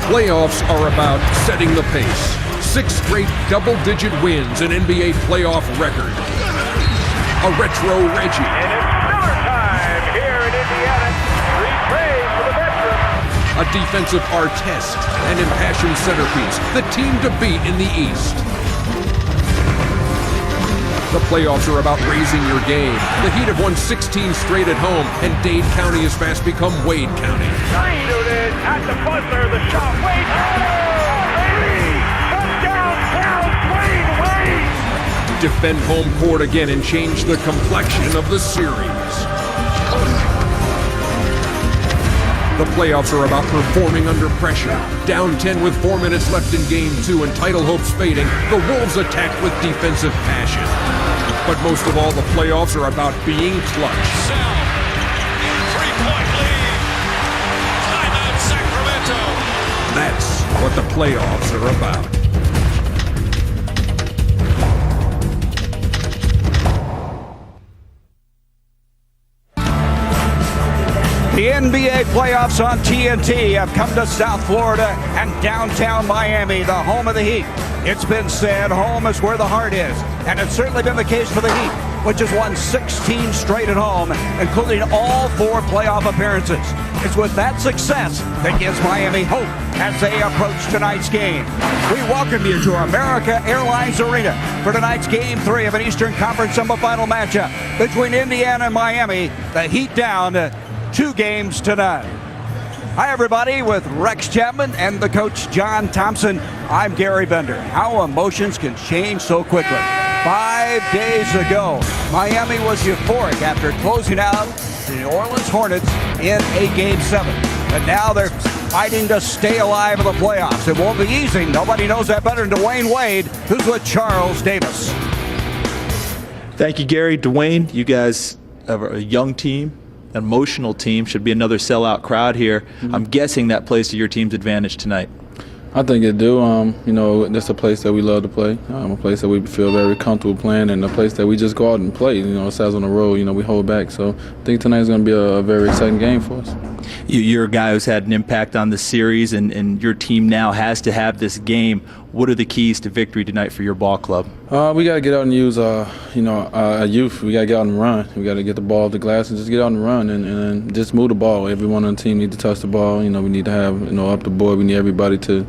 playoffs are about setting the pace. 6 straight double-digit wins, an NBA playoff record. A retro Reggie. And it's Miller time here in Indiana. 3 trades for the veteran. A defensive Artest, an impassioned centerpiece, the team to beat in the East. The playoffs are about raising your game. The Heat have won 16 straight at home, and Dade County has fast become Wade County. Shooting at the buzzer, the shot. Wade! Oh, baby! Touchdown, Wade! Defend home court again and change the complexion of the series. The playoffs are about performing under pressure. Down 10 with 4 minutes left in Game 2 and title hopes fading, the Wolves attack with defensive passion. But most of all, the playoffs are about being clutch. Sell. 3-point lead. Timeout, Sacramento. That's what the playoffs are about. The NBA playoffs on TNT have come to South Florida and downtown Miami, the home of the Heat. It's been said home is where the heart is, and it's certainly been the case for the Heat, which has won 16 straight at home, including all 4 playoff appearances. It's with that success that gives Miami hope as they approach tonight's game. We welcome you to America Airlines Arena for tonight's Game 3 of an Eastern Conference semifinal matchup between Indiana and Miami. The Heat down 2 games to none. Hi, everybody, with Rex Chapman and the coach, John Thompson. I'm Gary Bender. How emotions can change so quickly. 5 days ago, Miami was euphoric after closing out the New Orleans Hornets in a Game 7. And now they're fighting to stay alive in the playoffs. It won't be easy. Nobody knows that better than Dwayne Wade, who's with Charles Davis. Thank you, Gary. Dwayne, you guys have a young team. An emotional team, should be another sellout crowd here. I'm guessing that plays to your team's advantage tonight. I think it do. That's a place that we love to play, a place that we feel very comfortable playing, and a place that we just go out and play. Besides on the road, we hold back. So I think tonight's going to be a very exciting game for us. You're a guy who's had an impact on the series, and your team now has to have this game. What are the keys to victory tonight for your ball club? We got to get out and use, our youth. We got to get out and run. We got to get the ball off the glass and just get out and run and just move the ball. Everyone on the team needs to touch the ball. We need to have, up the board. We need everybody to,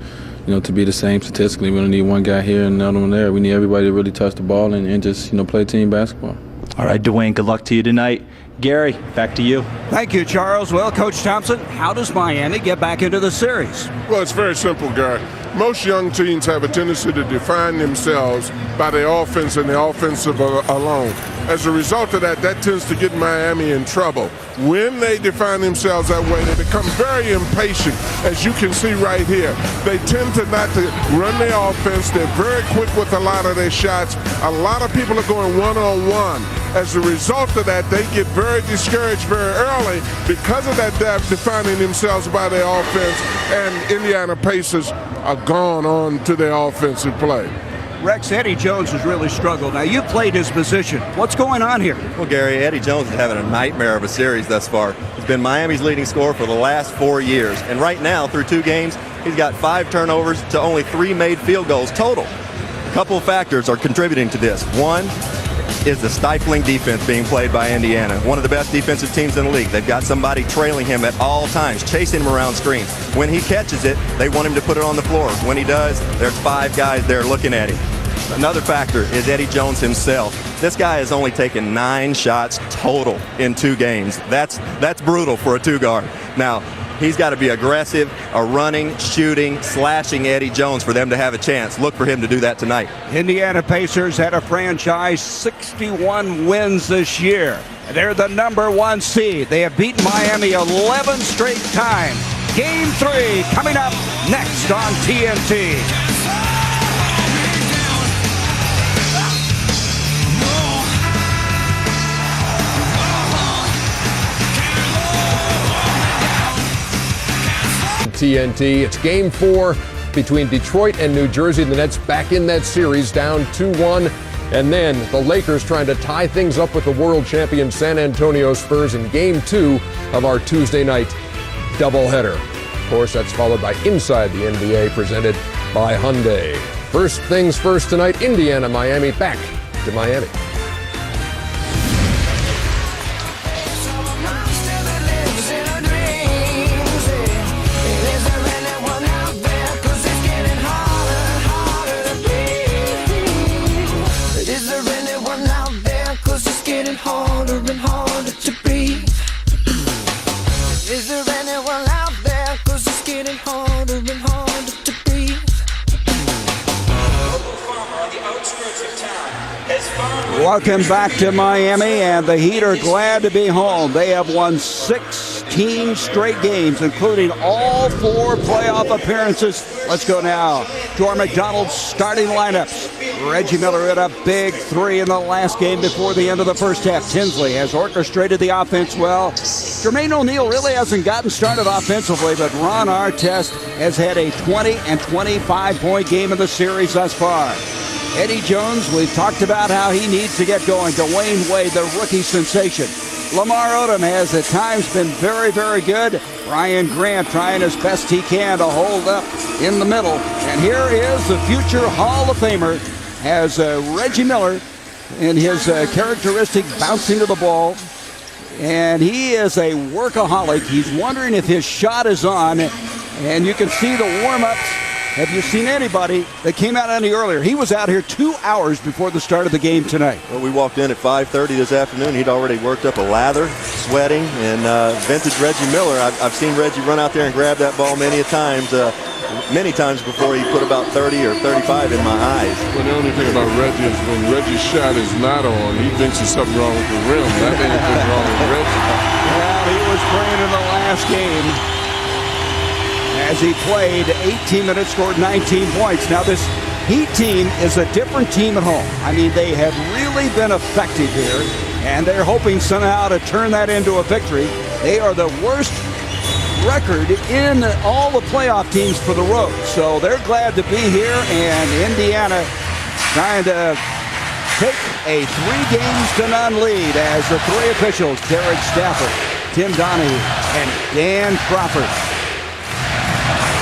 to be the same statistically. We don't need one guy here and another one there. We need everybody to really touch the ball and just, play team basketball. All right, Dwayne, good luck to you tonight. Gary, back to you. Thank you, Charles. Well, Coach Thompson, how does Miami get back into the series? Well, it's very simple, Gary. Most young teams have a tendency to define themselves by their offense and the offensive alone. As a result of that, that tends to get Miami in trouble. When they define themselves that way, they become very impatient, as you can see right here. They tend to not to run their offense. They're very quick with a lot of their shots. A lot of people are going one-on-one. As a result of that, they get very discouraged very early because of that defining themselves by their offense, and Indiana Pacers are gone on to their offensive play. Rex, Eddie Jones has really struggled. Now, you played his position. What's going on here? Well, Gary, Eddie Jones is having a nightmare of a series thus far. He's been Miami's leading scorer for the last 4 years. And right now, through 2 games, he's got 5 turnovers to only 3 made field goals total. A couple of factors are contributing to this. One is the stifling defense being played by Indiana. One of the best defensive teams in the league. They've got somebody trailing him at all times, chasing him around screens. When he catches it, they want him to put it on the floor. When he does, there's 5 guys there looking at him. Another factor is Eddie Jones himself. This guy has only taken 9 shots total in 2 games. That's brutal for a 2-guard. Now, he's got to be aggressive, running, shooting, slashing Eddie Jones for them to have a chance. Look for him to do that tonight. Indiana Pacers had a franchise 61 wins this year. They're the #1 seed. They have beaten Miami 11 straight times. Game 3 coming up next on TNT. TNT. It's Game 4 between Detroit and New Jersey. The Nets back in that series, down 2-1. And then the Lakers trying to tie things up with the world champion San Antonio Spurs in Game 2 of our Tuesday night doubleheader. course. That's followed by Inside the NBA, presented by Hyundai. First things first tonight, Indiana, Miami. Back to Miami. Harder and harder to breathe. Is there anyone out there? 'Cause it's getting harder and harder to breathe. Welcome back to Miami, and the Heat are glad to be home. They have won 16 straight games, including all 4 playoff appearances. Let's go now to our McDonald's starting lineups. Reggie Miller hit a big 3 in the last game before the end of the first half. Tinsley has orchestrated the offense well. Jermaine O'Neal really hasn't gotten started offensively, but Ron Artest has had a 20 and 25-point game in the series thus far. Eddie Jones, we've talked about how he needs to get going. Dwayne Wade, the rookie sensation. Lamar Odom has at times been very, very good. Ryan Grant trying as best he can to hold up in the middle. And here is the future Hall of Famer, has Reggie Miller in his characteristic bouncing to the ball. And he is a workaholic. He's wondering if his shot is on. And you can see the warm-ups. Have you seen anybody that came out any earlier? He was out here 2 hours before the start of the game tonight. Well, we walked in at 5:30 this afternoon. He'd already worked up a lather, sweating, and vintage Reggie Miller. I've seen Reggie run out there and grab that ball many times before he put about 30 or 35 in my eyes. Well, the only thing about Reggie is when Reggie's shot is not on, he thinks there's something wrong with the rim. That ain't anything wrong with Reggie. Well, he was playing in the last game. As he played 18 minutes, scored 19 points. Now this Heat team is a different team at home. I mean, they have really been effective here, and they're hoping somehow to turn that into a victory. They are the worst record in all the playoff teams for the road. So they're glad to be here, and Indiana trying to take a 3-0 lead as the 3 officials, Derek Stafford, Tim Donahue, and Dan Crawford.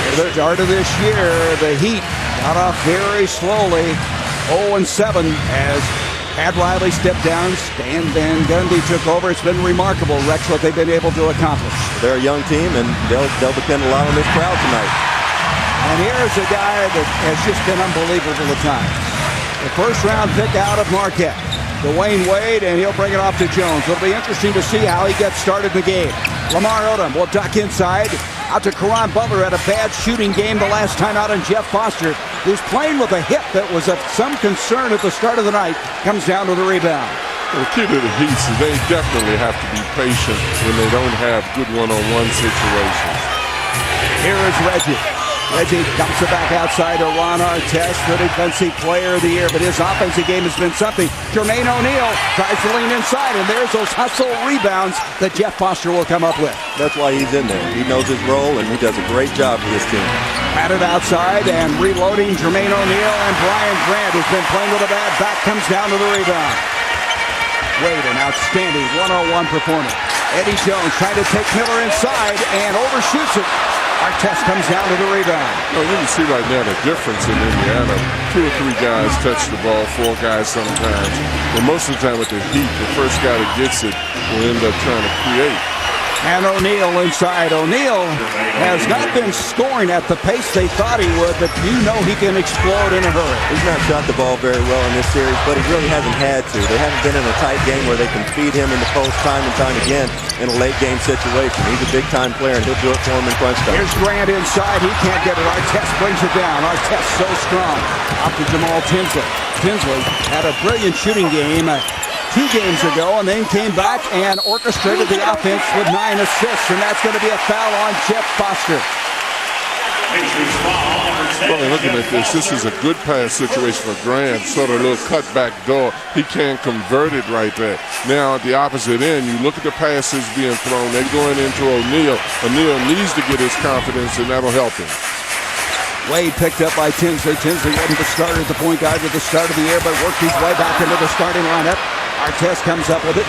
At the start of this year, the Heat got off very slowly, 0-7 as Pat Riley stepped down, Stan Van Gundy took over. It's been remarkable, Rex, what they've been able to accomplish. They're a young team, and they'll depend a lot on this crowd tonight. And here's a guy that has just been unbelievable at times. The first-round pick out of Marquette, Dwayne Wade, and he'll bring it off to Jones. It'll be interesting to see how he gets started in the game. Lamar Odom will duck inside. Out to Caron Butler, had a bad shooting game the last time out on Jeff Foster, who's playing with a hip that was of some concern at the start of the night. Comes down to the rebound. Well, the key to the Heat is they definitely have to be patient when they don't have good one-on-one situations. Here is Reggie. Reggie dumps it back outside to Ron Artest, the defensive player of the year, but his offensive game has been something. Jermaine O'Neal tries to lean inside, and there's those hustle rebounds that Jeff Foster will come up with. That's why he's in there. He knows his role, and he does a great job for this team. Batted outside and reloading Jermaine O'Neal, and Brian Grant has been playing with a bad back, comes down to the rebound. Wade, an outstanding 101 performance. Eddie Jones trying to take Miller inside and overshoots it. Artest comes down to the rebound. Well, you can see right now the difference in Indiana. 2 or 3 guys touch the ball, 4 guys sometimes. But most of the time with the Heat, the first guy that gets it will end up trying to create. And O'Neal inside. O'Neal has not been scoring at the pace they thought he would, but you know he can explode in a hurry. He's not shot the ball very well in this series, but he really hasn't had to. They haven't been in a tight game where they can feed him in the post time and time again in a late game situation. He's a big-time player, and he'll do it for him in crunch time. Here's Grant inside. He can't get it. Artest brings it down. Artest so strong. Up to Jamal Tinsley. Tinsley had a brilliant shooting game 2 games ago, and then came back and orchestrated the offense with 9 assists, and that's going to be a foul on Jeff Foster. Well, looking at this is a good pass situation for Grant, sort of a little cutback door. He can't convert it right there. Now at the opposite end, you look at the passes being thrown. They're going into O'Neal. O'Neal needs to get his confidence, and that'll help him. Wade picked up by Tinsley. Tinsley wasn't the starter at the point guard at the start of the year, but worked his way back into the starting lineup. Artest comes up with it.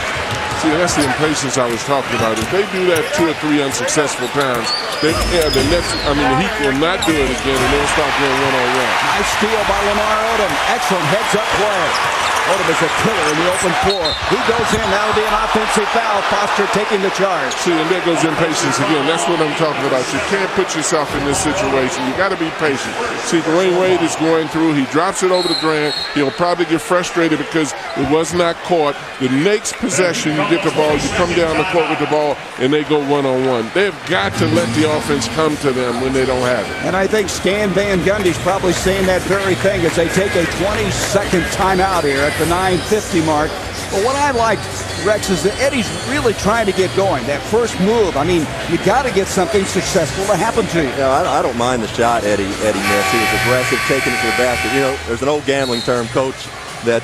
See, that's the impatience I was talking about. If they do that 2 or 3 unsuccessful times, the Heat will not do it again, and they'll start going one-on-one. Nice steal by Lamar Odom. Excellent heads-up play. Odom is a killer in the open floor. He goes in. That'll be an offensive foul. Foster taking the charge. See, and there goes impatience again. That's what I'm talking about. You can't put yourself in this situation. You got to be patient. See, Dwayne Wade is going through. He drops it over the drain. He'll probably get frustrated because it was not caught. The next possession, you get the ball, you come down the court with the ball, and they go one-on-one. They've got to let the offense come to them when they don't have it. And I think Stan Van Gundy's probably saying that very thing as they take a 20-second timeout here at the 9:50 mark. But what I like, Rex, is that Eddie's really trying to get going. That first move, I mean, you got to get something successful to happen to you. No, I don't mind the shot Eddie missed. He was aggressive, taking it to the basket. You know, there's an old gambling term, Coach, that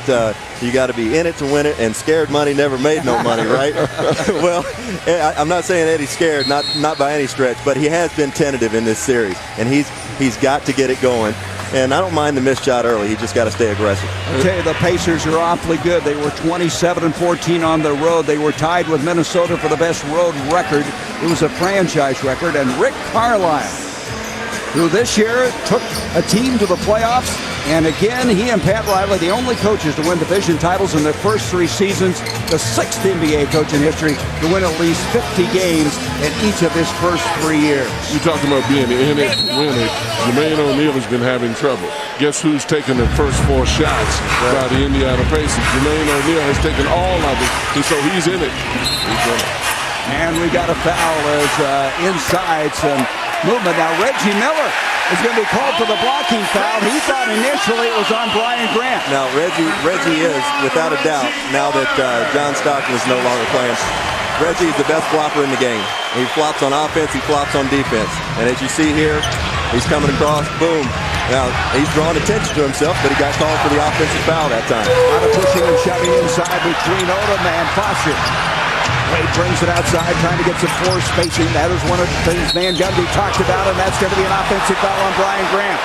you got to be in it to win it, and scared money never made no money, right? Well, I'm not saying Eddie's scared, not by any stretch, but he has been tentative in this series, and he's got to get it going. And I don't mind the missed shot early. He just got to stay aggressive. I'll tell you, the Pacers are awfully good. They were 27-14 on the road. They were tied with Minnesota for the best road record. It was a franchise record. And Rick Carlisle, who this year took a team to the playoffs, and again, he and Pat Riley, the only coaches to win division titles in their first 3 seasons, the 6th NBA coach in history to win at least 50 games in each of his first 3 years. You're talking about being in it to win it. Jermaine O'Neal has been having trouble. Guess who's taken the first 4 shots by the Indiana Pacers? Jermaine O'Neal has taken all of it, and so he's in it. And we got a foul as inside some movement. Now Reggie Miller is going to be called for the blocking foul. He thought initially it was on Brian Grant. Now Reggie is, without a doubt, now that John Stockton is no longer playing, Reggie is the best blocker in the game. He flops on offense, he flops on defense. And as you see here, he's coming across, boom. Now, he's drawing attention to himself, but he got called for the offensive foul that time. A lot of pushing and shoving inside between Odom and Foster. Wade brings it outside, trying to get some floor spacing. That is one of the things Van Gundy talked about, and that's going to be an offensive foul on Brian Grant.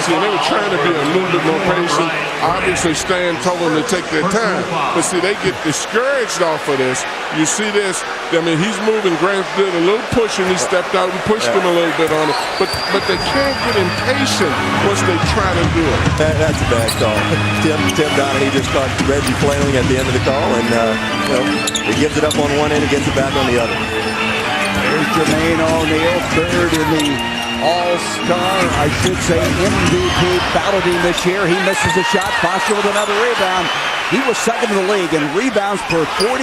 See, they were trying to be a little bit more patient. Obviously, Stan told them to take their time. But see, they get discouraged off of this. You see this. I mean, he's moving. Grant did a little push, and he stepped out and pushed him a little bit on it. But they can't get impatient once they try to do it. That's a bad call. Tim Donahue just caught Reggie flailing at the end of the call, and he gives it up on one end and gets it back on the other. There's Jermaine O'Neal, third in the All-Star, I should say, MVP balloting this year. He misses a shot. Foster with another rebound. He was second in the league in rebounds per 48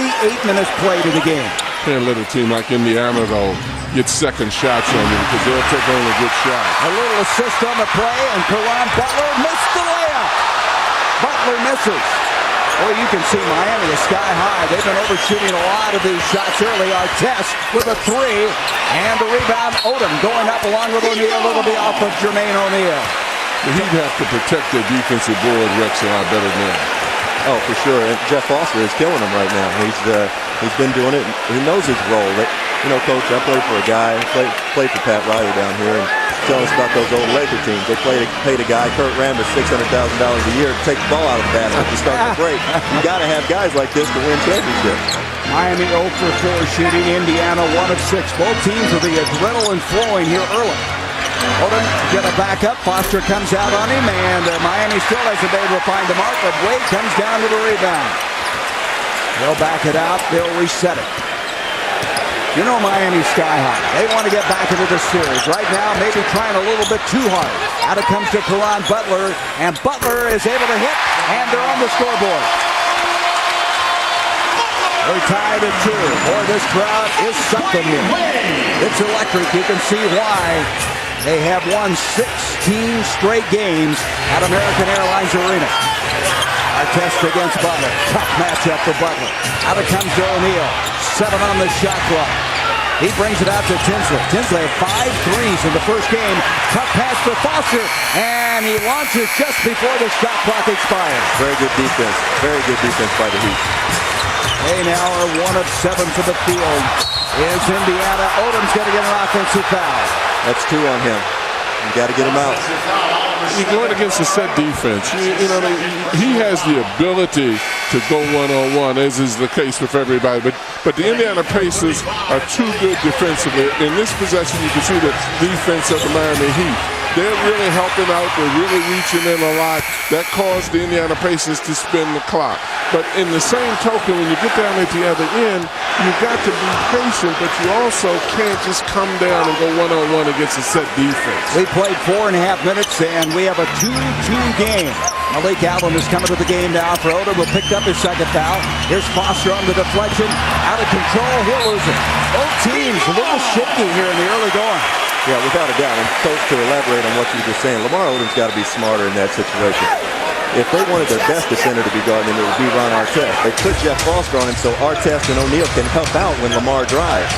minutes played in the game. Can't let a team like Indiana, though, get second shots on you because they'll take only good shots. A little assist on the play, and Caron Butler missed the layup. Butler misses. Well, you can see Miami is sky high. They've been overshooting a lot of these shots early. Artest with a 3, and the rebound. Odom going up along with O'Neal. It'll be off of Jermaine O'Neal. He'd have to protect their defensive board, Rex, a lot better than that. Oh, for sure. And Jeff Foster is killing him right now. He's been doing it. He knows his role. Coach, I played for a guy. Played for Pat Riley down here, and tell us about those old Laker teams. They paid a guy, Kurt Rambis, $600,000 a year to take the ball out of the basket to start the break. You got to have guys like this to win championships. Miami 0 for 4 shooting. Indiana 1 of 6. Both teams with the adrenaline flowing here early. Odom get a back up. Foster comes out on him, and Miami still hasn't been able to find the mark, but Wade comes down to the rebound. They'll back it out. They'll reset it. You know Miami's sky high. They want to get back into the series. Right now, maybe trying a little bit too hard. Out it comes to Caron Butler, and Butler is able to hit, and they're on the scoreboard. They're tied at 2. Boy, this crowd is something here. It's electric. You can see why they have won 16 straight games at American Airlines Arena. Artest against Butler. Tough matchup for Butler. Out it comes to O'Neal. 7 on the shot clock. He brings it out to Tinsley. Tinsley had 5 threes in the first game. Tough pass for Foster, and he launches just before the shot clock expires. Very good defense. Very good defense by the Heat. They now are 1 of 7 for the field. Is Indiana. Odom's going to get an offensive foul. That's 2 on him. You got to get him out. you're going against a set defense. You know, he has the ability to go one-on-one, as is the case with everybody. But the Indiana Pacers are too good defensively. In this possession, you can see the defense of the Miami Heat. They're really helping out. They're really reaching in a lot. That caused the Indiana Pacers to spin the clock. But in the same token, when you get down at the other end, you've got to be patient, but you also can't just come down and go one-on-one against a set defense. We played 4.5 minutes, and we have a 2-2 game. Malik Allen is coming to the game now for Odom, who picked up his second foul. Here's Foster on the deflection. Out of control. He'll lose it. Both teams a little shaky here in the early going. Yeah, without a doubt. And Coach, to elaborate on what you were just saying, Lamar Odom's got to be smarter in that situation. If they wanted their best defender to be guarding him, it would be Ron Artest. They put Jeff Foster on him so Artest and O'Neal can help out when Lamar drives.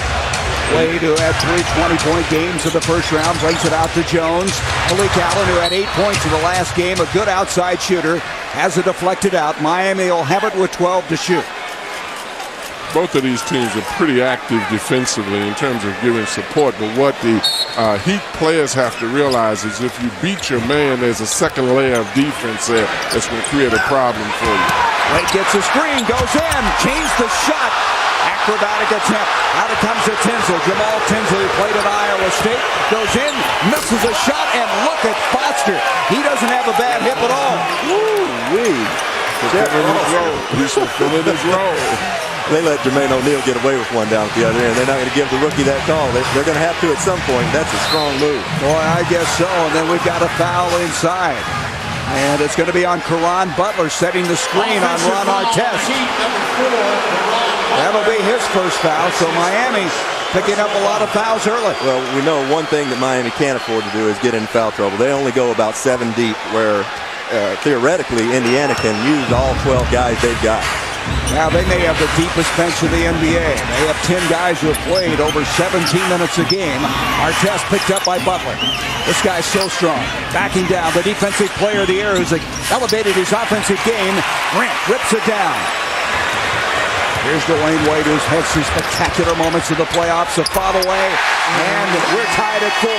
Wade, who had 3 20-point games in the first round, brings it out to Jones. Malik Allen, who had 8 points in the last game, a good outside shooter, has it deflected out. Miami will have it with 12 to shoot. Both of these teams are pretty active defensively in terms of giving support, but what the Heat players have to realize is if you beat your man, there's a second layer of defense there that's going to create a problem for you. Wade gets a screen, goes in, change the shot. Acrobatic attempt. Out it comes to Tinsley. Jamal Tinsley, who played at Iowa State, goes in, misses a shot, and look at Foster. He doesn't have a bad hip at all. Woo-wee. He's fulfilling his role. They let Jermaine O'Neal get away with one down at the other end. They're not going to give the rookie that call. They're going to have to at some point. That's a strong move. Boy, I guess so. And then we've got a foul inside. And it's going to be on Caron Butler setting the screen on Ron Artest. That'll be his first foul. So Miami picking up a lot of fouls early. Well, we know one thing that Miami can't afford to do is get in foul trouble. They only go about 7 deep, where theoretically Indiana can use all 12 guys they've got. Now, they may have the deepest bench in the NBA. They have 10 guys who have played over 17 minutes a game. Artest picked up by Butler. This guy's so strong. Backing down, the defensive player of the year who's elevated his offensive game. Grant rips it down. Here's Dwayne Wade, who's had some spectacular moments in the playoffs, a foul away, and we're tied at 4.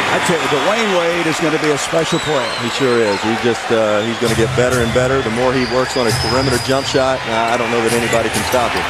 I tell you, Dwayne Wade is going to be a special player. He sure is. He's going to get better and better. The more he works on his perimeter jump shot, I don't know that anybody can stop him.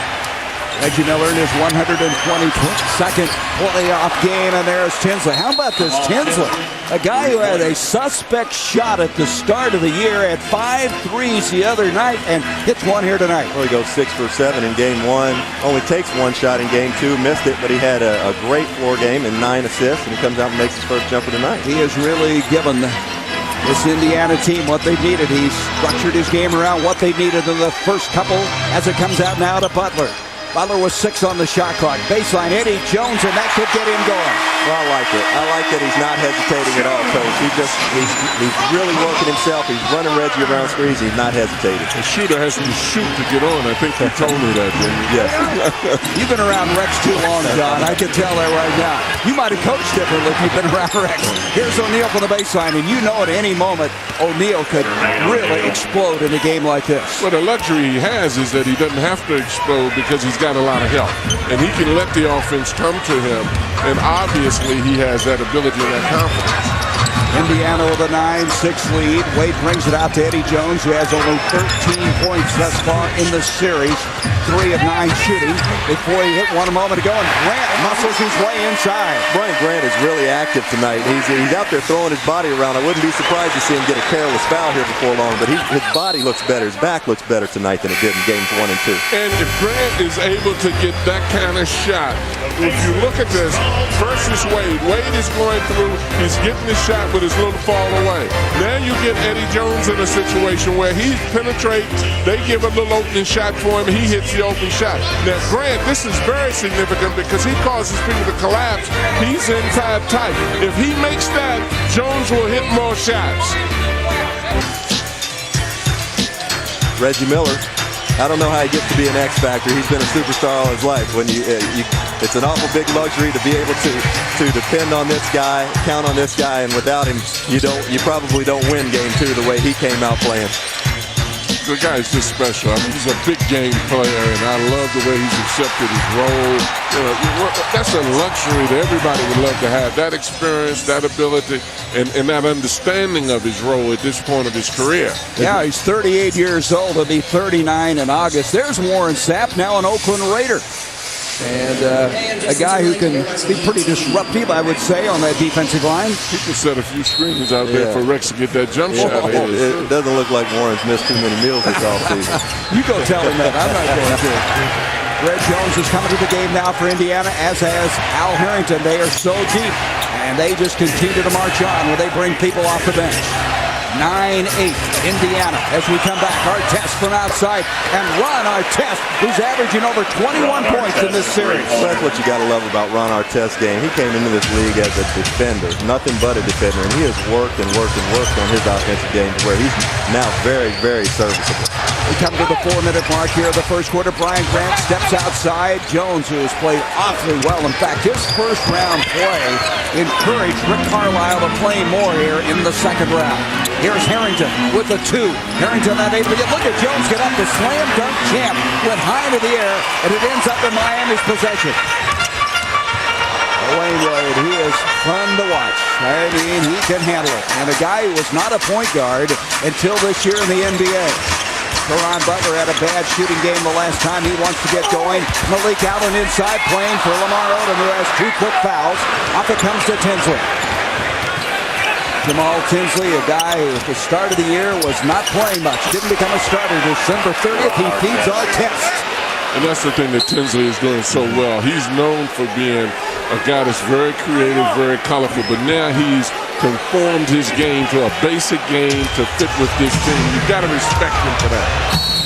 Reggie Miller in his 122nd playoff game, and there's Tinsley. How about this Tinsley? A guy who had a suspect shot at the start of the year, had 5 threes the other night, and hits one here tonight. Well, he goes 6 for 7 in game 1. Only takes 1 shot in game 2, missed it, but he had a great floor game and 9 assists, and he comes out and makes his first jumper tonight. He has really given this Indiana team what they needed. He's structured his game around what they needed in the first couple as it comes out now to Butler. Butler was 6 on the shot clock. Baseline, Eddie Jones, and that could get him going. Well, I like it. I like that he's not hesitating at all, Coach. He's really working himself. He's running Reggie around screens. He's not hesitating. A shooter has to shoot to get on. I think you told me that, didn't you? Yes. You've been around Rex too long, John. I can tell that right now. You might have coached differently if you've been around Rex. Here's O'Neal from the baseline, and you know at any moment O'Neal could really explode in a game like this. Well, the luxury he has is that he doesn't have to explode because he's got a lot of help, and he can let the offense come to him, and obviously he has that ability and that confidence. Indiana with a 9-6 lead. Wade brings it out to Eddie Jones, who has only 13 points thus far in the series. 3 of 9 shooting before he hit one a moment ago, and Grant muscles his way inside. Brian Grant is really active tonight. He's out there throwing his body around. I wouldn't be surprised to see him get a careless foul here before long, but his body looks better. His back looks better tonight than it did in games 1 and 2. And if Grant is able to get that kind of shot, if you look at this versus Wade, Wade is going through, he's getting the shot with his little fall away. Now you get Eddie Jones in a situation where he penetrates, they give a little opening shot for him, he hits the open shot. Now Grant, this is very significant because he causes people to collapse. He's inside tight. If he makes that, Jones will hit more shots. Reggie Miller, I don't know how he gets to be an X factor. He's been a superstar all his life. When it's an awful big luxury to be able to depend on this guy, count on this guy, and without him, you probably don't win game 2 the way he came out playing. the guy is just special. I mean, he's a big game player, and I love the way he's accepted his role. That's a luxury that everybody would love to have. That experience, that ability, and that understanding of his role at this point of his career. Yeah, he's 38 years old. He'll be 39 in August. There's Warren Sapp, now an Oakland Raider. And a guy who can be pretty disruptive, I would say, on that defensive line. He can set a few screens out there for Rex to get that jump shot. It doesn't look like Warren's missed too many meals this offseason. You go tell him that. I'm not going to. Red Jones is coming to the game now for Indiana, as has Al Harrington. They are so deep, and they just continue to march on when they bring people off the bench. 9-8, Indiana, as we come back. Artest from outside, and Ron Artest, who's averaging over 21 points in this series. Well, that's what you got to love about Ron Artest's game. He came into this league as a defender, nothing but a defender, and he has worked and worked and worked on his offensive game to where he's now very, very serviceable. We come to the 4-minute mark here of the first quarter. Brian Grant steps outside. Jones, who has played awfully well. In fact, his first-round play encouraged Rick Carlisle to play more here in the second round. Here's Harrington with the 2. Harrington not able to get. Look at Jones get up. The slam dunk champ went high into the air, and it ends up in Miami's possession. Wayne Wade, he is fun to watch. I mean, he can handle it. And a guy who was not a point guard until this year in the NBA. Caron Butler had a bad shooting game the last time. He wants to get going. Malik Allen inside playing for Lamar Odom, who has 2 quick fouls. Off it comes to Tinsley. Jamal Tinsley, a guy who at the start of the year was not playing much. Didn't become a starter. December 30th, he feeds our test. And that's the thing that Tinsley is doing so well. He's known for being a guy that's very creative, very colorful, but now he's conformed his game to a basic game to fit with this team. You've got to respect him for that.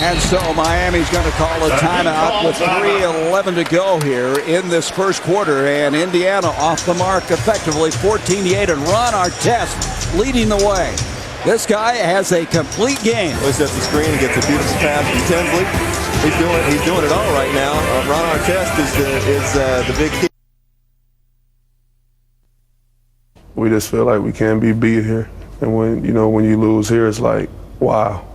And so Miami's going to call a timeout with 3:11 to go here in this first quarter. And Indiana off the mark effectively, 14-8, and Ron Artest leading the way. This guy has a complete game. He sets the screen and gets a beautiful pass from Tinsley. He's doing it all right now. Ron Artest is the big key. We just feel like we can't be beat here. And when you lose here, it's like, wow.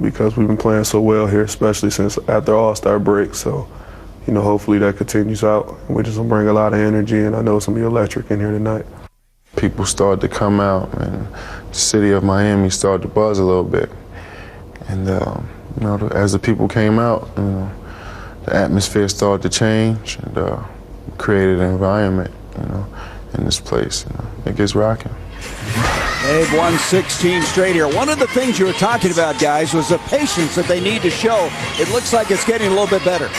Because we've been playing so well here, especially since after All-Star break. So, hopefully that continues out. And we just gonna bring a lot of energy, and I know it's gonna be electric in here tonight. People started to come out, and the city of Miami started to buzz a little bit. And, as the people came out, the atmosphere started to change, and created an environment, in this place. It gets rocking. They've won 16 straight here. One of the things you were talking about, guys, was the patience that they need to show. It looks like it's getting a little bit better.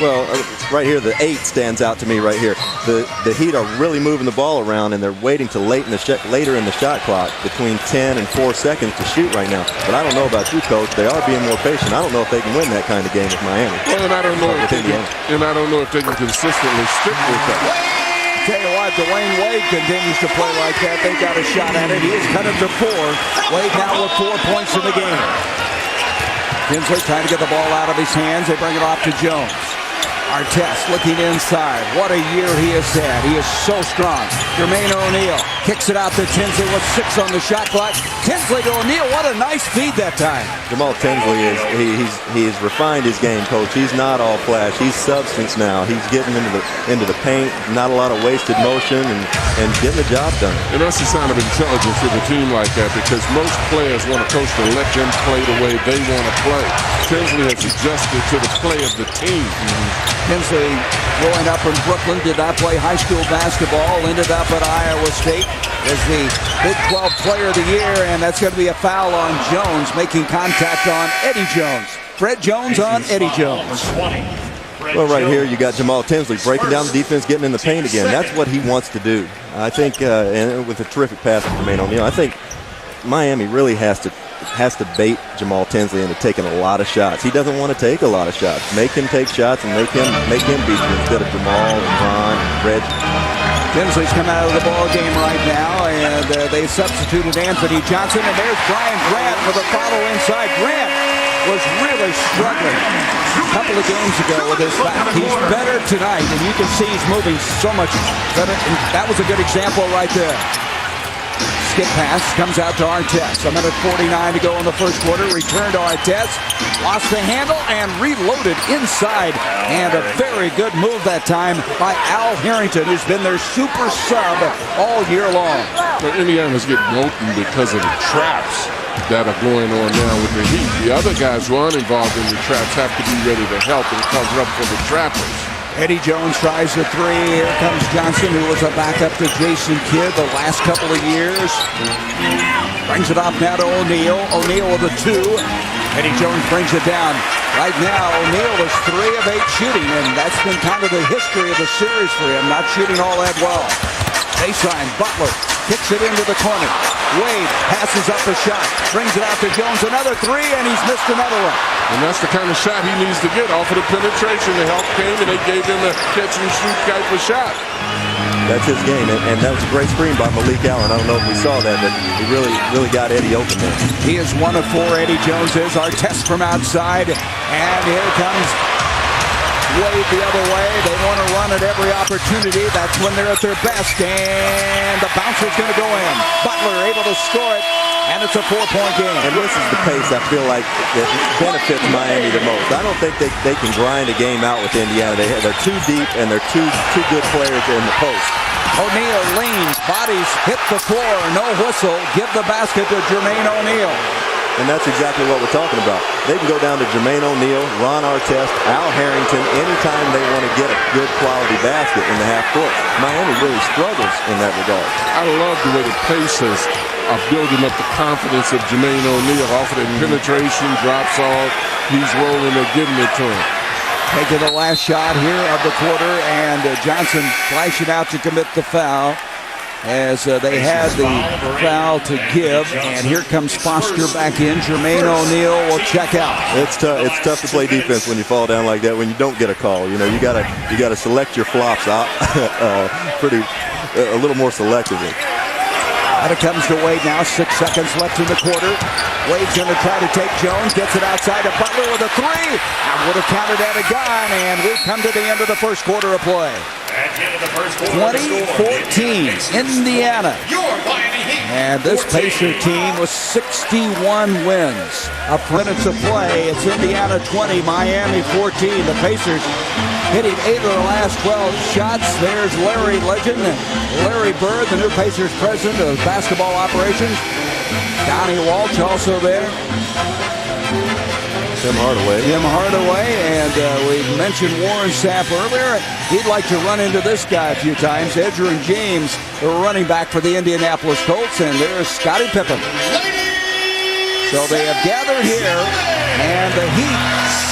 Well, right here, the 8 stands out to me right here. The Heat are really moving the ball around, and they're waiting till later in the shot clock, between 10 and 4 seconds to shoot right now. But I don't know about you, Coach. They are being more patient. I don't know if they can win that kind of game with Miami. Well, and I don't know if they can consistently stick with that. Tell you what, Dwayne Wade continues to play like that. They've got a shot at it. He has cut it to 4. Wade now with 4 points in the game. Tinsley trying to get the ball out of his hands. They bring it off to Jones. Artest looking inside. What a year he has had. He is so strong. Jermaine O'Neal kicks it out to Tinsley with 6 on the shot clock. Tinsley to O'Neal. What a nice feed that time. Jamal Tinsley he's refined his game, Coach. He's not all flash. He's substance now. He's getting into the paint. Not a lot of wasted motion and getting the job done. And that's a sign of intelligence with a team like that, because most players want a coach to let them play the way they want to play. Tinsley has adjusted to the play of the team. Tinsley, growing up in Brooklyn, did not play high school basketball, ended up at Iowa State as the Big 12 Player of the Year, and that's going to be a foul on Jones, making contact on Eddie Jones. Fred Jones on Eddie Jones. Well, right here you got Jamal Tinsley breaking down the defense, getting in the paint again. That's what he wants to do. I think, and with a terrific pass from Jermaine O'Neal, I think Miami really has to bait Jamal Tinsley into taking a lot of shots. He doesn't want to take a lot of shots. Make him take shots and make him beat you instead of Jamal and Ron and Reggie. Tinsley's come out of the ball game right now, and they substituted Anthony Johnson, and there's Brian Grant for the follow inside. Grant was really struggling a couple of games ago with his back. He's better tonight, and you can see he's moving so much better. And that was a good example right there. skip pass comes out to Artest. A minute 49 to go in the first quarter. Return to Artest. Lost the handle and reloaded inside. And a very good move that time by Al Harrington, who's been their super sub all year long. But Indiana's getting open because of the traps that are going on now with the Heat. The other guys who aren't involved in the traps have to be ready to help and cover up for the trappers. Eddie Jones tries the three. Here comes Johnson, who was a backup to Jason Kidd the last couple of years. Brings it off now to O'Neal. O'Neal with a two. Eddie Jones brings it down. Right now, O'Neal is 3 of 8 shooting, and that's been kind of the history of the series for him, not shooting all that well. Baseline, Butler kicks it into the corner. Wade passes up the shot, brings it out to Jones, another three, and he's missed another one. And that's the kind of shot he needs to get off of the penetration. The help came, and they gave him a catch-and-shoot type of shot. That's his game, and that was a great screen by Malik Allen. I don't know if we saw that, but he really got Eddie open there. He is 1 of 4, Eddie Jones is. Artest from outside, and here comes Wade the other way. They want to run at every opportunity. That's when they're at their best, and the bouncer's going to go in. Butler able to score it, and it's a 4-point game. And this is the pace I feel like that benefits Miami the most. I don't think they can grind a game out with Indiana. They're too deep, and they're too good players in the post. O'Neal leans, bodies hit the floor, no whistle. Give the basket to Jermaine O'Neal. And that's exactly what we're talking about. They can go down to Jermaine O'Neal, Ron Artest, Al Harrington, anytime they want to get a good quality basket in the half court. Miami really struggles in that regard. I love the way the Pacers are building up the confidence of Jermaine O'Neal off of that penetration, drops off, he's rolling, they're giving it to him. Taking the last shot here of the quarter, and Johnson flashing out to commit the foul. As they had the foul to give, and here comes Foster back in. Jermaine O'Neal will check out. It's tough to play defense when you fall down like that. When you don't get a call, you gotta select your flops out a little more selectively. Out it comes to Wade now. 6 seconds left in the quarter. Wade's going to try to take Jones. Gets it outside to Butler with a three. I would have counted that a gun, and we've come to the end of the first quarter of play. 2014, Indiana. And this Pacer team was 61 wins. Up minutes of play, it's Indiana 20, Miami 14. The Pacers hitting 8 of the last 12 shots. There's Larry Legend, Larry Bird, the new Pacers president of basketball operations. Donnie Walsh also there. Tim Hardaway, and we mentioned Warren Sapp earlier. He'd like to run into this guy a few times. Edgerrin James, the running back for the Indianapolis Colts, and there's Scottie Pippen. So they have gathered here, and the Heat,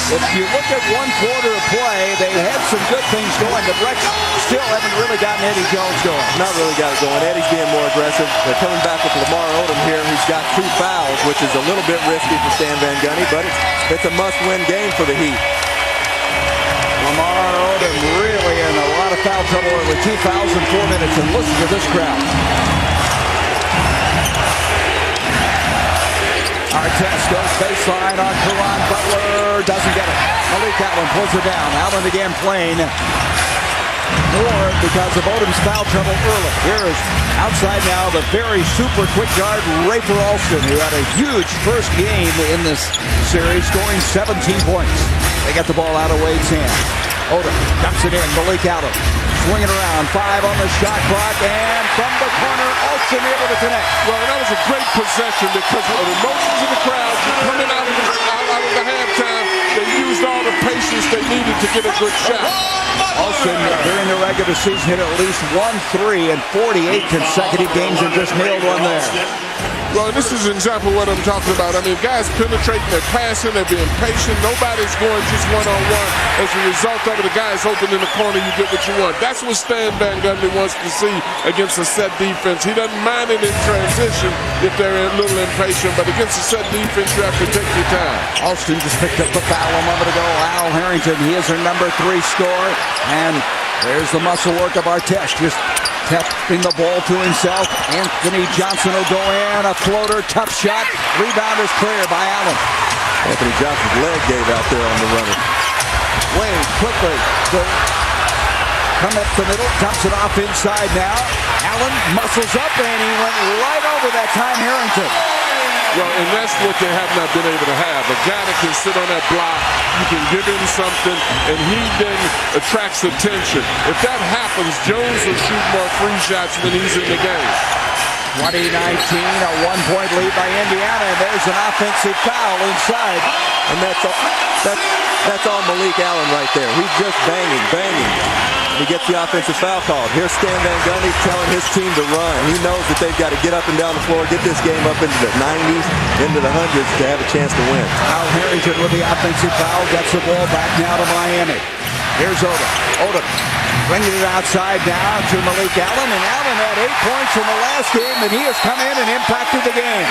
if you look at one quarter of play, they had some good things going, but Rex still haven't really gotten Eddie Jones going. Not really got it going. Eddie's being more aggressive. They're coming back with Lamar Odom here, who's got 2 fouls, which is a little bit risky for Stan Van Gundy, but it's a must-win game for the Heat. Lamar Odom really in a lot of foul trouble early. 2 fouls in 4 minutes, and listen to this crowd. Artest goes baseline on Caron Butler. Doesn't get it. Malik Allen pulls it down. Allen again playing more because of Odom's foul trouble early. Here is outside now the very super quick guard Rafer Alston, who had a huge first game in this series, scoring 17 points. They get the ball out of Wade's hand. Odom dumps it in. Malik Allen swinging around. 5 on the shot clock, and from the corner, Alston able to connect. Well, that was a great possession because of the emotions of the crowd coming out of the halftime. They used all the patience they needed to get a good shot. Alston, during the regular season, hit at least 1 3 in 48 consecutive games and just nailed one there. Well, this is an example of what I'm talking about. I mean, guys penetrating, they're passing, they're being patient. Nobody's going just one-on-one. As a result of it, the guy's open in the corner, you get what you want. That's what Stan Van Gundy wants to see against a set defense. He doesn't mind it in transition if they're a little impatient, but against a set defense, you have to take your time. Alston just picked up the foul a moment ago. Al Harrington, he is their number 3 scorer. And there's the muscle work of Artest, just tapping the ball to himself. Anthony Johnson will go in, a floater, tough shot. Rebound is clear by Allen. Anthony Johnson's leg gave out there on the runner. Wade quickly. Come up the middle, dumps it off inside now. Allen muscles up, and he went right over that time, Harrington. Well, and that's what they have not been able to have. A guy that can sit on that block, you can give him something, and he then attracts attention. If that happens, Jones will shoot more free shots when he's in the game. 20-19, a 1-point lead by Indiana, and there's an offensive foul inside. And that's all Malik Allen right there. He's just banging. He gets the offensive foul called. Here's Stan Van Gundy telling his team to run. He knows that they've got to get up and down the floor, get this game up into the 90s, into the hundreds to have a chance to win. Al Harrington with the offensive foul gets the ball back now to Miami. Here's Odom. Bringing it outside now to Malik Allen, and Allen had 8 points in the last game, and he has come in and impacted the game.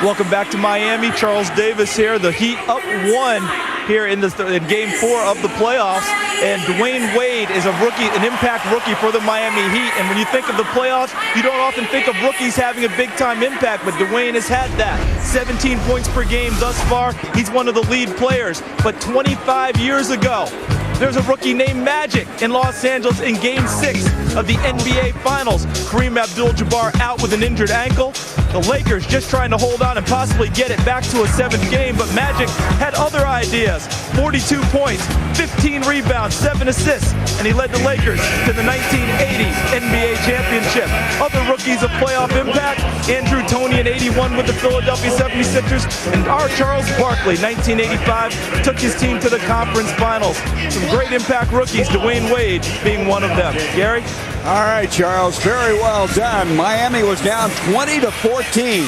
Welcome back to Miami. Charles Davis here. The Heat up 1 here in Game 4 of the playoffs. And Dwayne Wade is an impact rookie for the Miami Heat. And when you think of the playoffs, you don't often think of rookies having a big-time impact, but Dwayne has had that. 17 points per game thus far. He's one of the lead players. But 25 years ago, there's a rookie named Magic in Los Angeles in Game 6 of the NBA Finals. Kareem Abdul-Jabbar out with an injured ankle. The Lakers just trying to hold on and possibly get it back to a 7th game, but Magic had other ideas. 42 points, 15 rebounds, 7 assists, and he led the Lakers to the 1980 NBA championship. Other rookies of playoff impact, Andrew Toney in 81 with the Philadelphia 76ers, and R. Charles Barkley, 1985, took his team to the conference finals. Some great impact rookies, Dwayne Wade being one of them. Gary? All right, Charles, very well done. Miami was down 20-14,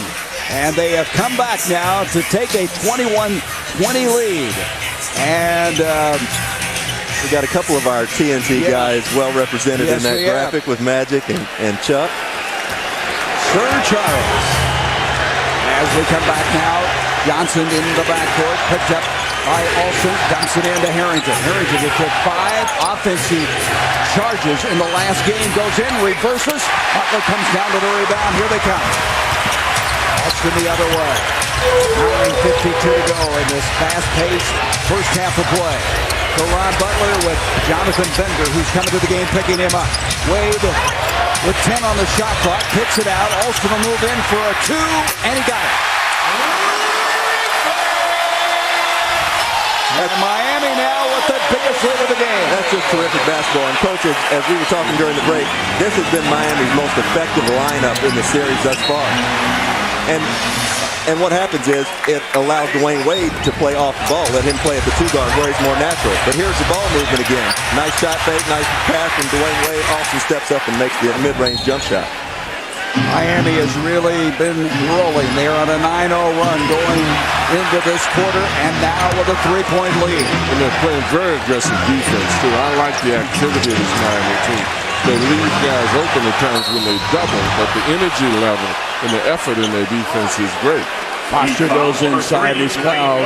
and they have come back now to take a 21-20 lead. And we got a couple of our TNT guys well represented in that graphic with Magic and Chuck. Sir Charles. As we come back now, Johnson into the backcourt, picked up by Alston, dumps it into Harrington. Harrington has took 5 offensive charges in the last game, goes in, reverses. Butler comes down to the rebound. Here they come. Alston the other way. 9:52 to go in this fast-paced first half of play. For Ron Butler with Jonathan Bender, who's coming to the game, picking him up. Wade with 10 on the shot clock, kicks it out. Alston will move in for a 2, and he got it. And Miami now with the biggest lead of the game. That's just terrific basketball. And Coach, as we were talking during the break, this has been Miami's most effective lineup in the series thus far. And what happens is it allows Dwayne Wade to play off the ball, let him play at the 2 guard where he's more natural. But here's the ball movement again. Nice shot fake, nice pass from Dwayne Wade. Austin steps up and makes the mid-range jump shot. Miami has really been rolling. They're on a 9-0 run going into this quarter, and now with a 3-point lead. And they're playing very aggressive defense, too. I like the activity of this Miami team. They leave guys open at times when they double, but the energy level and the effort in their defense is great. Foster goes inside his foul.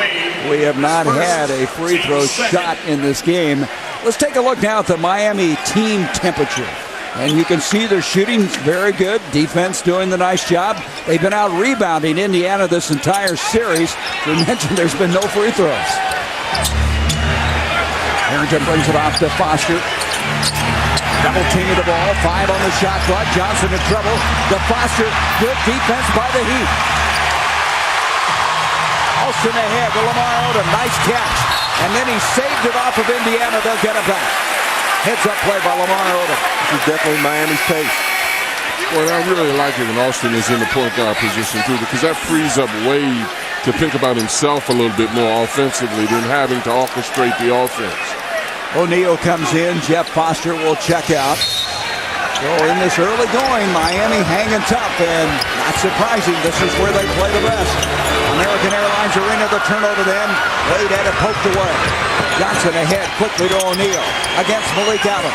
We have not had a free throw shot in this game. Let's take a look now at the Miami team temperature. And you can see their shooting's very good. Defense doing the nice job. They've been out rebounding Indiana this entire series. We mentioned there's been no free throws. Harrington brings it off to Foster. Double teaming the ball. 5 on the shot clock. Johnson in trouble. To Foster. Good defense by the Heat. Alston ahead to Lamar Odom. Nice catch. And then he saved it off of Indiana. They'll get it back. Heads-up play by Lamar Odom. This is definitely Miami's pace. Well, I really like it when Austin is in the point guard position, too, because that frees up Wade to think about himself a little bit more offensively than having to orchestrate the offense. O'Neal comes in. Jeff Foster will check out. So in this early going, Miami hanging tough, and not surprising, this is where they play the best. American Airlines Arena, the turnover then. Wade had it poked away. Johnson ahead quickly to O'Neal against Malik Allen.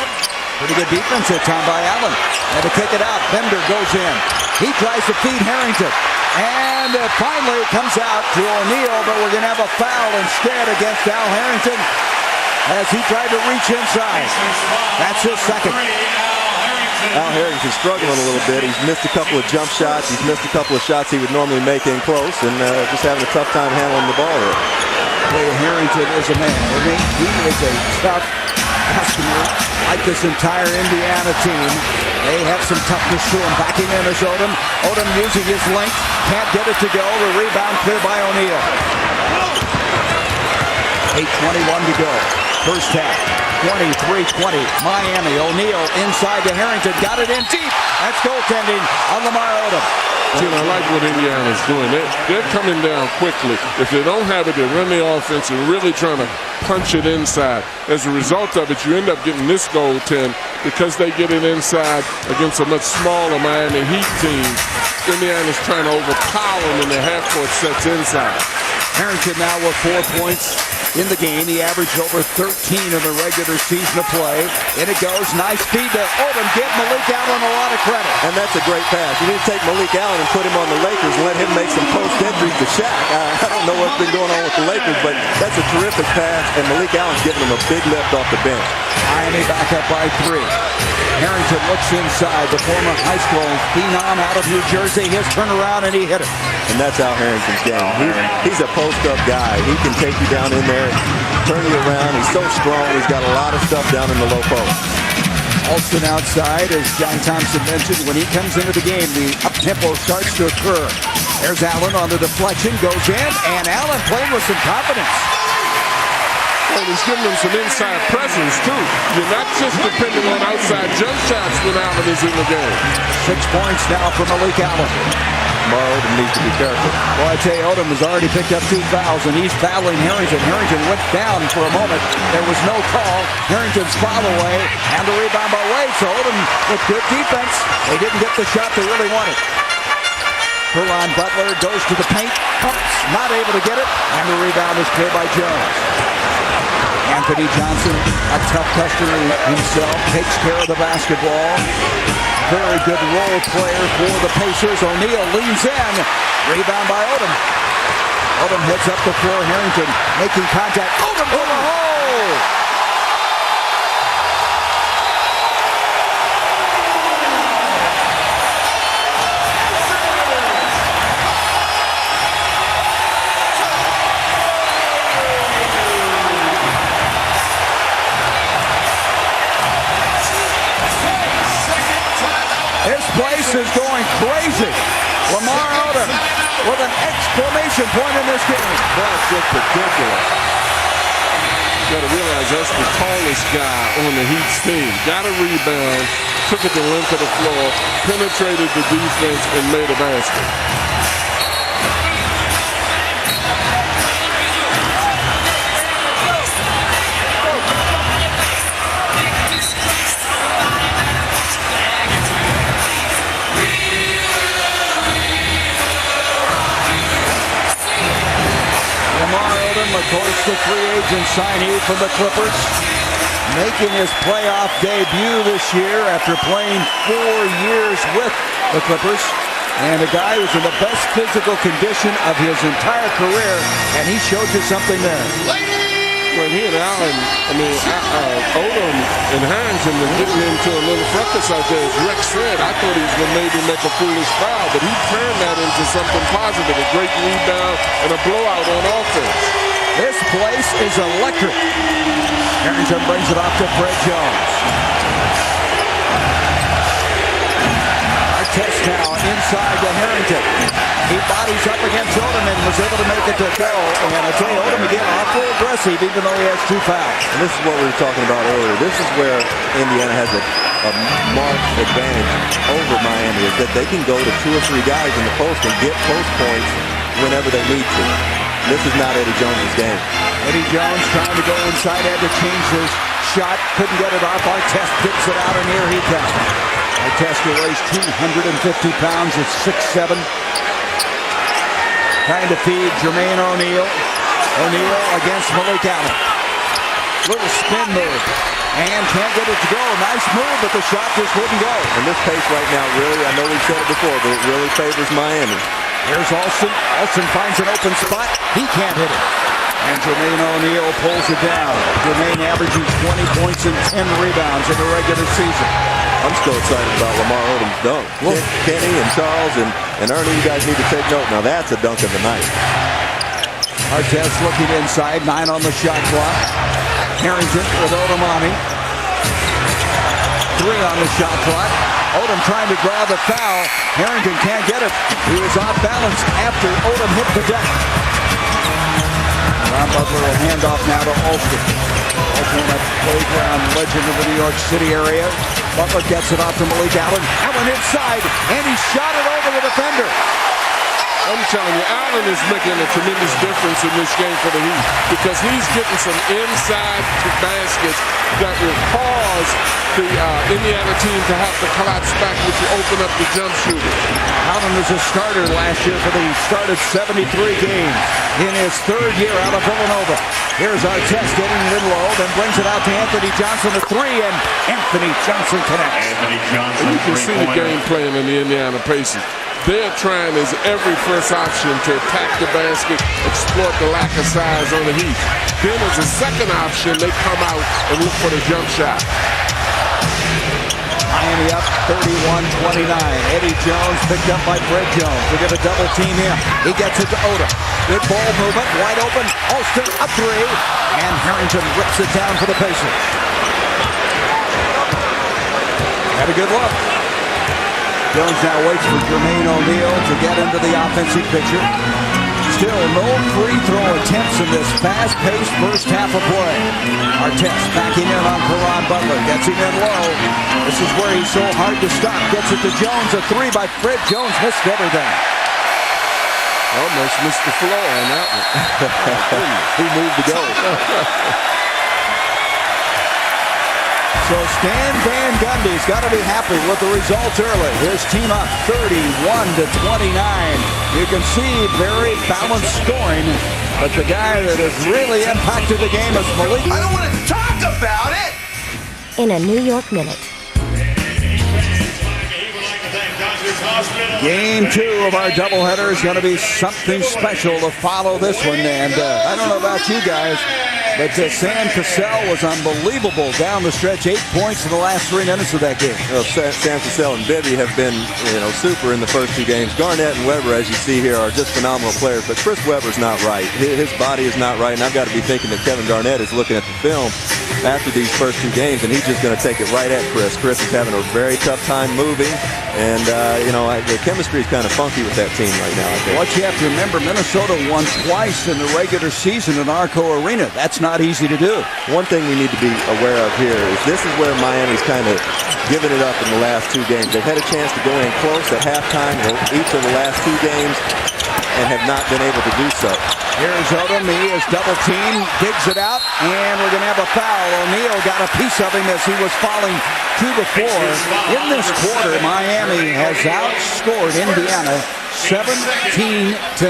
Pretty good defense that time by Allen. And to kick it out, Bender goes in. He tries to feed Harrington. And finally it comes out to O'Neal, but we're going to have a foul instead against Al Harrington as he tried to reach inside. That's his second. Al Harrington's struggling a little bit. He's missed a couple of jump shots. He's missed a couple of shots he would normally make in close, and just having a tough time handling the ball here. Well, Harrington is a man. He is a tough customer, like this entire Indiana team. They have some toughness to him. Backing in is Odom. Odom using his length. Can't get it to go. The rebound clear by O'Neal. 8:21 to go. First half. 23-20. Miami. O'Neal inside to Harrington. Got it in deep. That's goaltending on Lamar Odom. I like what Indiana's doing. They're coming down quickly. If they don't have it, they run the offense and really trying to punch it inside. As a result of it, you end up getting this goaltend because they get it inside against a much smaller Miami Heat team. Indiana's trying to overpower them in their half-court sets inside. Harrington now with 4 points in the game. He averaged over 13 in the regular season of play. In it goes. Nice feed to Odom. Give Malik Allen a lot of credit. And that's a great pass. You need to take Malik Allen and put him on the Lakers and let him make some post entries to Shaq. I don't know what's been going on with the Lakers, but that's a terrific pass, and Malik Allen's giving him a big lift off the bench. Miami back up by 3. Harrington looks inside. The former high school phenom out of New Jersey. His turnaround, and he hit it. And that's Al Harrington's game. He's a post-up guy. He can take you down in there, turn you around. He's so strong. He's got a lot of stuff down in the low post. Alston outside, as John Thompson mentioned. When he comes into the game, the up-tempo starts to occur. There's Allen on the deflection, goes in, and Allen playing with some confidence. Well, he's giving them some inside presence, too. You're not just depending on outside jump shots when Allen is in the game. 6 points now for Malik Allen. Lamar Odom needs to be careful. Well, I tell you, Odom has already picked up 2 fouls, and he's fouling Harrington. Harrington went down for a moment. There was no call. Harrington's foul away, and the rebound by Wade. So Odom with good defense. They didn't get the shot they really wanted. Perlon Butler goes to the paint, pumps, not able to get it, and the rebound is cleared by Jones. Anthony Johnson, a tough customer himself, takes care of the basketball. Very good role player for the Pacers. O'Neal leans in. Rebound by Odom. Odom heads up the floor. Harrington making contact. Odom for the hole! This place is going crazy. Lamar Odom with an exclamation point in this game. That's just ridiculous. You got to realize that's the tallest guy on the Heat's team. Got a rebound, took it the length of the floor, penetrated the defense, and made a basket. Of course, the free agent signee from the Clippers, making his playoff debut this year after playing 4 years with the Clippers. And a guy who's in the best physical condition of his entire career, and he showed you something there. Well, he and Allen, Odom and Harrington were getting into a little fracas out there. As Rex said, I thought he was going to maybe make a foolish foul, but he turned that into something positive, a great rebound and a blowout on offense. This place is electric. Harrington brings it off to Fred Jones. Artest now inside to Harrington. He bodies up against Odom and was able to make it to go. And I tell you, Odom again awful aggressive, even though he has 2 fouls. And this is what we were talking about earlier. This is where Indiana has a marked advantage over Miami, is that they can go to 2 or 3 guys in the post and get post points whenever they need to. This is not Eddie Jones' game. Eddie Jones trying to go inside, had to change his shot, couldn't get it off. Artest picks it out, and here he comes. Artest weighs 250 pounds, is 6'7". Trying to feed Jermaine O'Neal. O'Neal against Malik Allen. Little spin move. And can't get it to go. Nice move, but the shot just wouldn't go. And this pace right now really, I know we've said it before, but it really favors Miami. Here's Alston. Alston finds an open spot. He can't hit it. And Jermaine O'Neal pulls it down. Jermaine averaging 20 points and 10 rebounds in the regular season. I'm still excited about Lamar Odom's dunk. Kenny and Charles and Ernie, you guys need to take note. Now that's a dunk of the night. Artest looking inside. 9 on the shot clock. Harrington with Odom on him. 3 on the shot clock. Odom trying to draw the foul. Harrington can't get it. He was off balance after Odom hit the deck. Ron Butler will hand off now to Alston. Alston, a playground legend of the New York City area. Butler gets it off to Malik Allen. Allen inside, and he shot it over the defender. I'm telling you, Allen is making a tremendous difference in this game for the Heat because he's getting some inside baskets that will cause the Indiana team to have to collapse back which will open up the jump shooter. Allen was a starter last year for the Heat. Started 73 games in his 3rd year out of Villanova. Here's Artest getting it in low, then brings it out to Anthony Johnson, a 3, and Anthony Johnson connects. And you can see the game playing in the Indiana Pacers. They're trying as every first option to attack the basket, exploit the lack of size on the Heat. Then as a second option, they come out and look for the jump shot. Miami up 31-29. Eddie Jones picked up by Fred Jones. They get a double team here. He gets it to Odom. Good ball movement, wide open. Alston a 3, and Harrington rips it down for the Pacers. Had a good look. Jones now waits for Jermaine O'Neal to get into the offensive picture. Still no free throw attempts in this fast-paced first half of play. Artest backing in on Caron Butler. Gets him in low. This is where he's so hard to stop. Gets it to Jones. A 3 by Fred Jones. Missed everything. Almost missed the floor on that one. He moved the goal. So Stan Van Gundy's got to be happy with the results early. His team up 31-29. You can see very balanced scoring, but the guy that has really impacted the game is Malik. I don't want to talk about it! In a New York minute. Game 2 of our doubleheader is going to be something special to follow this one. And I don't know about you guys, but Sam Cassell was unbelievable down the stretch. 8 points in the last 3 minutes of that game. Well, Sam Cassell and Bibby have been, super in the first 2 games. Garnett and Weber, as you see here, are just phenomenal players. But Chris Webber's not right. His body is not right, and I've got to be thinking that Kevin Garnett is looking at the film after these first 2 games, and he's just going to take it right at Chris. Chris is having a very tough time moving, and the chemistry is kind of funky with that team right now, I think. What you have to remember, Minnesota won twice in the regular season in Arco Arena. That's not easy to do. One thing we need to be aware of here is this is where Miami's kind of given it up in the last 2 games. They've had a chance to go in close at halftime in each of the last 2 games and have not been able to do so. Here's Odom. He is double teamed, digs it out, and we're going to have a foul. O'Neal got a piece of him as he was falling to the floor. In this quarter, Miami has outscored Indiana 17-9.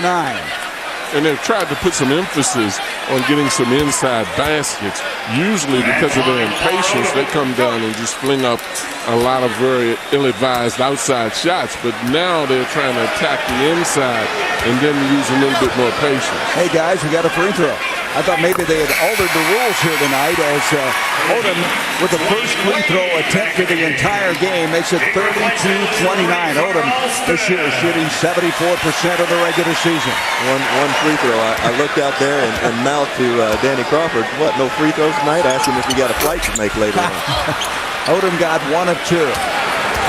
And they've tried to put some emphasis on getting some inside baskets. Usually because of their impatience, they come down and just fling up a lot of very ill-advised outside shots. But now they're trying to attack the inside and then use a little bit more patience. Hey, guys, we got a free throw. I thought maybe they had altered the rules here tonight as Odom, with the first free throw attempt of the entire game, makes it 32-29. Odom this year shooting 74% of the regular season. One free throw. I looked out there and mouthed to Danny Crawford, what, no free throws tonight? I asked him if he got a flight to make later on. Odom got 1 of 2.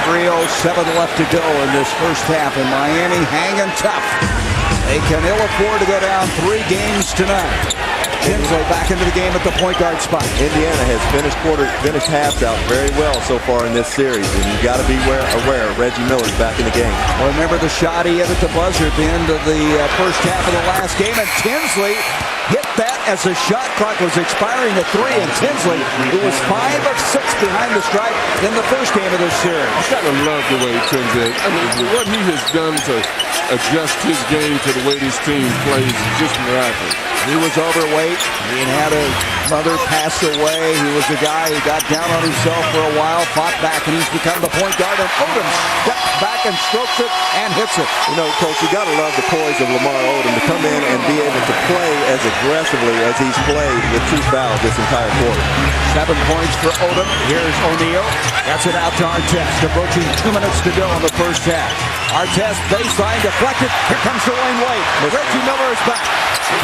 3:07 left to go in this first half, and Miami hanging tough. They can ill afford to go down 3 games tonight. Tinsley back into the game at the point guard spot. Indiana has finished halves out very well so far in this series, and you've got to be aware Reggie Miller's back in the game. Well, remember the shot he hit at the buzzer at the end of the first half of the last game, and Tinsley hit that as the shot clock was expiring at 3, and Tinsley, who was 5 of 6 behind the stripe in the first game of this series. I kind of love the way Tinsley, what he has done to adjust his game to the way this team plays is just miraculous. He was overweight. He had a mother pass away. He was a guy who got down on himself for a while, fought back, and he's become the point guard. And Odom steps back and strokes it and hits it. You know, Coach, you got to love the poise of Lamar Odom to come in and be able to play as aggressively as he's played with 2 fouls this entire quarter. 7 points for Odom. Here's O'Neal. Gets it out to Artest. Approaching 2 minutes to go in the first half. Artest baseline deflected. Here comes Dwayne Wade. Reggie Miller is back.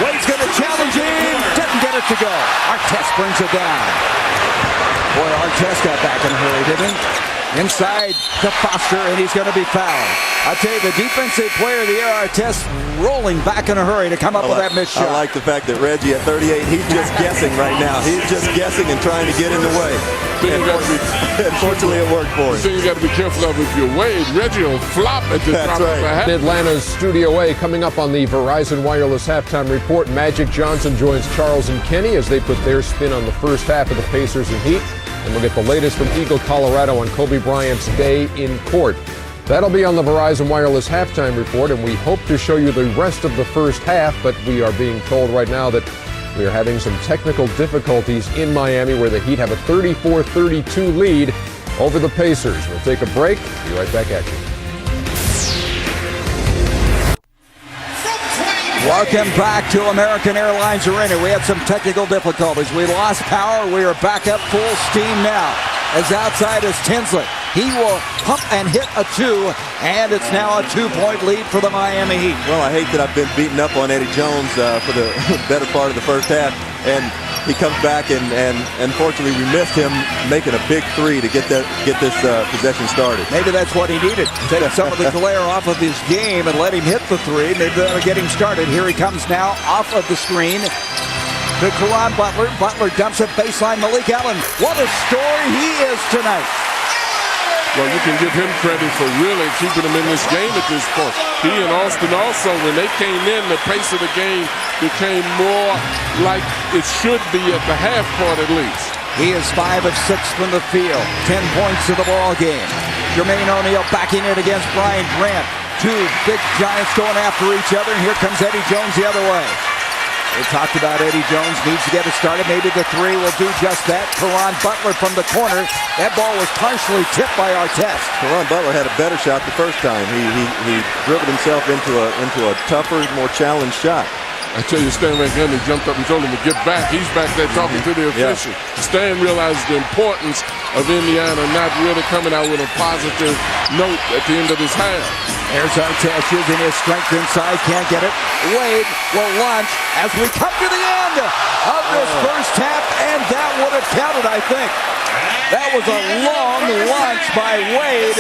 Wade's going to challenge him. Didn't get it to go. Artest brings it down. Boy, Artest got back in a hurry, didn't he? Inside to Foster, and he's going to be fouled. I'll tell you, the defensive player of the year, Artest, rolling back in a hurry to come up with that missed shot. I like the fact that Reggie at 38, he's just guessing right now. He's just guessing and trying to get in the way. Unfortunately, it worked for him. So you got to be careful of if you're Wade. Reggie will flop at the top of the hat. Atlanta's Studio A coming up on the Verizon Wireless Halftime Report. Magic Johnson joins Charles and Kenny as they put their spin on the first half of the Pacers and Heat. And we'll get the latest from Eagle, Colorado on Kobe Bryant's day in court. That'll be on the Verizon Wireless Halftime Report, and we hope to show you the rest of the first half, but we are being told right now that we are having some technical difficulties in Miami where the Heat have a 34-32 lead over the Pacers. We'll take a break. Be right back at you. Welcome back to American Airlines Arena. We had some technical difficulties. We lost power. We are back up full steam now. As outside is Tinsley. He will pump and hit a 2, and it's now a 2-point lead for the Miami Heat. Well, I hate that I've been beaten up on Eddie Jones for the better part of the first half, and he comes back, and unfortunately we missed him making a big 3 to get this possession started. Maybe that's what he needed. Take some of the glare off of his game and let him hit the 3. Maybe that'll get him started. Here he comes now off of the screen to Caron Butler. Butler dumps it baseline. Malik Allen. What a story he is tonight. Well, you can give him credit for really keeping him in this game at this point. He and Austin also, when they came in, the pace of the game became more like it should be at the half court at least. He is 5 of 6 from the field. 10 points to the ball game. Jermaine O'Neal backing it against Brian Grant. 2 big giants going after each other, and here comes Eddie Jones the other way. We talked about Eddie Jones needs to get it started. Maybe the 3 will do just that. Caron Butler from the corner. That ball was partially tipped by Artest. Caron Butler had a better shot the first time. He dribbled himself into a tougher, more challenged shot. I tell you, Stan Van Gundy jumped up and told him to get back. He's back there talking to the official. Yeah. Stan realized the importance of Indiana not really coming out with a positive note at the end of this half. There's Artest using his strength inside. Can't get it. Wade will launch as we come to the end of this first half, and that would have counted, I think. That was a long launch by Wade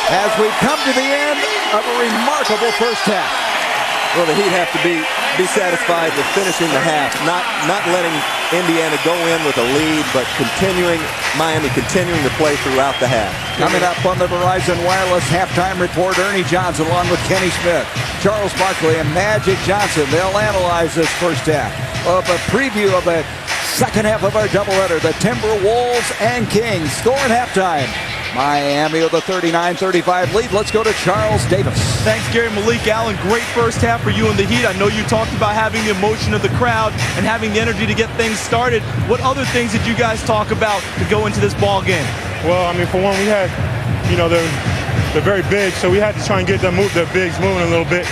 as we come to the end of a remarkable first half. Well, the Heat have to be satisfied with finishing the half, not letting Indiana go in with a lead, but Miami continuing to play throughout the half. Coming up on the Verizon Wireless Halftime Report, Ernie Johnson along with Kenny Smith, Charles Barkley, and Magic Johnson. They'll analyze this first half of a preview of the second half of our doubleheader, the Timberwolves and Kings. Score at halftime. Miami with a 39-35 lead. Let's go to Charles Davis. Thanks, Gary. Malik Allen, great first half for you in the Heat. I know you talked about having the emotion of the crowd and having the energy to get things started. What other things did you guys talk about to go into this ball game? Well, I mean, for one, we had, they're very big, so we had to try and get the bigs moving a little bit,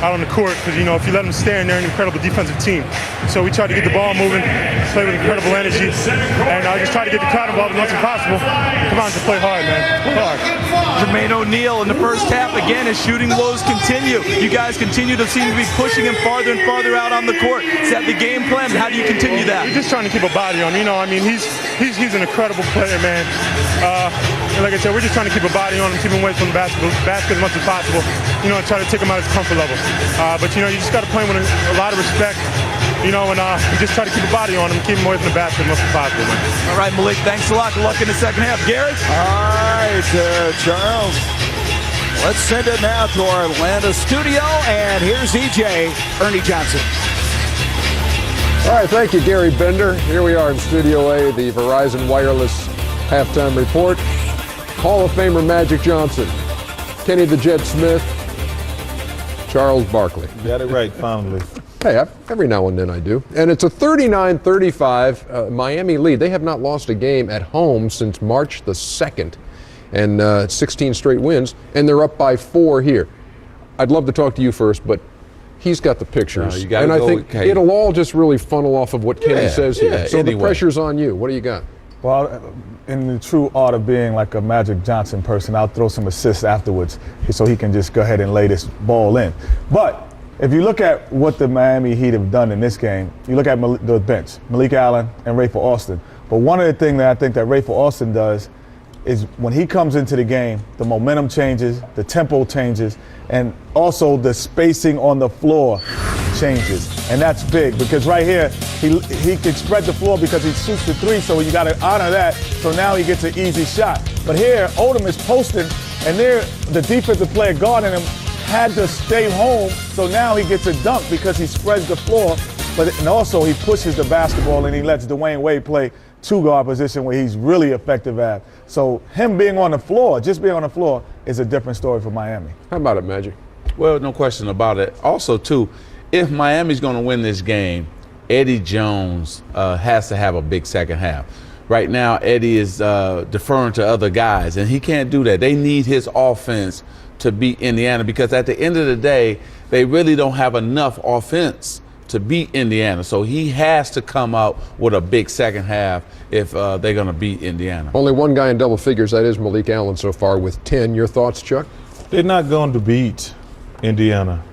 out on the court, because if you let them stay in, they're an incredible defensive team. So we tried to get the ball moving, play with incredible energy, and I just try to get the crowd involved as much as possible. Come on, just play hard, man. Play hard. Jermaine O'Neal in the first half, again, his shooting woes continue. You guys continue to seem to be pushing him farther and farther out on the court. Is that the game plan? How do you continue that? We're just trying to keep a body on him. He's an incredible player, man. And like I said, we're just trying to keep a body on him, keep him away from the basket as much as possible, and try to take him out of his comfort level. But you just got to play with a lot of respect, and just try to keep a body on him, keep him away from the basket as much as possible, man. All right, Malik, thanks a lot. Good luck in the second half. Garrett? All right, Charles. Let's send it now to our Atlanta studio, and here's EJ, Ernie Johnson. All right, thank you, Gary Bender. Here we are in Studio A, the Verizon Wireless Halftime Report. Hall of Famer Magic Johnson, Kenny the Jet Smith, Charles Barkley. You got it right, finally. Hey, every now and then I do. And it's a 39-35 Miami lead. They have not lost a game at home since March the 2nd, and 16 straight wins, and they're up by 4 here. I'd love to talk to you first, but he's got the pictures. And I think it'll all just really funnel off of what Kenny says here. So the pressure's on you. What do you got? Well, in the true art of being like a Magic Johnson person, I'll throw some assists afterwards so he can just go ahead and lay this ball in. But if you look at what the Miami Heat have done in this game, you look at the bench, Malik Allen and Rafer Alston. But one of the things that I think that Rafer Alston does is when he comes into the game, the momentum changes, the tempo changes, and also the spacing on the floor changes. And that's big because right here, he can spread the floor because he shoots the three, so you got to honor that. So now he gets an easy shot. But here, Odom is posting, and there, the defensive player guarding him had to stay home, so now he gets a dunk because he spreads the floor, and also he pushes the basketball and he lets Dwayne Wade play two-guard position where he's really effective at. So him being on the floor, just being on the floor, is a different story for Miami. How about it, Magic? Well, no question about it. Also, too, if Miami's going to win this game, Eddie Jones has to have a big second half. Right now, Eddie is deferring to other guys, and he can't do that. They need his offense to beat Indiana because at the end of the day, they really don't have enough offense to beat Indiana. So he has to come out with a big second half if they're going to beat Indiana. Only one guy in double figures, that is Malik Allen so far with 10. Your thoughts, Chuck? They're not going to beat Indiana.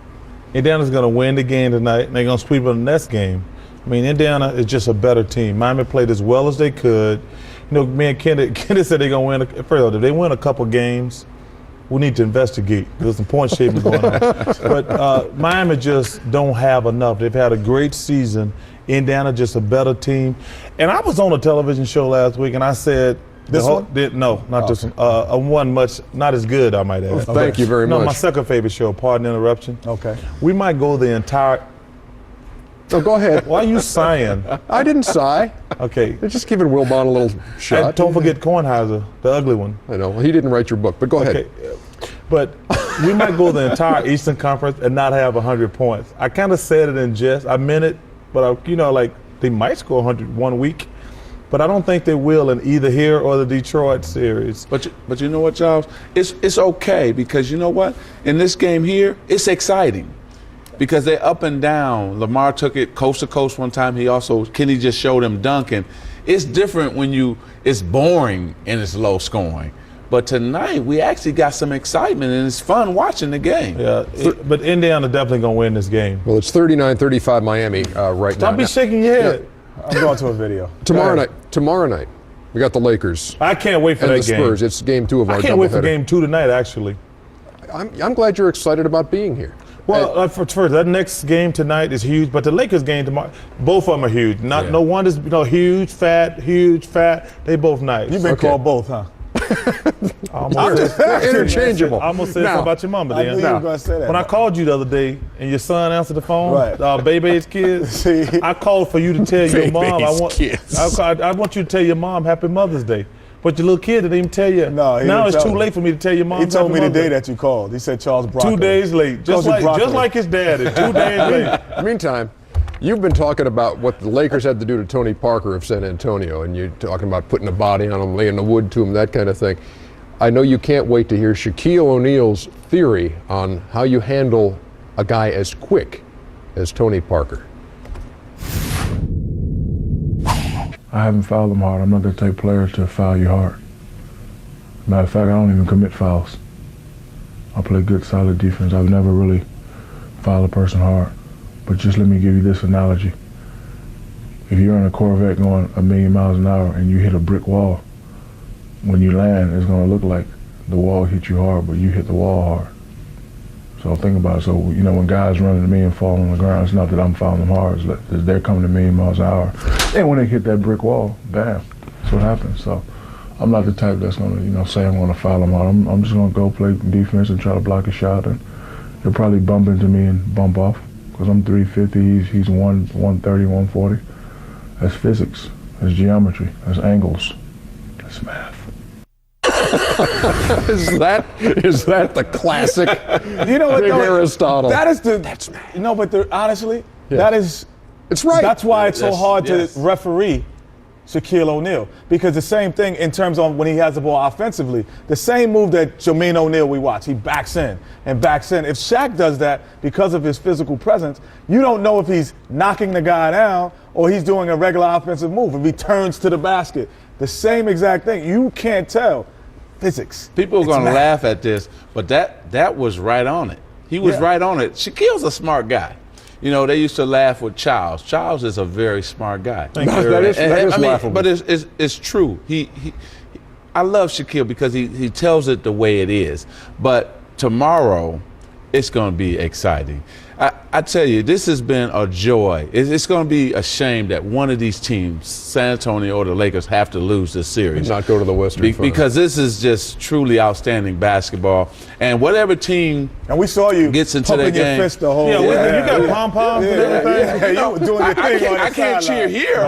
Indiana's going to win the game tonight, and they're going to sweep them the next game. I mean, Indiana is just a better team. Miami played as well as they could. You know, me and Kenneth said they're going to win. First of all, if they win a couple games, we need to investigate. There's some point shaving going on. But Miami just don't have enough. They've had a great season. Indiana just a better team. And I was on a television show last week, and I said, this one? No, not this one. One much, not as good, I might add. Thank you very much. No, my second favorite show, Pardon the Interruption. Okay. We might go the entire. Oh, go ahead. Why are you sighing? I didn't sigh. Okay. They're just giving Wilbon a little shot. And don't forget Kornheiser, the ugly one. I know. Well, he didn't write your book, but go ahead. But we might go the entire Eastern Conference and not have 100 points. I kind of said it in jest. I meant it, but they might score 100 one week. But I don't think they will in either here or the Detroit series. But you know what, Charles? It's okay because you know what? In this game here, it's exciting. Because they're up and down. Lamar took it coast to coast one time. Kenny just showed him dunking. It's different when it's boring and it's low scoring. But tonight, we actually got some excitement, and it's fun watching the game. Yeah, but Indiana definitely going to win this game. Well, it's 39-35 Miami right now. Stop be shaking your head. Yeah. I'm going to a video. Tomorrow night, we got the Lakers. I can't wait for that game. And the Spurs. It's game 2 of our doubleheader. I can't wait for game 2 tonight, actually. I'm glad you're excited about being here. Well, first, that next game tonight is huge, but the Lakers game tomorrow, both of them are huge. No one is huge, fat. They both nice. You've been called both, huh? They're interchangeable. I almost said something about your mama. I knew you were going to say that. When I called you the other day and your son answered the phone, right. Bebe's kids, I called for you to tell your mom. I want you to tell your mom Happy Mother's Day. But your little kid didn't even tell you. No, now it's too late for me to tell your mom. He told me the day that you called. He said Charles Brockton. 2 days late, just like his daddy. 2 days late. Meantime, you've been talking about what the Lakers had to do to Tony Parker of San Antonio, and you're talking about putting a body on him, laying the wood to him, that kind of thing. I know you can't wait to hear Shaquille O'Neal's theory on how you handle a guy as quick as Tony Parker. I haven't fouled them hard. I'm not going to take players to foul you hard. Matter of fact, I don't even commit fouls. I play good, solid defense. I've never really fouled a person hard. But just let me give you this analogy. If you're in a Corvette going 1,000,000 miles an hour and you hit a brick wall, when you land, it's going to look like the wall hit you hard, but you hit the wall hard. So think about it. So, when guys running to me and fall on the ground, it's not that I'm fouling them hard. It's that they're coming to 1,000,000 miles an hour. And when they hit that brick wall, bam, that's what happens. So I'm not the type that's going to, say I'm going to foul them hard. I'm just going to go play defense and try to block a shot. And he'll probably bump into me and bump off because I'm 350. He's 130, 140. That's physics. That's geometry. That's angles. That's math. Is that the classic? You know what? Big though? Aristotle. That's no, but honestly, that is. It's right. That's why it's so hard to referee Shaquille O'Neal, because the same thing in terms of when he has the ball offensively, the same move that Jermaine O'Neal we watch, he backs in and backs in. If Shaq does that because of his physical presence, you don't know if he's knocking the guy down or he's doing a regular offensive move. If he turns to the basket, the same exact thing. You can't tell. Physics. People are going to laugh at this, but that was right on it. He was right on it. Shaquille's a smart guy. You know, they used to laugh with Charles. Charles is a very smart guy. That is laughable. But it's true. I love Shaquille because he tells it the way it is. But tomorrow, it's going to be exciting. I tell you, this has been a joy. It's going to be a shame that one of these teams, San Antonio or the Lakers, have to lose this series. Not go to the Western Final. Because this is just truly outstanding basketball. And whatever team we saw you gets into that pumping your game. fist the whole you got pom-poms and everything? Yeah, you were doing your thing I can't cheer here,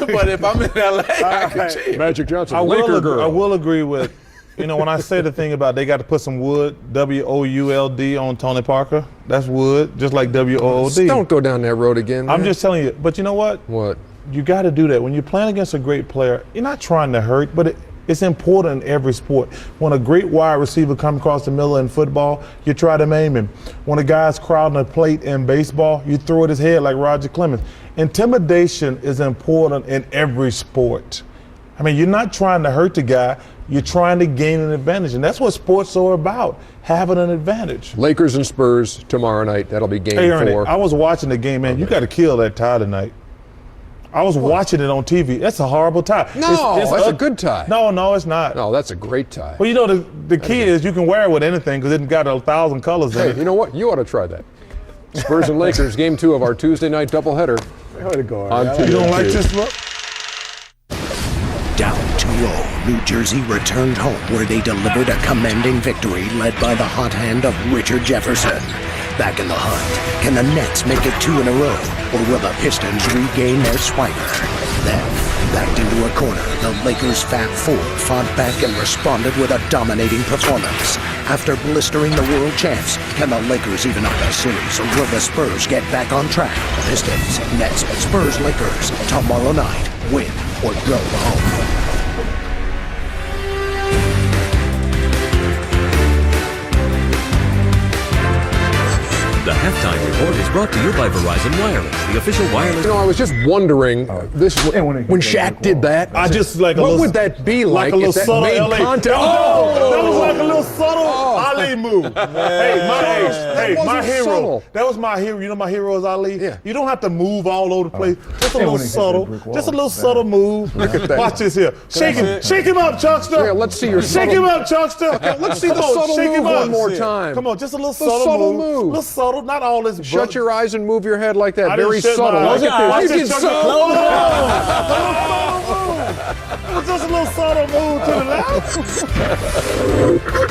but if I'm in LA, I can cheer. Magic Johnson, I Laker girl. I will agree with, when I say the thing about they got to put some wood, W-O-U-L-D, on Tony Parker, that's wood, just like W-O-O-D. Don't go down that road again. I'm man. just telling you. But you know what? What? You got to do that. When you're playing against a great player, you're not trying to hurt, but it's important in every sport. When a great wide receiver comes across the middle in football, you try to maim him. When a guy's crowding a plate in baseball, you throw at his head like Roger Clemens. Intimidation is important in every sport. I mean, you're not trying to hurt the guy. You're trying to gain an advantage, and that's what sports are about, having an advantage. Lakers and Spurs tomorrow night. That'll be game 4. I was watching the game, man. You got to kill that tie tonight. I was watching it on TV. That's a horrible tie. No, that's a good tie. No, it's not. No, that's a great tie. Well, you know, the key is you can wear it with anything because it's got 1,000 colors in it. Hey, you know what? You ought to try that. Spurs and Lakers, game 2 of our Tuesday night doubleheader. On TNT. You don't like this look? Down 2-0, New Jersey returned home where they delivered a commanding victory led by the hot hand of Richard Jefferson. Back in the hunt, can the Nets make it 2 in a row, or will the Pistons regain their swagger? Then, backed into a corner, the Lakers' Fat Four fought back and responded with a dominating performance. After blistering the world champs, can the Lakers even up the series, or will the Spurs get back on track? Pistons, Nets, Spurs, Lakers, tomorrow night. Win or go home. The Halftime Report is brought to you by Verizon Wireless, the official wireless. I was just wondering, when Shaq did that, what would that be like? A little subtle made LA. contact? That was like a little subtle Ali move. My hero. Subtle. That was my hero. You know my hero is Ali? Yeah. You don't have to move all over the place. Just a little subtle. Just a little subtle move. Look at that. Watch this here. Shake him up, Chuckster. Yeah, let's see your Shake him up, Chuckster. Okay, let's see the subtle move one more time. Come on, just a little The subtle move. Little subtle. Not all this. Shut your eyes and move your head like that. I Very didn't shut subtle. my eyes. Look at this. You did Just a little subtle move to the left. Just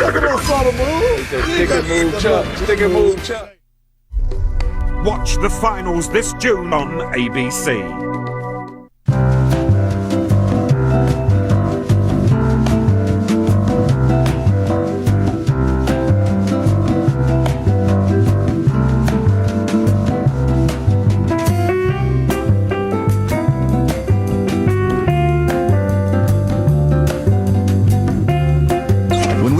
a little subtle move. Stick and move, Chuck. Stick and move, Chuck. Watch the finals this June on ABC.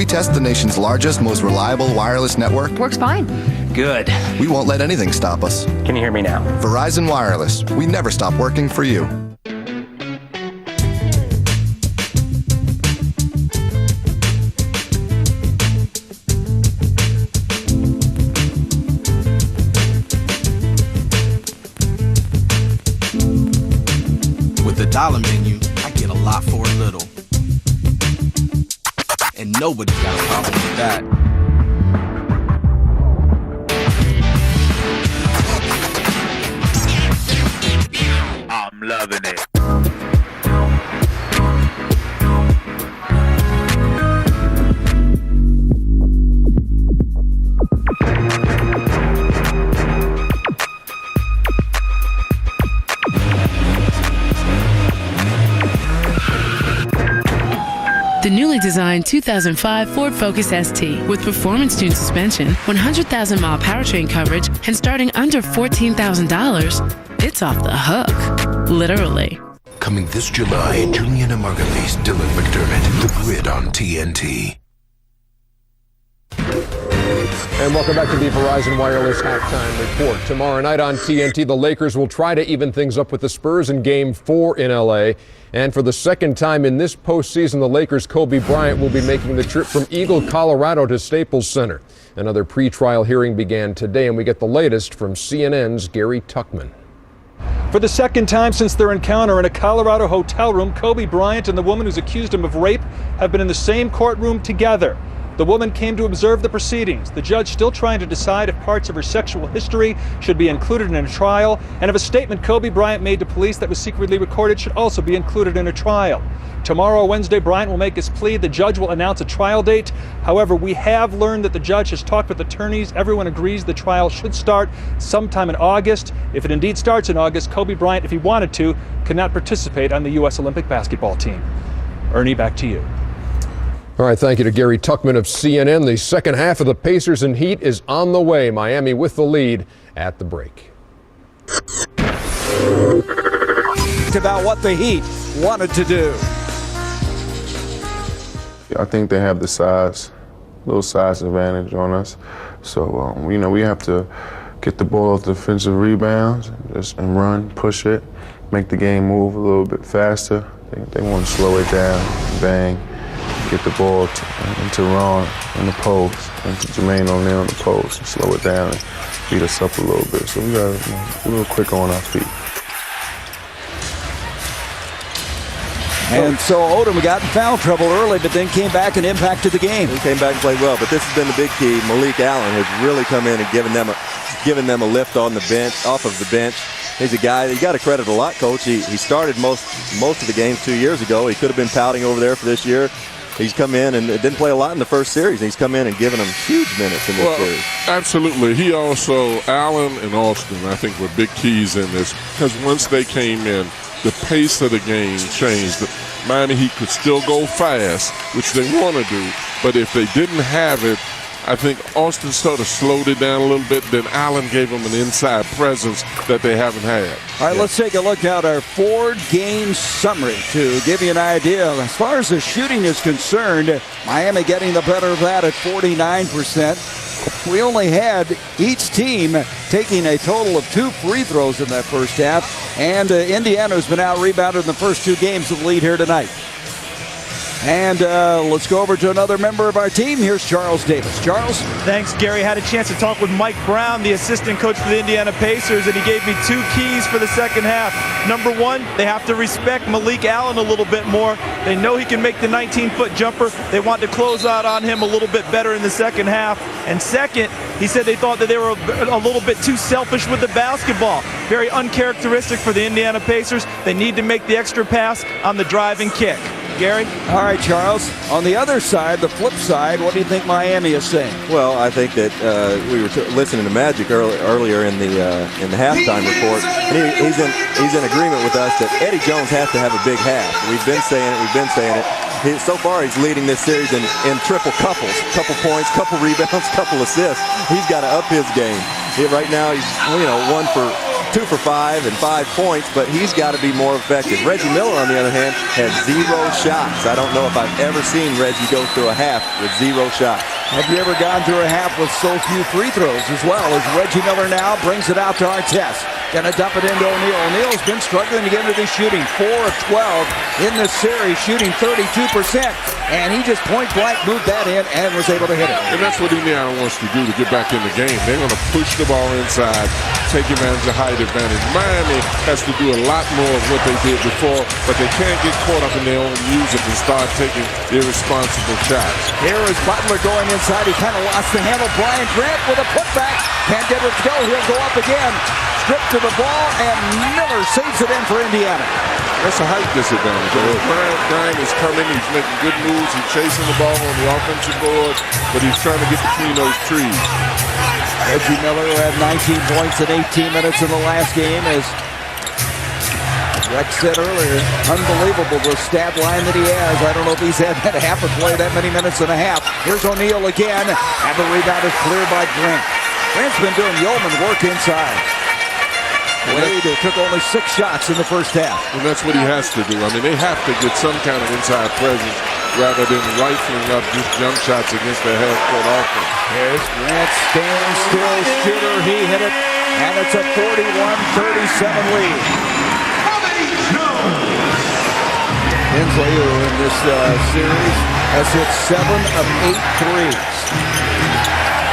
Test the nation's largest, most reliable wireless network. Works fine. Good. We won't let anything stop us. Can you hear me now? Verizon Wireless. We never stop working for you. With the dollar menu, I get a lot for a little. And nobody's got a problem with that. I'm loving it. The newly designed 2005 Ford Focus ST with performance-tuned suspension, 100,000-mile powertrain coverage, and starting under $14,000, it's off the hook. Literally. Coming this July, Julian and Margulies, Dylan McDermott, The Grid on TNT. And welcome back to the Verizon Wireless Halftime Report. Tomorrow night on TNT, the Lakers will try to even things up with the Spurs in Game 4 in L.A. And for the second time in this postseason, the Lakers' Kobe Bryant will be making the trip from Eagle, Colorado to Staples Center. Another pretrial hearing began today, and we get the latest from CNN's Gary Tuchman. For the second time since their encounter in a Colorado hotel room, Kobe Bryant and the woman who's accused him of rape have been in the same courtroom together. The woman came to observe the proceedings. The judge still trying to decide if parts of her sexual history should be included in a trial, and if a statement Kobe Bryant made to police that was secretly recorded should also be included in a trial. Tomorrow, Wednesday, Bryant will make his plea. The judge will announce a trial date. However, we have learned that the judge has talked with attorneys. Everyone agrees the trial should start sometime in August. If it indeed starts in August, Kobe Bryant, if he wanted to, could not participate on the U.S. Olympic basketball team. Ernie, back to you. All right, thank you to Gary Tuchman of CNN. The second half of the Pacers and Heat is on the way. Miami with the lead at the break. About what the Heat wanted to do. I think they have the size, little size advantage on us. So, we have to get the ball off the defensive rebounds and run, push it, make the game move a little bit faster. They want to slow it down, bang. Get the ball to Ron in the post and to Jermaine O'Neal in the post and slow it down and beat us up a little bit. So we got to be a little quicker on our feet. And so Odom got in foul trouble early, but then came back and impacted the game. He came back and played well, but this has been the big key. Malik Allen has really come in and given them a lift on the bench, off of the bench. He's a guy that you got to credit a lot, Coach. He started most of the games 2 years ago. He could have been pouting over there for this year. He's come in and didn't play a lot in the first series. He's come in and given them huge minutes in this series. Absolutely. He also, Allen and Austin, I think, were big keys in this because once they came in, the pace of the game changed. Miami Heat could still go fast, which they want to do, but if they didn't have it, I think Austin sort of slowed it down a little bit. Then Allen gave them an inside presence that they haven't had. All right, let's take a look at our four-game summary to give you an idea. As far as the shooting is concerned, Miami getting the better of that at 49%. We only had each team taking a total of 2 free throws in that first half. And Indiana has been out-rebounded in the first 2 games of the lead here tonight. And let's go over to another member of our team. Here's Charles Davis. Charles? Thanks, Gary. Had a chance to talk with Mike Brown, the assistant coach for the Indiana Pacers, and he gave me 2 keys for the second half. Number 1, they have to respect Malik Allen a little bit more. They know he can make the 19-foot jumper. They want to close out on him a little bit better in the second half. And second, he said they thought that they were a little bit too selfish with the basketball. Very uncharacteristic for the Indiana Pacers. They need to make the extra pass on the drive and kick. Gary? All right, Charles. On the other side, the flip side, what do you think Miami is saying? Well, I think that we were listening to Magic earlier in the halftime report, and he's in agreement with us that Eddie Jones has to have a big half. We've been saying it. So far, he's leading this series in triple couples, couple points, couple rebounds, couple assists. He's got to up his game. Right now, he's 2 for 5 and 5 points, but he's got to be more effective. Reggie Miller, on the other hand, has 0 shots. I don't know if I've ever seen Reggie go through a half with 0 shots. Have you ever gone through a half with so few free throws as well? As Reggie Miller now brings it out to Artest. Gonna dump it into O'Neal. O'Neal's been struggling to get into the shooting. 4 of 12 in this series, shooting 32%. And he just point-blank moved that in and was able to hit it. And that's what Indiana wants to do to get back in the game. They're going to push the ball inside, take advantage of height advantage. Miami has to do a lot more of what they did before, but they can't get caught up in their own music and start taking irresponsible shots. Here is Butler going inside. He kind of lost the handle. Brian Grant with a putback. Can't get it to go. He'll go up again. Stripped to the ball, and Miller saves it in for Indiana. That's a height disadvantage. Brian is coming. He's making good moves. He's chasing the ball on the offensive board, but he's trying to get between those trees. Reggie Miller, who had 19 points in 18 minutes in the last game, as Rex said earlier, unbelievable the stat line that he has. I don't know if he's had that half a play that many minutes and a half. Here's O'Neal again, and the rebound is cleared by Grant. Grant's been doing yeoman work inside. Wade took only 6 shots in the first half. And that's what he has to do. I mean, they have to get some kind of inside presence rather than rifling up just jump shots against their half-court offense. Here's Grant, standstill shooter. He hit it, and it's a 41-37 lead. Hensley, who in this series has hit 7 of 8 threes.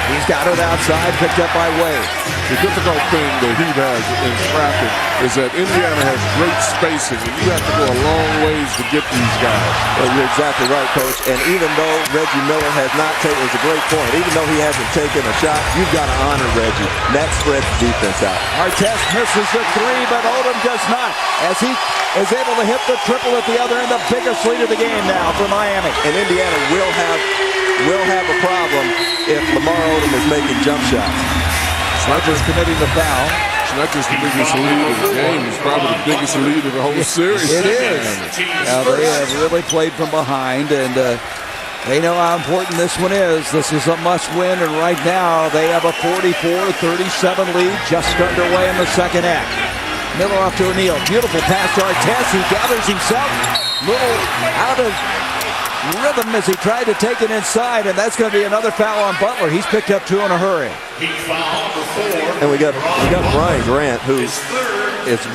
He's got it outside, picked up by Wade. The difficult thing the Heat has in trapping is that Indiana has great spacing, and you have to go a long ways to get these guys. Well, you're exactly right, Coach. And even though Reggie Miller has not taken, it was a great point, even though he hasn't taken a shot, you've got to honor Reggie. That spreads the defense out. Artest misses the 3, but Odom does not, as he is able to hit the triple at the other end, the biggest lead of the game now for Miami. And Indiana will have a problem if Lamar Odom is making jump shots. Sniper's committing the foul. It's not just the biggest lead of the game, it's probably the biggest lead of the whole series. It is. Now they have really played from behind, and they know how important this one is. This is a must-win, and right now they have a 44-37 lead just underway in the second half. Miller off to O'Neal. Beautiful pass to Artest. He gathers himself. Little out of rhythm as he tried to take it inside, and that's going to be another foul on Butler. He's picked up 2 in a hurry. And we got Brian Grant, who is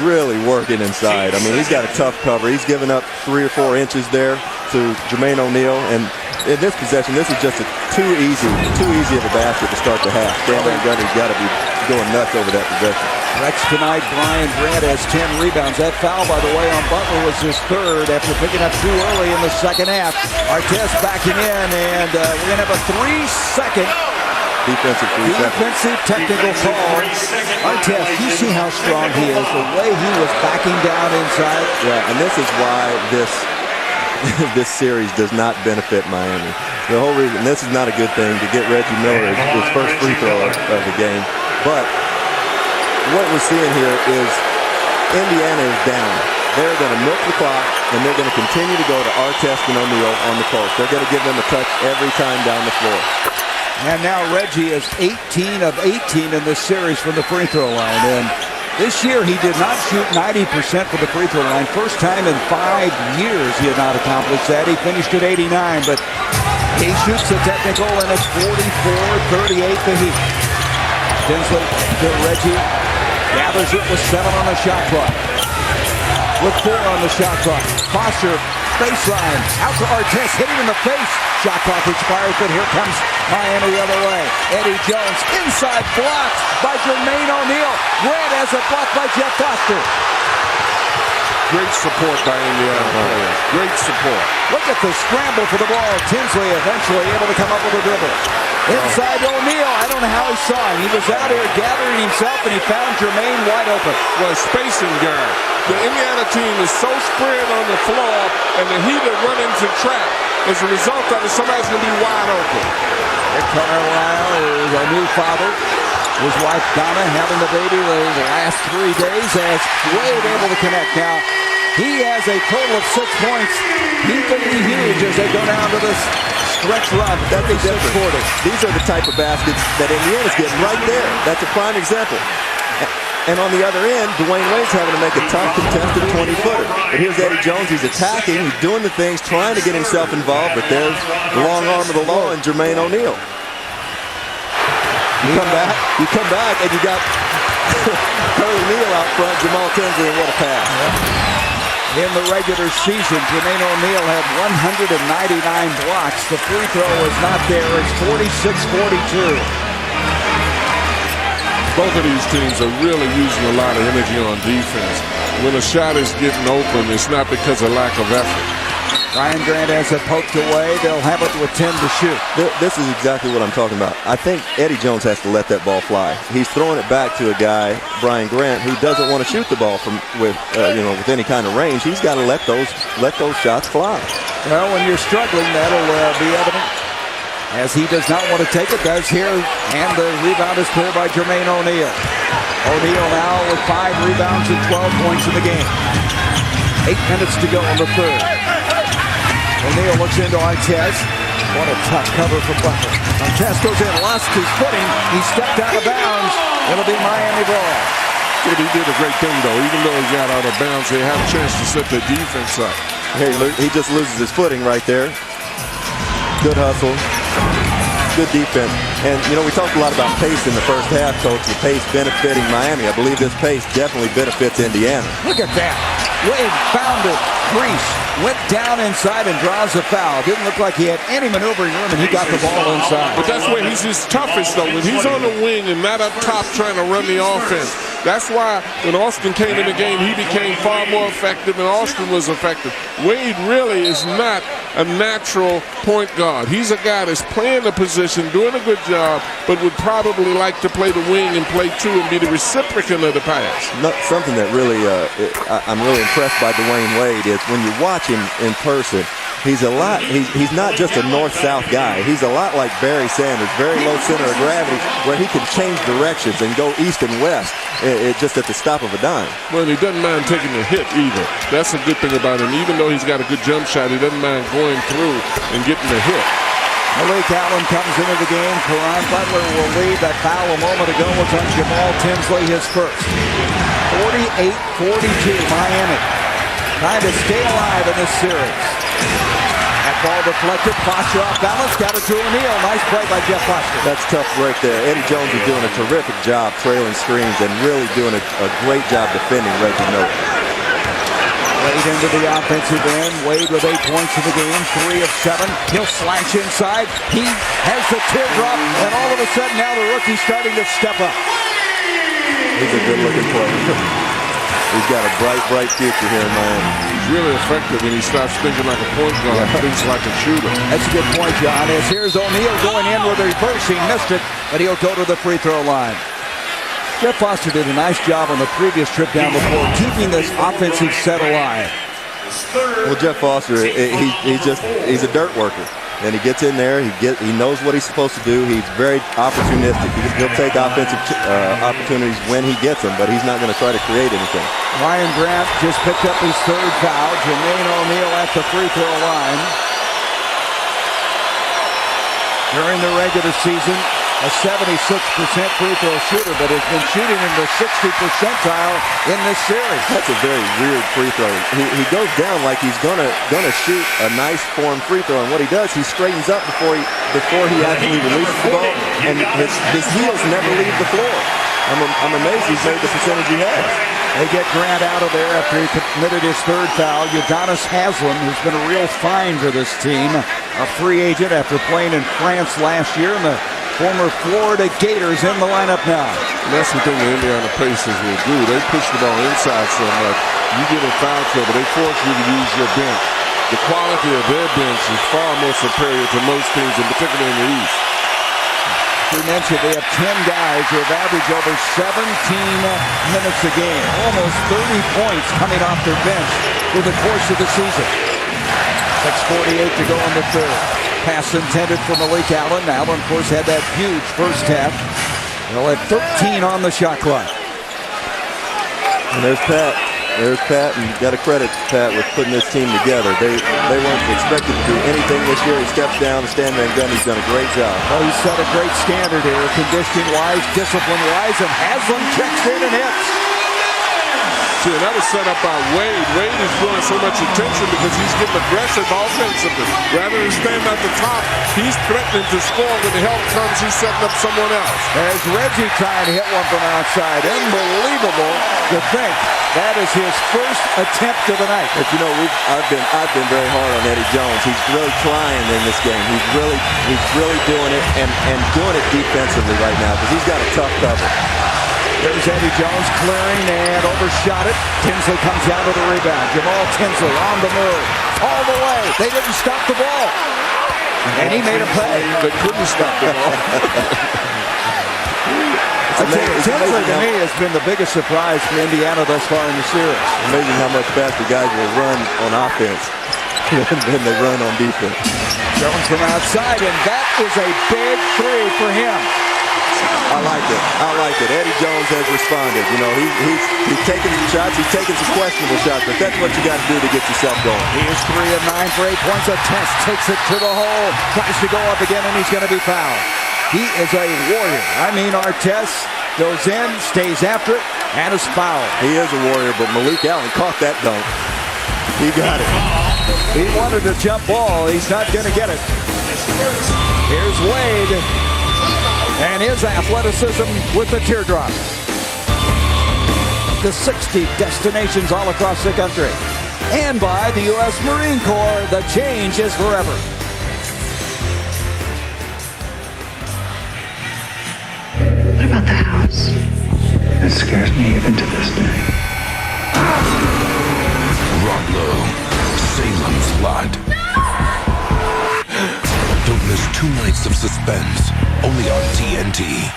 really working inside. I mean, he's got a tough cover. He's given up 3 or 4 inches there to Jermaine O'Neal, and in this possession, this is just too easy of a basket to start the half. Dan Van Gundy's got to be going nuts over that possession. Rex tonight, Brian Grant has 10 rebounds. That foul, by the way, on Butler was his 3rd after picking up too early in the second half. Artest backing in, and we're going to have a 3-second defensive technical call. Artest, you see how strong he is, the way he was backing down inside. Yeah, and this is why this series does not benefit Miami. The whole reason, this is not a good thing to get Reggie Miller his first free throw of the game, but what we're seeing here is Indiana is down. They're going to milk the clock, and they're going to continue to go to Artest and O'Neal on the post. They're going to give them a touch every time down the floor. And now Reggie is 18 of 18 in this series from the free throw line. And this year he did not shoot 90% from the free throw line. First time in 5 years he had not accomplished that. He finished at 89, but he shoots the technical, and it's 44-38 the Heat. Tinsley to Reggie. Gathers it with 7 on the shot clock. With 4 on the shot clock. Foster, baseline, out to Artest, hit him in the face. Shot clock expires, but here comes Miami the other way. Eddie Jones, inside blocked by Jermaine O'Neal. Grant has a block by Jeff Foster. Great support by Indiana players. Great support. Look at the scramble for the ball. Tinsley eventually able to come up with a dribble. Inside O'Neal. I don't know how he saw him. He was out here gathering himself, and he found Jermaine wide open. Well, spacing guard. The Indiana team is so spread on the floor, and the Heat are running to trap. As a result of it, somebody's going to be wide open. Rick Carlisle is a new father. His wife Donna having the baby the last 3 days, as Wade able to connect. Now, he has a total of 6 points. He could be huge as they go down to this stretch run. That's the difference. These are the type of baskets that Indiana's getting right there. That's a prime example. And on the other end, Dwayne Wade's having to make a tough contested 20-footer. But here's Eddie Jones. He's attacking. He's doing the things, trying to get himself involved. But there's the long arm of the law and Jermaine O'Neal. You come back, and you got Curly Neal out front, Jamal Tinsley, and what a pass. In the regular season, Jermaine O'Neal had 199 blocks. The free throw was not there. It's 46-42. Both of these teams are really using a lot of energy on defense. When a shot is getting open, it's not because of lack of effort. Brian Grant has it poked away. They'll have it with 10 to shoot. This is exactly what I'm talking about. I think Eddie Jones has to let that ball fly. He's throwing it back to a guy, Brian Grant, who doesn't want to shoot the ball with any kind of range. He's got to let those shots fly. Well, when you're struggling, that'll be evident. As he does not want to take it, does here, and the rebound is cleared by Jermaine O'Neal. O'Neal now with 5 rebounds and 12 points in the game. 8 minutes to go in the third. O'Neal looks into Artez. What a tough cover for Butler. Artez goes in, lost his footing. He stepped out of bounds. It'll be Miami ball. But he did a great thing, though. Even though he got out of bounds, they had a chance to set the defense up. Hey, he just loses his footing right there. Good hustle. Good defense. And, you know, we talked a lot about pace in the first half, Coach. The pace benefiting Miami. I believe this pace definitely benefits Indiana. Look at that. Wade found it. Grease went down inside and draws a foul. Didn't look like he had any maneuvering room, and he got the ball inside. But that's where he's his toughest, though. When he's on the wing and not up top trying to run the offense. That's why when Austin came in the game, he became far more effective, and Austin was effective. Wade really is not a natural point guard. He's a guy that's playing the position, doing a good job, but would probably like to play the wing and play two and be the recipient of the pass. Something that really I'm really impressed by Dwayne Wade is when you watch him in person, he's not just a north-south guy. He's a lot like Barry Sanders, very low center of gravity, where he can change directions and go east and west just at the stop of a dime. Well, he doesn't mind taking the hit either. That's a good thing about him. Even though he's got a good jump shot, he doesn't mind going through and getting the hit. Malik Allen comes into the game. Caron Butler will lead. That foul a moment ago was on Jamal Tinsley, his first. 48-42, Miami. Trying to stay alive in this series. That ball deflected. Foster off balance. Got it to O'Neal. Nice play by Jeff Foster. That's tough right there. Eddie Jones is doing a terrific job trailing screens and really doing a great job defending Reggie Miller. Wade into the offensive end. Wade with 8 points in the game. 3 of 7. He'll slash inside. He has the teardrop. And all of a sudden now the rookie's starting to step up. He's a good-looking player. He's got a bright future here in Miami. He's really effective when he stops thinking like a point guard, thinks like a shooter. That's a good point, John. As here's O'Neal going in with a reverse. He missed it, but he'll go to the free throw line. Jeff Foster did a nice job on the previous trip down the floor, keeping this offensive set alive. Well, Jeff Foster, he's a dirt worker. And he gets in there, he knows what he's supposed to do. He's very opportunistic. He'll take offensive opportunities when he gets them, but he's not going to try to create anything. Ryan Grant just picked up his third foul. Jermaine O'Neal at the free throw line. During the regular season, a 76% free throw shooter, but has been shooting in the 60th percentile in this series. That's a very weird free throw. He goes down like he's gonna shoot a nice form free throw, and what he does, he straightens up before he actually releases the ball, and his heels never leave the floor. I'm amazed he's made the percentage he has. They get Grant out of there after he committed his third foul. Udonis Haslem, who's been a real find for this team, a free agent after playing in France last year, and the former Florida Gators in the lineup now. And that's the thing the Indiana Pacers will do. They push the ball inside so much. You get in foul trouble, they force you to use your bench. The quality of their bench is far more superior to most teams, in particular in the East. We mentioned they have 10 guys who have averaged over 17 minutes a game. Almost 30 points coming off their bench through the course of the season. 6:48 to go in the third. Pass intended for Malik Allen. Allen, of course, had that huge first half. They'll have 13 on the shot clock. And there's Pat. There's Pat, and you got to credit Pat with putting this team together. They weren't expected to do anything this year. He steps down. Stan Van Gundy's done a great job. Well, he set a great standard here, conditioning-wise, discipline-wise, and Haslem checks in and hits. See, that was set up by Wade. Wade is drawing so much attention because he's getting aggressive offensively. Rather than stand at the top, he's threatening to score. When the help comes, he's setting up someone else. There's Reggie trying to hit one from outside. Unbelievable to think that is his first attempt of the night. But you know, I've been very hard on Eddie Jones. He's really trying in this game. He's really doing it and doing it defensively right now because he's got a tough cover. There's Eddie Jones clearing and overshot it. Tinsley comes down with a rebound. Jamal Tinsley on the move. All the way. They didn't stop the ball. And he made a play. They couldn't stop the ball. Tinsley to me has been the biggest surprise for Indiana thus far in the series. Amazing how much faster guys will run on offense than they run on defense. Jones from outside, and that is a big three for him. I like it. Eddie Jones has responded. You know, he's taking some shots. He's taking some questionable shots, but that's what you got to do to get yourself going. He is 3 of 9 for 8 points. Artest takes it to the hole, tries to go up again, and he's going to be fouled. He is a warrior. I mean, Artest goes in, stays after it, and is fouled. He is a warrior, but Malik Allen caught that dunk. He got it. He wanted a jump ball. He's not going to get it. Here's Wade and his athleticism with the teardrop. The 60 destinations all across the country. And by the U.S. Marine Corps, the change is forever. What about the house? It scares me even to this day. Rodlow, Salem's Lot. Don't miss 2 nights of suspense, only on TNT.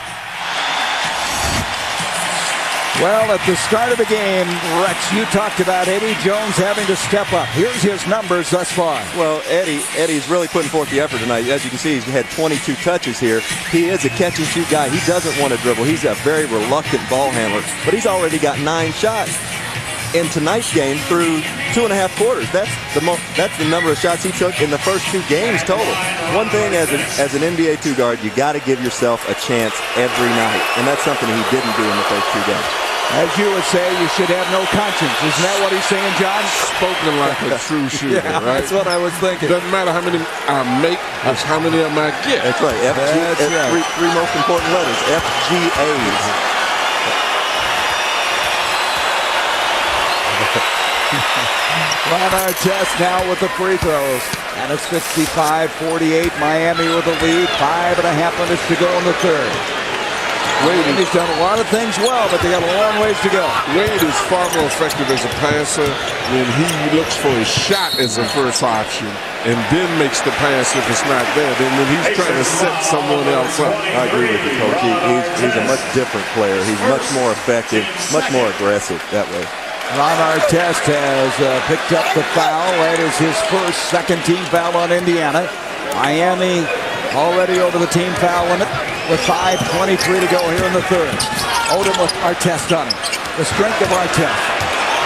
Well, at the start of the game, Rex, you talked about Eddie Jones having to step up. Here's his numbers thus far. Well, Eddie's really putting forth the effort tonight. As you can see, he's had 22 touches here. He is a catch-and-shoot guy. He doesn't want to dribble. He's a very reluctant ball handler, but he's already got 9 shots in tonight's game through 2.5 quarters. That's the number of shots he took in the first 2 games total. One thing as an NBA 2 guard, you got to give yourself a chance every night, and that's something he didn't do in the first 2 games. As you would say, you should have no conscience. Isn't that what he's saying, John? Spoken like a true shooter, yeah, right? That's what I was thinking. Doesn't matter how many I make, it's how many of them I get. That's right. Three most important letters, FGAs. Ron Artest now with the free throws. And it's 55-48. Miami with the lead. 5.5 minutes to go in the third. Wade, he's done a lot of things well, but they got a long ways to go. Wade is far more effective as a passer when he looks for a shot as a first option and then makes the pass if it's not there. Then when he's trying to set someone else up. I agree with you, Coach. He's a much different player. He's much more effective, much more aggressive that way. Ron Artest has picked up the foul. That is his first second-team foul on Indiana. Miami already over the team foul limit with 5:23 to go here in the third. Odom with Artest on him. The strength of Artest.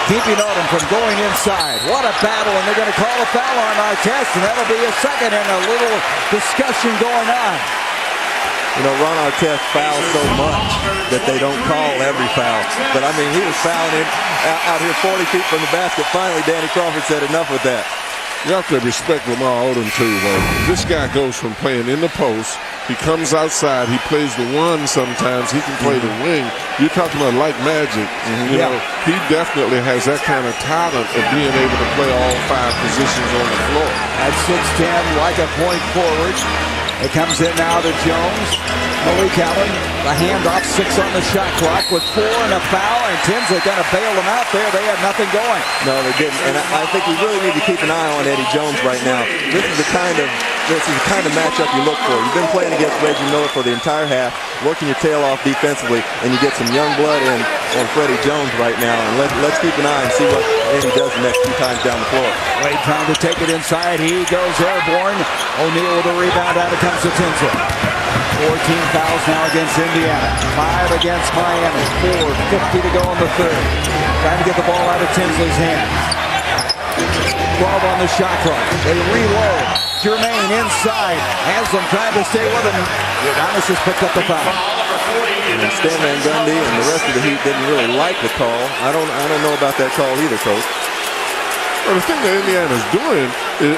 Keeping Odom from going inside. What a battle, and they're going to call a foul on Artest, and that'll be a second, and a little discussion going on. You know, Ron Artest fouls so much that they don't call every foul. But, I mean, he was fouling out here 40 feet from the basket. Finally, Danny Crawford said enough with that. You have to respect Lamar Odom, too, though. This guy goes from playing in the post. He comes outside. He plays the 1 sometimes. He can play the wing. You're talking about like magic. You know, he definitely has that kind of talent of being able to play all 5 positions on the floor. At 6'10", like a point forward. It comes in now to Jones. Malik Allen, the handoff, 6 on the shot clock with 4 and a foul, and Tinsley going to bail them out there. They had nothing going. No, they didn't. And I think we really need to keep an eye on Eddie Jones right now. This is the kind of matchup you look for. You've been playing against Reggie Miller for the entire half, working your tail off defensively, and you get some young blood in on Freddie Jones right now. And let's keep an eye and see what Eddie does the next 2 times down the floor. Wade trying to take it inside. He goes airborne. O'Neal with a rebound. Out it comes to Tinsley. 14 fouls now against Indiana. 5 against Miami. 4:50 to go in the third. Trying to get the ball out of Tinsley's hands. 12 on the shot clock. They reload. Jermaine inside. Haslam trying to stay with him. Giannis has picked up the foul. And Stan Van Gundy and the rest of the Heat didn't really like the call. I don't know about that call either, Coach. Well, the thing that Indiana's doing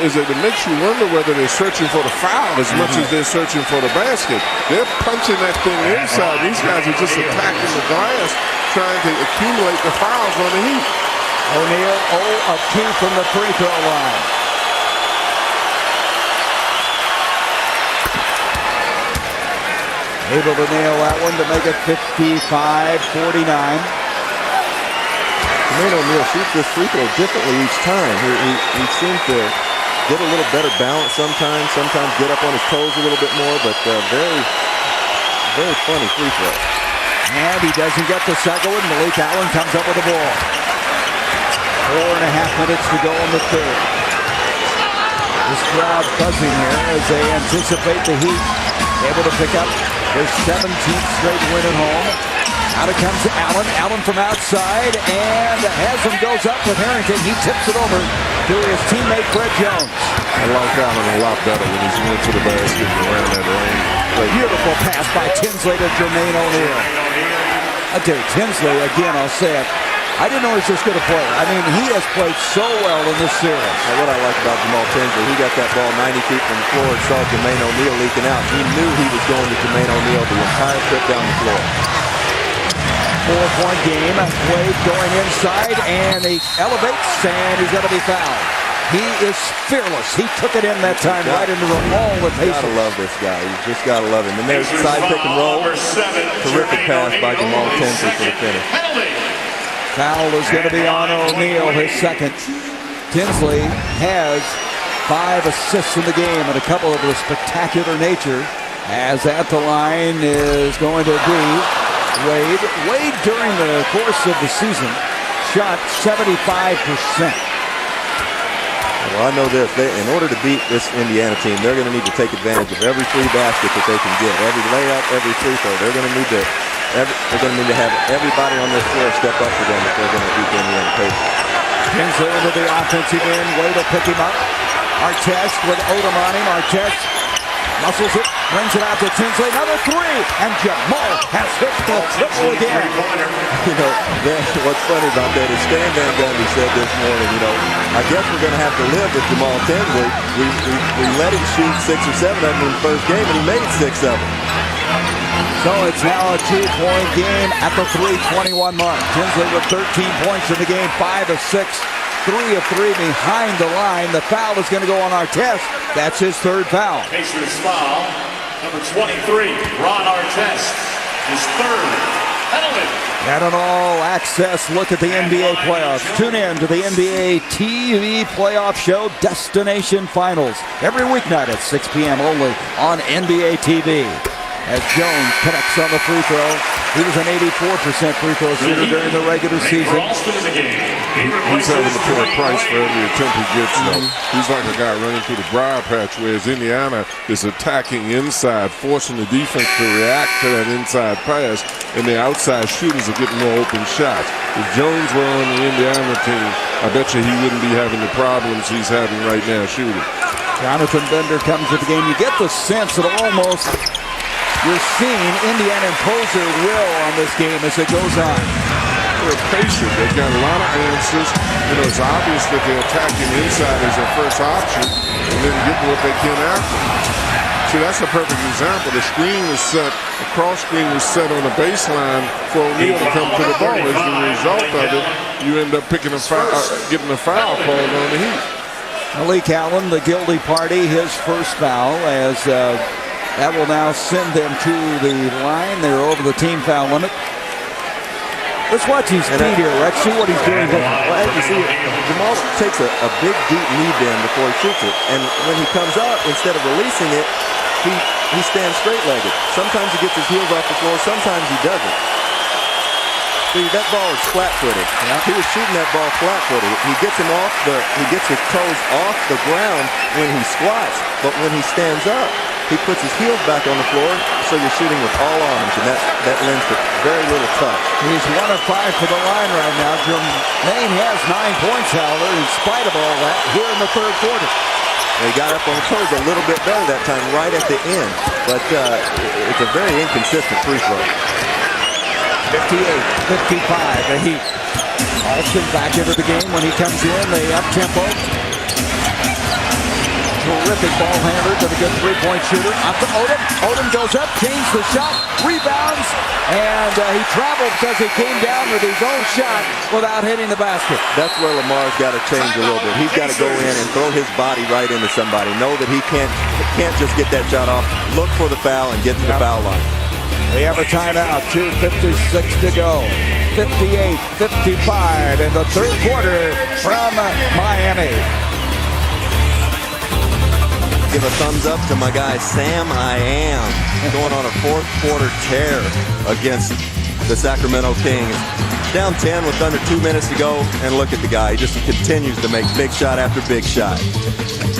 is that it makes you wonder whether they're searching for the foul as much as they're searching for the basket. They're punching that thing inside. These guys are just attacking the glass, trying to accumulate the fouls on the Heat. O'Neal 0 of 2 from the free throw line. Able to nail that one to make it 55-49. Jermaine O'Neal shoots this free throw differently each time. He seems to get a little better balance sometimes get up on his toes a little bit more, but very, very funny free throw. And he doesn't get the second one. Malik Allen comes up with the ball. 4.5 minutes to go in the third. This crowd buzzing here as they anticipate the Heat able to pick up His 17th straight win at home. Out comes Allen. Allen from outside, and Haslam goes up with Harrington. He tips it over to his teammate Fred Jones. I like Allen a lot better when he's went to the basket and around that range. A beautiful pass by Tinsley to Jermaine O'Neal. I tell you, Tinsley, again, I'll say it, I didn't know he was this good a player. I mean, he has played so well in this series. Now, what I like about Jamal Tinsley, he got that ball 90 feet from the floor and saw Jermaine O'Neal leaking out. He knew he was going to Jermaine O'Neal the entire trip down the floor. 4-point game. Wade going inside, and he elevates, and he's going to be fouled. He is fearless. He took it in that time right into the wall with Haslam. Gotta love this guy. You just gotta love him. And there's side pick and roll. Terrific pass by Jamal Tinsley for the finish. Foul is going to be on O'Neal, his second. Tinsley has 5 assists in the game, and a couple of a spectacular nature. As at the line is going to be Wade. Wade, during the course of the season, shot 75%. Well, I know this. In order to beat this Indiana team, they're going to need to take advantage of every free basket that they can get, every layup, every free throw. They're going to need to have everybody on this floor step up for them if they're going to beat the Indiana Pacers. Tinsley into the offensive end. Wade will pick him up. Artest with Odom on him. Artest muscles it, brings it out to Tinsley. Another 3, and Jamal has hit the triple again. You know, what's funny about that is Stan Van Gundy said this morning, you know, I guess we're going to have to live with Jamal Tinsley. We let him shoot 6 or 7 of them in the first game, and he made 6 of them. So it's now a 2-point game at the 3:21 mark. Tinsley with 13 points in the game, 5 of 6. 3 of 3 behind the line. The foul is going to go on Artest. That's his 3rd foul. Pacers foul, number 23, Ron Artest, his 3rd penalty. And an all-access look at the NBA playoffs. Tune in to the NBA TV playoff show, Destination Finals, every weeknight at 6 p.m. only on NBA TV. As Jones connects on the free throw. He was an 84% free throw shooter during the regular season. He's having to pay a price for every attempt he gets, though. He's like a guy running through the briar patch, whereas Indiana is attacking inside, forcing the defense to react to that inside pass, and the outside shooters are getting more open shots. If Jones were on the Indiana team, I bet you he wouldn't be having the problems he's having right now shooting. Jonathan Bender comes to the game. You get the sense that almost you're seeing Indiana impose their will on this game as it goes on. They're patient. They've got a lot of answers. You know, it's obvious that they're attacking inside as their first option and then getting what they can after. See, that's a perfect example. The screen was set, the cross screen was set on the baseline for O'Neal to come to the ball. As the result of it, you end up picking a foul, getting a foul called on the Heat. Malik Allen, the guilty party, his first foul as that will now send them to the line. They're over the team foul limit. Let's watch his speed here. Let's see what he's doing. Well, as you see, Jamal takes a big, deep lead in before he shoots it. And when he comes up, instead of releasing it, he stands straight-legged. Sometimes he gets his heels off the floor. Sometimes he doesn't. See, that ball is flat-footed. Yeah. He was shooting that ball flat-footed. He gets his toes off the ground when he squats. But when he stands up, he puts his heels back on the floor, so you're shooting with all arms, and that lends to very little touch. He's 1 of 5 for the line right now. Jermaine has 9 points, however, in spite of all that, here in the 3rd quarter. They got up on the toes a little bit better that time, right at the end. But it's a very inconsistent free throw. 58-55, the Heat. Alston back into the game when he comes in, the up-tempo. Terrific ball handler to the good three-point shooter. Up to Odom. Odom goes up, changes the shot, rebounds, and he traveled because he came down with his own shot without hitting the basket. That's where Lamar's got to change a little bit. He's got to go in and throw his body right into somebody. Know that he can't just get that shot off. Look for the foul and get to the foul line. We have a timeout, 2:56 to go. 58-55 in the 3rd quarter from Miami. Give a thumbs up to my guy Sam I Am, going on a 4th quarter tear against the Sacramento Kings. Down 10 with under 2 minutes to go, and look at the guy. He just continues to make big shot after big shot.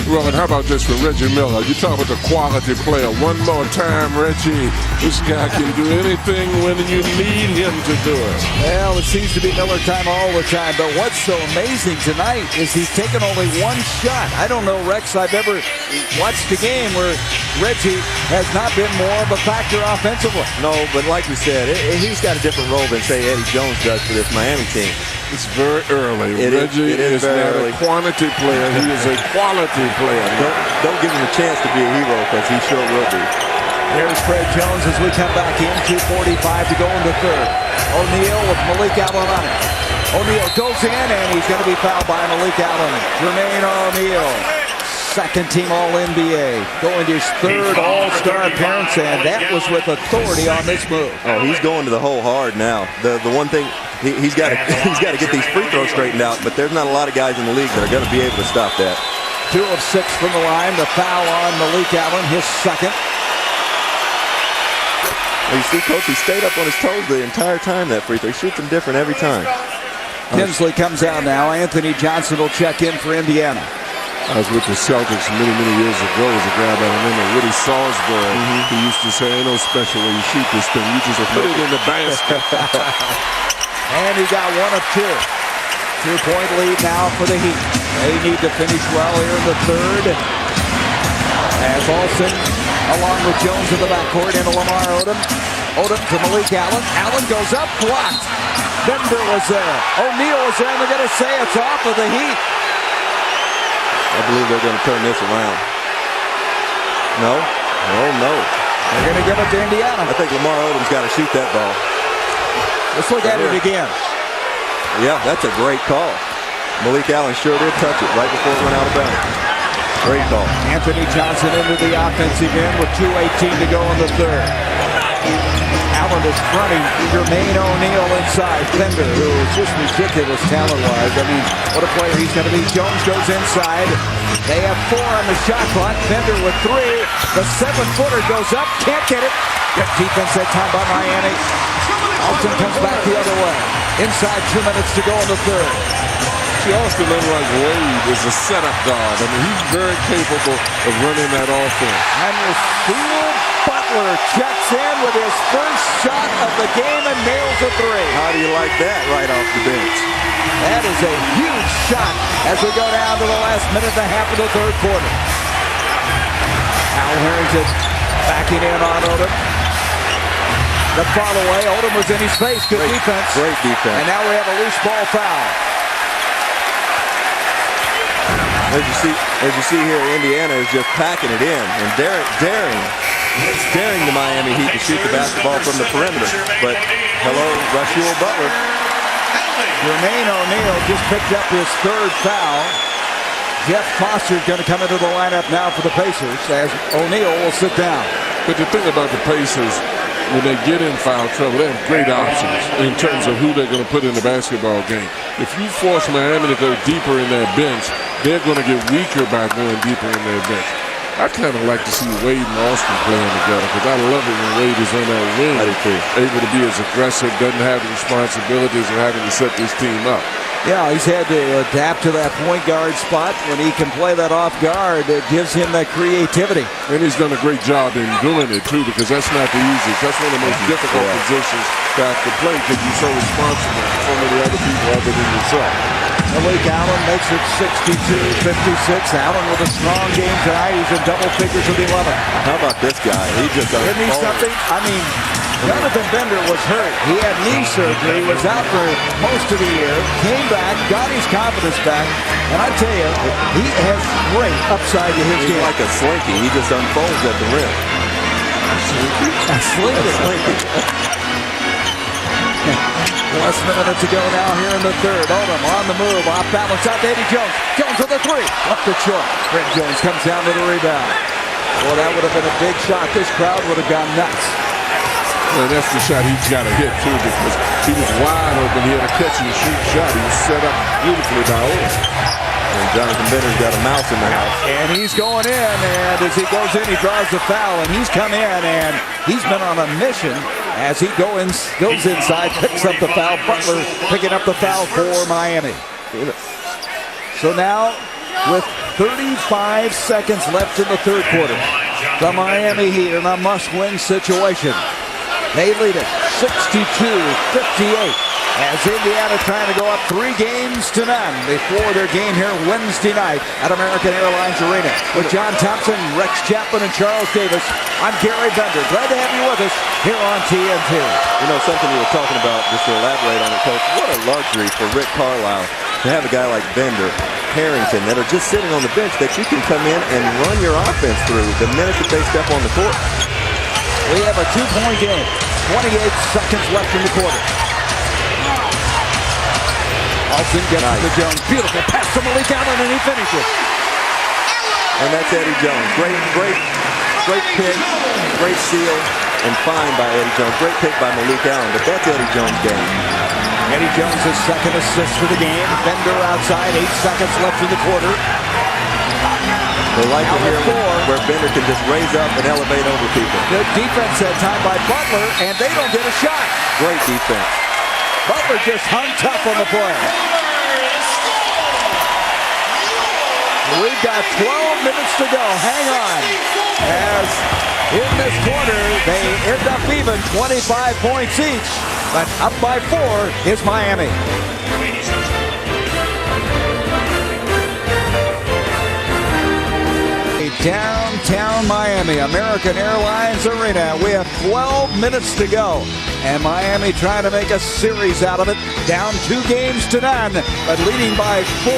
Well, and how about this for Reggie Miller? You talk about the quality player. One more time, Reggie. This guy can do anything when you need him to do it. Well, it seems to be Miller time all the time, but what's so amazing tonight is he's taken only one shot. I don't know, Rex, I've ever watched a game where Reggie has not been more of a factor offensively. No, but like we said, he's got a different role than, say, Eddie Jones does for this Miami team. It's very early. Reggie is not a quantity player. He is a quality player. Don't give him a chance to be a hero, because he sure will be. Here's Fred Jones as we come back in. 2:45 to go in the third. O'Neal with Malik Allen on it. O'Neal goes in, and he's going to be fouled by Malik Allen. Jermaine O'Neal, second-team All-NBA, going to his third All-Star appearance, and that was with authority on this move. Oh, he's going to the hole hard now. The one thing, he's got to get these free throws straightened out, but there's not a lot of guys in the league that are going to be able to stop that. 2 of 6 from the line. The foul on Malik Allen, his second. You see, Coach, he stayed up on his toes the entire time, that free throw. He shoots them different every time. Kinsley comes out now. Anthony Johnson will check in for Indiana. I was with the Celtics many years ago as a guy by the name of Woody Salisbury. He used to say, ain't no special way you shoot this thing. You just put it in the basket. And he got 1 of 2. 2-point lead now for the Heat. They need to finish well here in the third. As Olsen, along with Jones in the backcourt, into Lamar Odom. Odom to Malik Allen. Allen goes up, blocked. Bender was there. O'Neal was there, and they're going to say it's off of the Heat. I believe they're going to turn this around. No? Oh, no. They're going to give it to Indiana. I think Lamar Odom's got to shoot that ball. Let's look at it again. Yeah, that's a great call. Malik Allen sure did touch it right before it went out of bounds. Great call. Anthony Johnson into the offensive end with 2:18 to go in the third. Allen is fronting Jermaine O'Neal inside. Bender, who is just ridiculous talent-wise. I mean, what a player he's going to be. Jones goes inside. They have 4 on the shot clock. Bender with 3. The 7-footer goes up. Can't get it. Good defense that time by Miami. Alton comes back the other way. Inside 2 minutes to go in the third. See, Austin, unlike Wade, is a setup guard. I mean, he's very capable of running that offense. And Rasheed Butler checks in with his first shot of the game and nails a 3. How do you like that right off the bench? That is a huge shot as we go down to the last minute and a half of the third quarter. Al Harrington backing in on Odom. The follow away. Odom was in his face. Good defense. Great defense. And now we have a loose ball foul. As you see here, Indiana is just packing it in and daring the Miami Heat to shoot the basketball from the perimeter. But hello, Rasheed Butler. Jermaine O'Neal just picked up his third foul. Jeff Foster is going to come into the lineup now for the Pacers as O'Neal will sit down. But the thing about the Pacers, when they get in foul trouble, they have great options in terms of who they're going to put in the basketball game. If you force Miami to go deeper in their bench, they're going to get weaker by going deeper in their bench. I kind of like to see Wade and Austin playing together because I love it when Wade is on that wing, able to be as aggressive, doesn't have the responsibilities of having to set this team up. Yeah, he's had to adapt to that point guard spot. When he can play that off guard, it gives him that creativity. And he's done a great job in doing it, too, because that's not the easiest. That's one of the most difficult positions to have to play because you're so responsible for so many other people other than yourself. Malik Allen makes it 62-56. Allen with a strong game tonight. He's in double figures with 11. How about this guy? He just Isn't he something? I mean, Jonathan Bender was hurt. He had knee surgery, was out for most of the year, came back, got his confidence back, and I tell you, he has great upside to his game. He's like a slinky. He just unfolds at the rim. A slinky. Less than a minute to go now here in the third. Odom on the move, off balance out to Eddie Jones. Jones with the 3, up the short. Brent Jones comes down to the rebound. Well, that would have been a big shot. This crowd would have gone nuts. Well, that's the shot he's got to hit, too, because he was wide open. He had a catch-and-shoot shot. He was set up beautifully by Odom. And Jonathan Bender's got a mouse in the house. And he's going in, and as he goes in, he draws the foul, and he's come in, and he's been on a mission as he goes inside, picks up the foul. Butler picking up the foul for Miami. So now, with 35 seconds left in the third quarter, the Miami Heat in a must-win situation. They lead it 62-58 as Indiana trying to go up 3 games to none before their game here Wednesday night at American Airlines Arena. With John Thompson, Rex Chapman, and Charles Davis, I'm Gary Bender. Glad to have you with us here on TNT. You know, something you were talking about, just to elaborate on it, Coach, what a luxury for Rick Carlisle to have a guy like Bender, Harrington, that are just sitting on the bench that you can come in and run your offense through the minute that they step on the court. We have a 2-point game. 28 seconds left in the quarter. Alston gets to Jones. Beautiful pass to Malik Allen, and he finishes. And that's Eddie Jones. Great pick, great steal, and fine by Eddie Jones. Great pick by Malik Allen, but that's Eddie Jones' game. Eddie Jones' second assist for the game. Bender outside, 8 seconds left in the quarter. They like it here where Bender can just raise up and elevate over people. Good defense that time by Butler, and they don't get a shot. Great defense. Butler just hung tough on the play. We've got 12 minutes to go. Hang on. As in this quarter, they end up even 25 points each. But up by 4 is Miami. Downtown Miami, American Airlines Arena. We have 12 minutes to go. And Miami trying to make a series out of it. Down 2 games to none, but leading by 4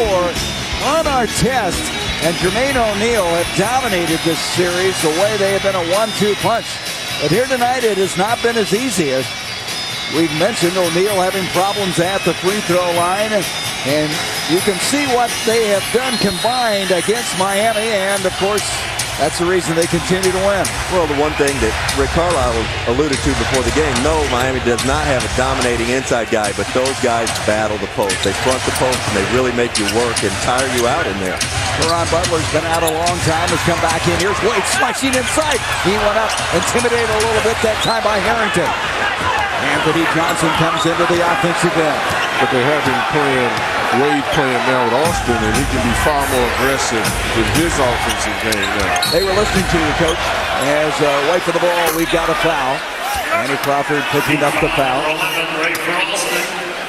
on our test. And Jermaine O'Neal have dominated this series the way they have been a 1-2 punch. But here tonight, it has not been as easy as we've mentioned. O'Neal having problems at the free throw line. And you can see what they have done combined against Miami. And, of course, that's the reason they continue to win. Well, the one thing that Rick Carlisle alluded to before the game, no, Miami does not have a dominating inside guy, but those guys battle the post. They front the post, and they really make you work and tire you out in there. Caron Butler's been out a long time, has come back in. Here's Wade slashing inside. He went up, intimidated a little bit that time by Harrington. Anthony Johnson comes into the offensive end. But they have him Wade playing now with Austin, and he can be far more aggressive with his offensive game now. They were listening to you, Coach. As wait for the ball, we've got a foul. Andy Crawford picking up the foul.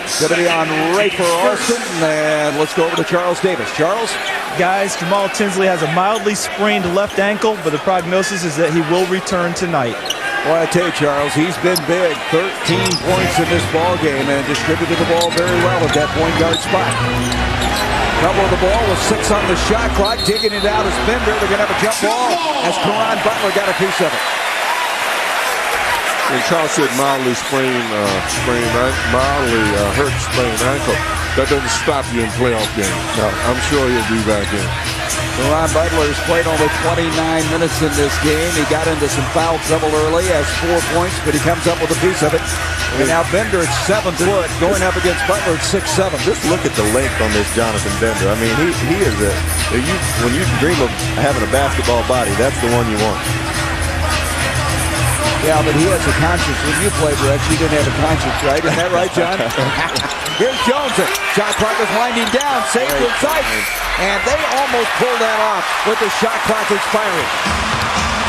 It's going to be on Rafer Alston, and let's go over to Charles Davis. Charles? Guys, Jamal Tinsley has a mildly sprained left ankle, but the prognosis is that he will return tonight. Well, I tell you, Charles, he's been big. 13 points in this ball game and distributed the ball very well at that point guard spot. Trouble with the ball with 6 on the shot clock. Digging it out is Bender. They're going to have a jump ball as Caron Butler got a piece of it. And Charles said mildly hurt sprained ankle. That doesn't stop you in playoff games. No, I'm sure he'll be back in. Caron Butler has played only 29 minutes in this game. He got into some foul trouble early, has 4 points, but he comes up with a piece of it. And now Bender at 7 foot, going up against Butler at 6'7". Just look at the length on this Jonathan Bender. I mean, he is when you dream of having a basketball body, that's the one you want. Yeah, but he has a conscience. When you played, Rex, you didn't have a conscience, right? Isn't that right, John? Here's Jones. Shot clock is winding down. Saved inside. And they almost pulled that off with the shot clock expiring.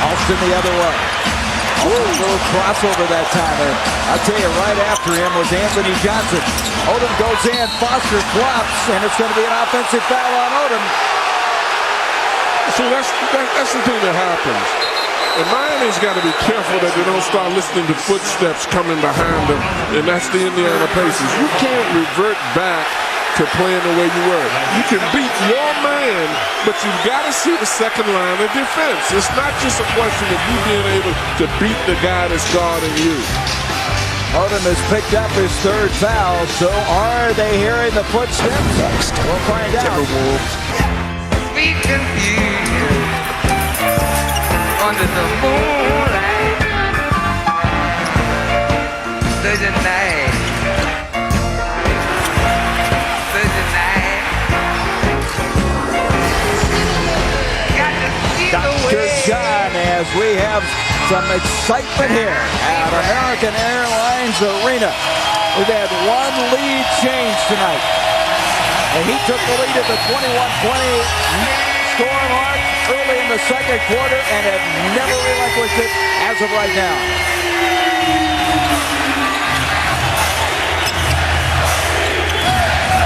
Alston the other way. A little crossover that time. And I'll tell you, right after him was Anthony Johnson. Odom goes in. Foster flops. And it's going to be an offensive foul on Odom. See, that's the thing that happens. And Miami's got to be careful that they don't start listening to footsteps coming behind them, and that's the Indiana Pacers. You can't revert back to playing the way you were. You can beat your man, but you've got to see the second line of defense. It's not just a question of you being able to beat the guy that's guarding you. Odom has picked up his 3rd foul, so are they hearing the footsteps? Next, we'll find out. We can hear under the moonlight, there's a night, Dr. John, as we have some excitement here at American Airlines Arena. We've had one lead change tonight. And he took the lead at the 21-20 score mark early in the second quarter and have never relinquished it as of right now.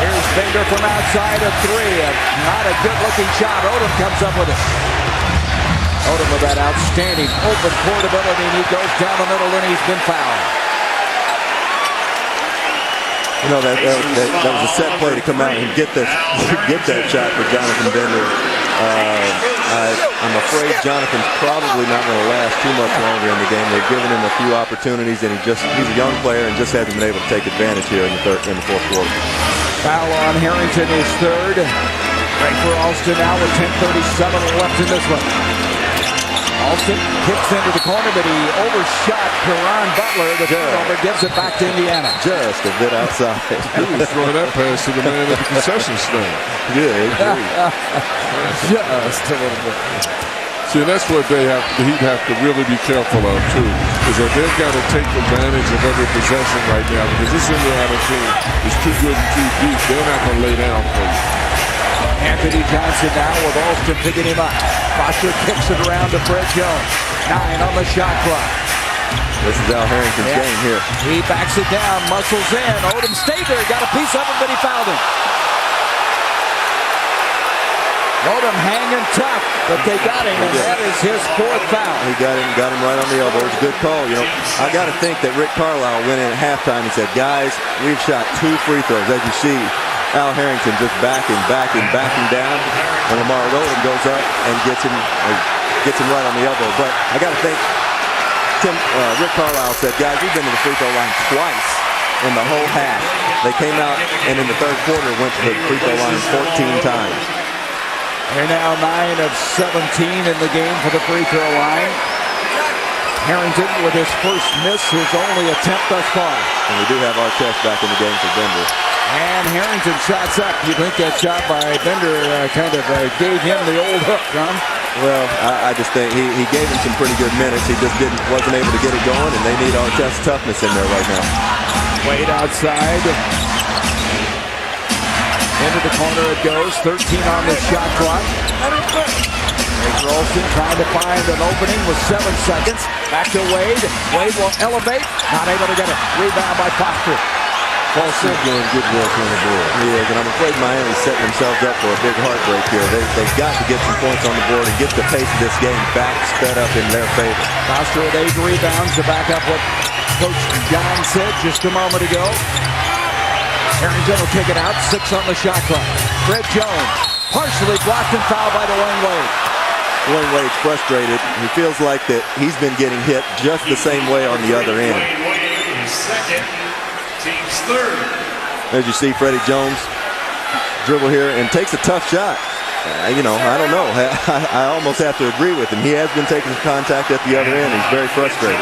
Here's Finger from outside of three. Not a good-looking shot. Odom comes up with it. Odom with that outstanding open court ability, and he goes down the middle, and he's been fouled. You know, that was a set play to come out and get that shot for Jonathan Bender. I'm afraid Jonathan's probably not going to last too much longer in the game. They've given him a few opportunities, and he's a young player and just hasn't been able to take advantage here in the fourth quarter. Foul on Harrington is third. Right for Alston now with 10:37 left in this one. Alston kicks into the corner, but he overshot Caron Butler. The turnover gives it back to Indiana. Just a bit outside. He was throwing that pass to the man at the concession stand. Yeah, just a little bit. See, that's what he'd have to really be careful of, too, is that they've got to take advantage of every possession right now, because this Indiana team is too good and too deep. They're not going to lay down for you. Anthony Johnson now with Alston picking him up. Foster kicks it around to Fred Jones. 9 on the shot clock. This is Al Harrington's game here. He backs it down, muscles in. Odom stayed there, got a piece of it, but he fouled him. Odom hanging tough, but they got him, and that is his fourth foul. He got him right on the elbow. It was a good call. You know, I got to think that Rick Carlisle went in at halftime and said, "Guys, we've shot 2 free throws." As you see, Al Harrington just backing down, and Lamar Odom goes up and gets him right on the elbow. But I got to think, Rick Carlisle said, "Guys, we've been to the free throw line twice in the whole half." They came out and in the third quarter went to the free throw line 14 times. They're now 9 of 17 in the game for the free throw line. Harrington with his first miss, his only attempt thus far. And we do have Artest back in the game for Bender. And Harrington shots up. You think that shot by Bender kind of gave him the old hook, John? Well, I just think he gave him some pretty good minutes. He just wasn't able to get it going, and they need Artest's toughness in there right now. Wade outside. Into the corner it goes. 13 on the shot clock. There's Rolston trying to find an opening with 7 seconds. Back to Wade. Wade will elevate. Not able to get it. Rebound by Foster. Foster's doing good work on the board. He is, and I'm afraid Miami's setting themselves up for a big heartbreak here. They've got to get some points on the board and get the pace of this game back sped up in their favor. Foster with 8 rebounds to back up what Coach John said just a moment ago. Harrington will kick it out. 6 on the shot clock. Fred Jones partially blocked and fouled by Dwayne Wade. Dwayne Wade's frustrated. He feels like that he's been getting hit just the same way on the other end. Second, team's third. As you see, Freddie Jones dribble here and takes a tough shot. I don't know. I almost have to agree with him. He has been taking contact at the other end. He's very frustrated.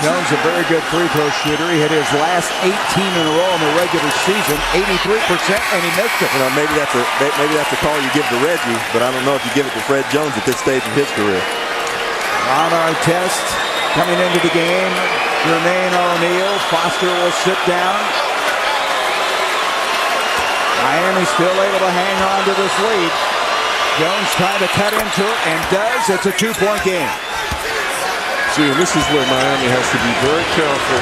Jones, a very good free throw shooter. He hit his last 18 in a row in the regular season, 83%, and he missed it. Maybe that's a call you give to Reggie, but I don't know if you give it to Fred Jones at this stage of his career. On our test, coming into the game, Jermaine O'Neal. Foster will sit down. Miami still able to hang on to this lead. Jones trying to cut into it, and does. It's a 2-point game. See, and this is where Miami has to be very careful,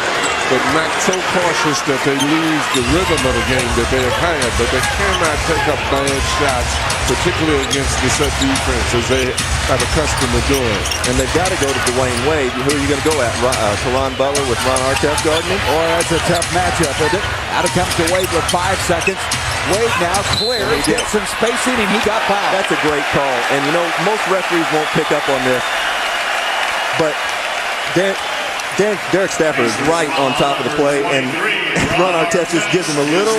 but not so cautious that they lose the rhythm of the game that they have had, but they cannot take up bad shots, particularly against the set defense, as they are accustomed to doing. And they've got to go to Dwayne Wade. Who are you going to go at? Caron Butler with Ron Artest guarding him? Boy, that's a tough matchup, isn't it? Out it comes to Wade with 5 seconds. Wade now clear, gets some spacing, and he got fouled. That's a great call. And, most referees won't pick up on this, but Derek Stafford is right on top of the play, and Ron Artest just gives him a little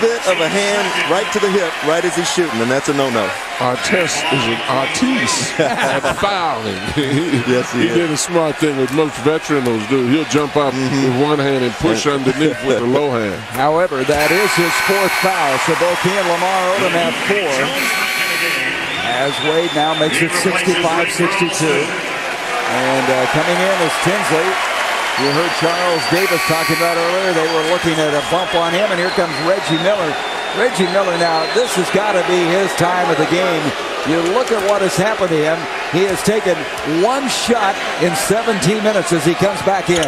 bit of a hand right to the hip right as he's shooting, and that's a no-no. Artest is an artiste at fouling. Yes, he did a smart thing with most veterans do. He'll jump up with one hand and push underneath with the low hand. However, that is his 4th foul, so both he and Lamar Odom have 4. As Wade now makes it 65-62. And coming in is Tinsley. You heard Charles Davis talking about earlier. They were looking at a bump on him, and here comes Reggie Miller. Reggie Miller now, this has got to be his time of the game. You look at what has happened to him. He has taken one shot in 17 minutes as he comes back in.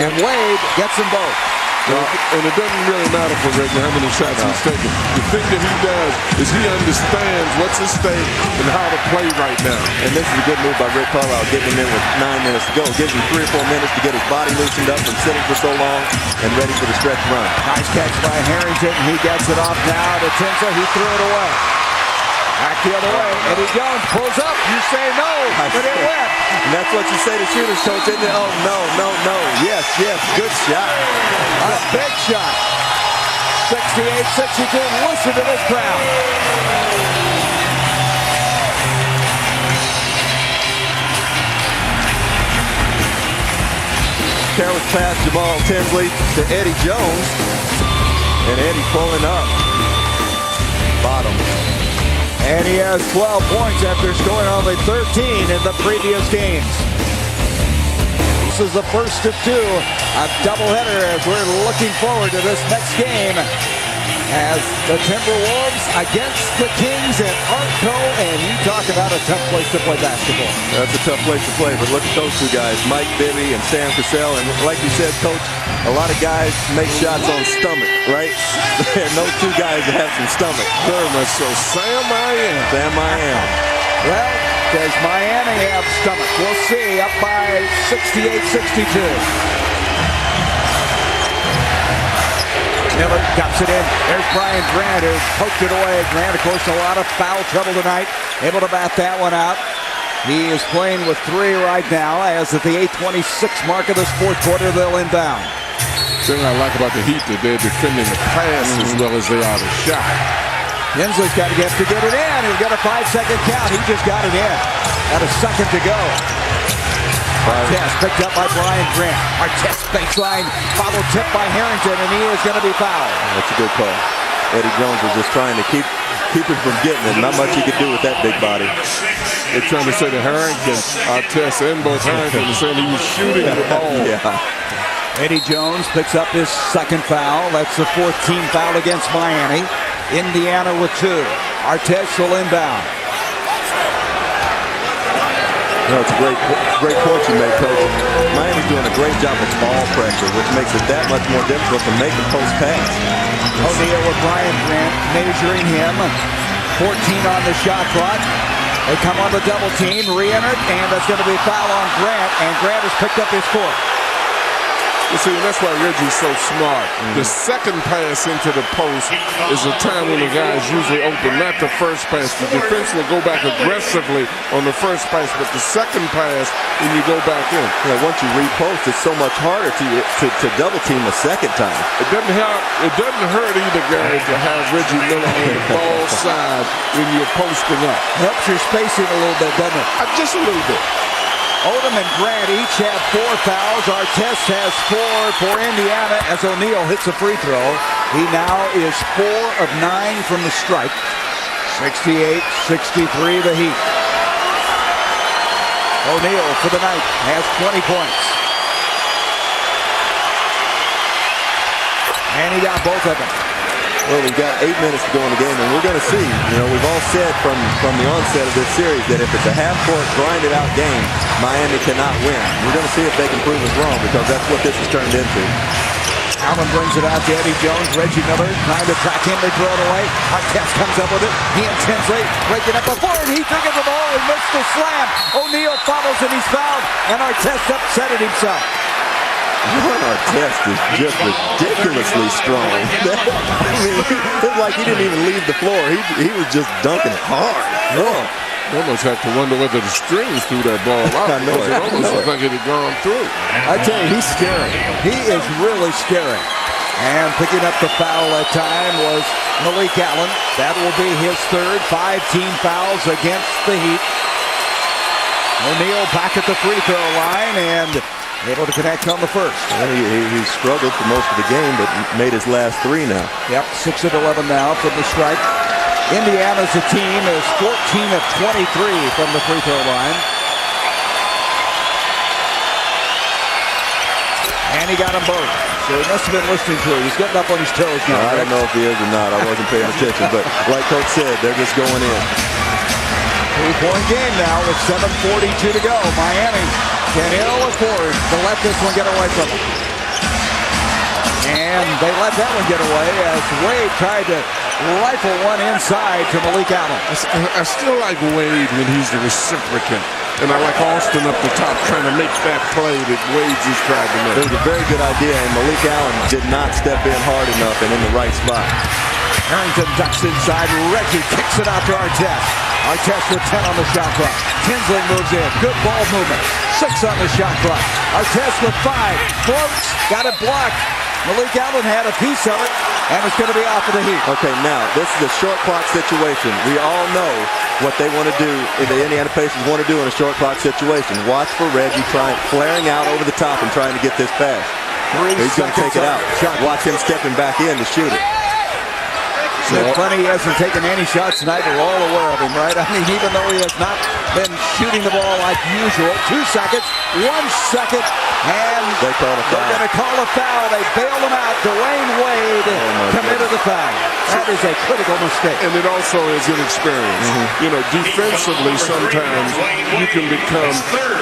And Wade gets them both. And it doesn't really matter for Reggie how many shots he's taking. The thing that he does is he understands what's at stake and how to play right now. And this is a good move by Rick Carlisle, getting him in with 9 minutes to go. Gives him 3 or 4 minutes to get his body loosened up from sitting for so long and ready for the stretch run. Nice catch by Harrington. He gets it off now to Tinsley. He threw it away. Back the other way. Eddie Jones pulls up. You say no, but it went. And that's what you say to shooters, coach, isn't it? Oh, no, no, no. Yes, yes, good shot. A big shot. 68-62. Listen to this crowd. Careless pass, Jamal Tinsley to Eddie Jones. And Eddie pulling up. Bottom. And he has 12 points after scoring only 13 in the previous games. This is the first of 2. A doubleheader as we're looking forward to this next game. As the Timberwolves against the Kings at Arco. And you talk about a tough place to play basketball. That's a tough place to play, but look at those two guys, Mike Bibby and Sam Cassell. And like you said, Coach, a lot of guys make shots on stomach, right? And those two guys have some stomach. Very much so. Sam I am. Sam I am. Well, does Miami have stomach? We'll see. Up by 68-62. Miller dumps it in. There's Brian Grant who poked it away. Grant, of course, in a lot of foul trouble tonight. Able to bat that one out. He is playing with 3 right now. As at the 8:26 mark of this fourth quarter, they'll inbound. The thing I like about the Heat that they're defending the pass as well as they are the shot. Tinsley's got to get it in. He's got a 5-second count. He just got it in. Got a second to go. Artest picked up by Brian Grant. Artest baseline, follow tip by Harrington, and he is going to be fouled. That's a good call. Eddie Jones was just trying to keep him from getting it. Not much he could do with that big body. They're trying to say to Harrington, Artest and both Harrington are saying he was shooting the ball. Yeah. Eddie Jones picks up his second foul. That's the 4th team foul against Miami. Indiana with 2. Artest will inbound. No, it's a great point you made, Coach. Miami's doing a great job of ball pressure, which makes it that much more difficult to make a post pass. O'Neal with Brian Grant measuring him. 14 on the shot clock. They come on the double team, re-enter, and that's going to be a foul on Grant, and Grant has picked up his 4th. You see, that's why Reggie's so smart. The second pass into the post is a time when the guy is usually open, not the first pass. The defense will go back aggressively on the first pass, but the second pass, when you go back in. Yeah, once you repost, it's so much harder to double team a second time. It doesn't hurt either, Gary, to have Reggie Miller on the ball side when you're posting up. Helps your spacing a little bit, doesn't it? Just a little bit. Odom and Grant each have 4 fouls. Artest has 4 for Indiana as O'Neal hits a free throw. He now is 4 of 9 from the stripe. 68-63 the Heat. O'Neal for the night has 20 points. And he got both of them. Well, we've got 8 minutes to go in the game, and we're going to see. You know, we've all said from the onset of this series that if it's a half-court, grinded-out game, Miami cannot win. We're going to see if they can prove us wrong, because that's what this has turned into. Allen brings it out to Eddie Jones. Reggie Miller trying to track him. They throw it away. Artest comes up with it. He and Tinsley breaking up before, and he took it the ball and missed the slam. O'Neal follows, and he's fouled, and Artest upset it himself. Ron Artest is just ridiculously strong. I mean, it's like he didn't even leave the floor. He was just dunking it hard. You almost have to wonder whether the strings threw that ball out. I know it. It almost looked like it had gone through. I tell you, he's scary. He is really scary. And picking up the foul that time was Malik Allen. That will be his 3rd. 5 team fouls against the Heat. O'Neal back at the free throw line and able to connect on the first. He struggled for most of the game, but made his last 3 now. Yep, 6 of 11 now from the strike. Indiana's team is 14 of 23 from the free throw line. And he got them both. So he must have been listening to it. He's getting up on his toes now. I don't know if he is or not. I wasn't paying attention. But like Coach said, they're just going in. 3-point game now with 7:42 to go. Miami can ill afford to let this one get away from them. And they let that one get away as Wade tried to rifle one inside to Malik Allen. I still like Wade when he's the reciprocant. And I like Austin up the top trying to make that play that Wade just tried to make. It was a very good idea, and Malik Allen did not step in hard enough and in the right spot. Harrington ducks inside. Reggie kicks it out to Artest. Artest with 10 on the shot clock. Tinsley moves in. Good ball movement. 6 on the shot clock. Artest with 5. Floats. Got it blocked. Malik Allen had a piece of it, and it's going to be off of the Heat. Okay, now, this is a short clock situation. We all know what they want to do, the Indiana Pacers want to do in a short clock situation. Watch for Reggie flaring out over the top and trying to get this pass. He's going to take it out. Watch him stepping back in to shoot it. It's funny he hasn't taken any shots tonight. We're all aware of him, right? I mean, even though he has not been shooting the ball like usual. 2 seconds, 1 second, and they're going to call a foul. They bail him out. Dwayne Wade committed the foul. That is a critical mistake. And it also is inexperience. You know, defensively, sometimes you can become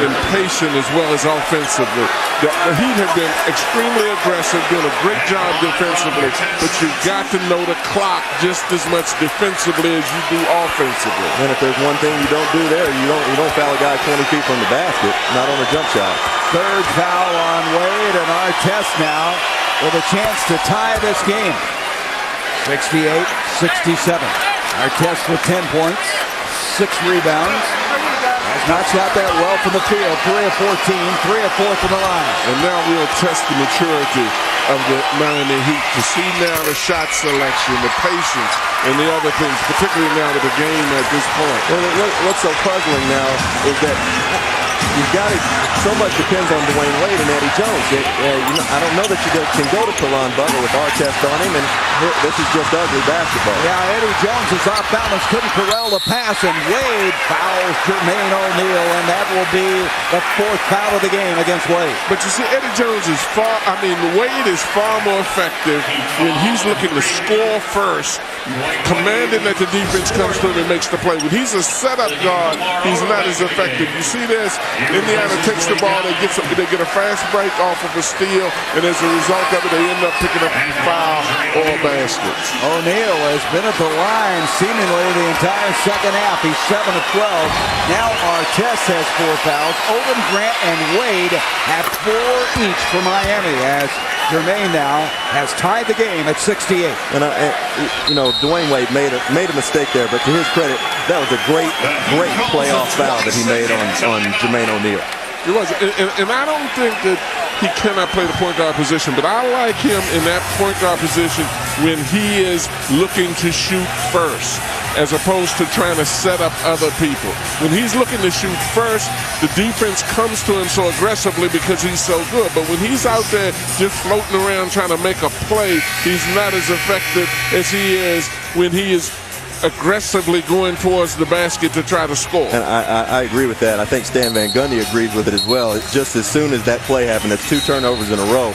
impatient as well as offensively. The Heat have been extremely aggressive, doing a great job defensively, but you've got to know the clock just as much defensively as you do offensively. And if there's one thing you don't do there, you don't foul a guy 20 feet from the basket, not on a jump shot. Third foul on Wade, and Artest now with a chance to tie this game. 68-67. Artest with 10 points, 6 rebounds. Has not shot that well from the field. 3 of 14, 3 of 4 from the line. And now we'll test the maturity of the Miami Heat to see now the shot selection, the patience, and the other things, particularly now with the game at this point. Well, what's so puzzling now is that you've got it. So much depends on Dwayne Wade and Eddie Jones. I don't know that you can go to Perron Butler with Artest on him, and this is just ugly basketball. Yeah, Eddie Jones is off balance, couldn't corral the pass, and Wade fouls Jermaine O'Neal, and that will be the 4th foul of the game against Wade. But you see, Eddie Jones is Wade is far more effective when he's looking to score first, commanding that the defense comes to him and makes the play. When he's a setup guard, he's not as effective. You see this? Indiana takes the ball, they get a fast break off of a steal, and as a result of it, they end up picking up a foul or a basket. O'Neal has been at the line seemingly the entire second half. He's 7 of 12. Now Artest has 4 fouls. Odom, Grant, and Wade have 4 each for Miami, as Jermaine now has tied the game at 68. And Dwayne Wade made a mistake there, but to his credit, that was a great playoff foul that he made on Jermaine O'Neal. It was, and I don't think that he cannot play the point guard position, but I like him in that point guard position when he is looking to shoot first, as opposed to trying to set up other people. When he's looking to shoot first, the defense comes to him so aggressively because he's so good. But when he's out there just floating around trying to make a play, he's not as effective as he is when he is aggressively going towards the basket to try to score. And I agree with that. I think Stan Van Gundy agrees with it as well. Just as soon as that play happened, it's 2 turnovers in a row,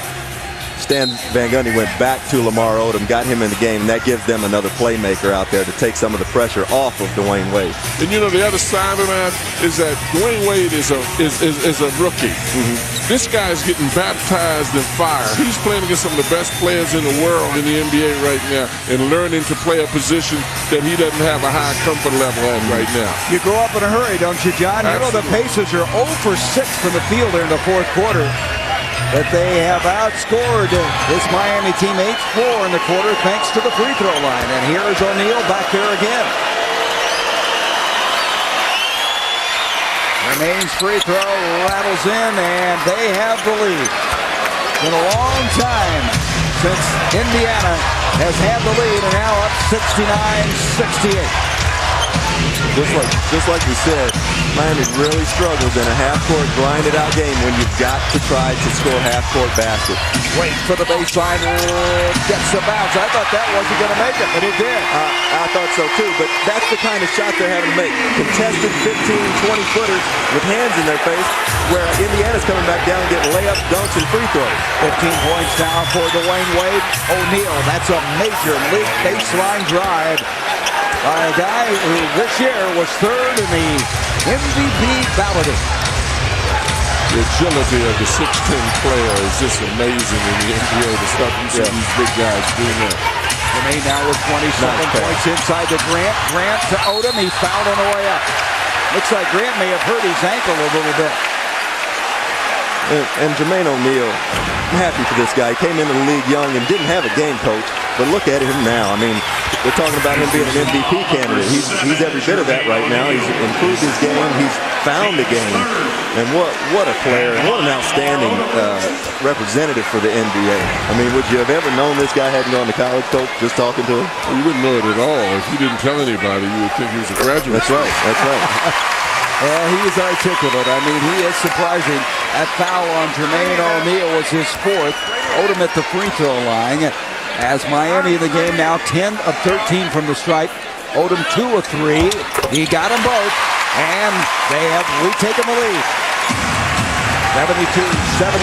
Stan Van Gundy went back to Lamar Odom, got him in the game, and that gives them another playmaker out there to take some of the pressure off of Dwayne Wade. And you know, the other side of that is that Dwayne Wade is a rookie. This guy's getting baptized in fire. He's playing against some of the best players in the world in the NBA right now and learning to play a position that he doesn't have a high comfort level at right now. You grow up in a hurry, don't you, John? You know the Pacers are 0 for 6 from the field there in the 4th quarter. But they have outscored this Miami team 8-4 in the quarter thanks to the free throw line. And here is O'Neal back there again. Remains free throw, rattles in, and they have the lead. It's been a long time since Indiana has had the lead, and now up 69-68. Just like we said, Miami really struggles in a half-court, grinded-out game when you've got to try to score half-court baskets. Wait for the baseline, gets the bounce. I thought that wasn't going to make it, but it did. I thought so too, but that's the kind of shot they're having to make. Contested 15, 20-footers with hands in their face, where Indiana's coming back down and getting layups, dunks, and free throws. 15 points now for Dwayne Wade. O'Neal, that's a major league baseline drive by a guy who this year was third in the MVP balloting. The agility of the 6'10 player is just amazing in the NBA. The stuff you see these big guys doing that. Jermaine now with 27 points inside to Grant. Grant to Odom. He fouled on the way up. Looks like Grant may have hurt his ankle a little bit. And Jermaine O'Neal, I'm happy for this guy. He came into the league young and didn't have a game coach, but look at him now. I mean, we're talking about him being an MVP candidate. He's every bit of that right now. He's improved his game. He's found the game. And what a player, and what an outstanding representative for the NBA. I mean, would you have ever known this guy hadn't gone to college, Coach, just talking to him? Well, you wouldn't know it at all. If you didn't tell anybody, you would think he was a graduate. That's right. That's right. He is articulate. I mean, he is surprising. That foul on Jermaine O'Neal was his fourth. Odom at the free throw line. As Miami in the game now, 10 of 13 from the stripe. Odom 2 of 3. He got them both. And they have retaken the lead. 72-71.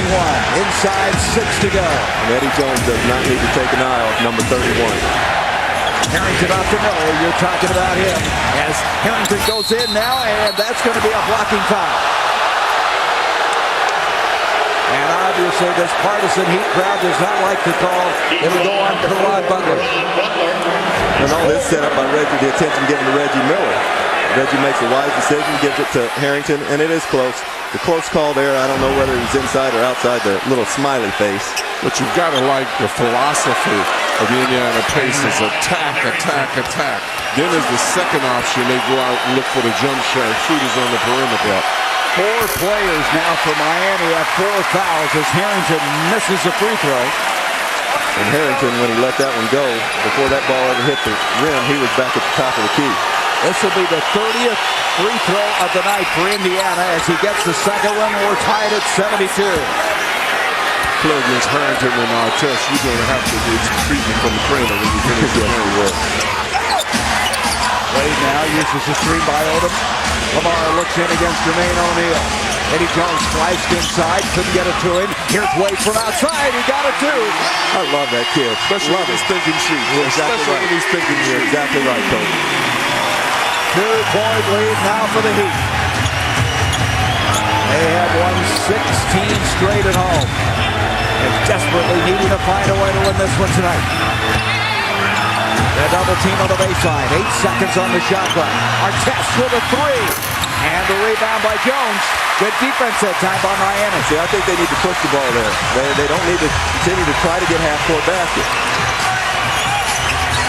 Inside 6 to go. And Eddie Jones does not need to take an eye off number 31. Harrington off to Miller. You're talking about him. As Harrington goes in now, and that's going to be a blocking foul. And obviously this partisan Heat crowd does not like the call. It'll go on to Rod Butler. And all this set up by Reggie, the attention given to Reggie Miller. Reggie makes a wise decision, gives it to Harrington, and it is close. The close call there, I don't know whether he's inside or outside the little smiley face. But you've got to like the philosophy of the Indiana Pacers. Attack, attack, attack. Then as the second option, they go out and look for the jump shot shooters on the perimeter. 4 players now for Miami have 4 fouls as Harrington misses a free throw. And Harrington, when he let that one go, before that ball ever hit the rim, he was back at the top of the key. This will be the 30th free throw of the night for Indiana as he gets the second one. We're tied at 72. Play against Harrington and Artest, you're going to have to get treatment from the trainer when you finish your game work. Wade now uses the screen by Odom. Lamar looks in against Jermaine O'Neal. Eddie Jones spliced inside, couldn't get it to him. Here's Wade from outside, he got it too. I love that kid. Especially when he's thinking shoot. Exactly right. You're exactly right, Coach. 2-point lead now for the Heat. They have won 16 straight at home. And desperately needing to find a way to win this one tonight. The double team on the baseline. 8 seconds on the shot clock. Artest with a 3. And the rebound by Jones. Good defense that time by Miami. See, I think they need to push the ball there. They don't need to continue to try to get half-court basket.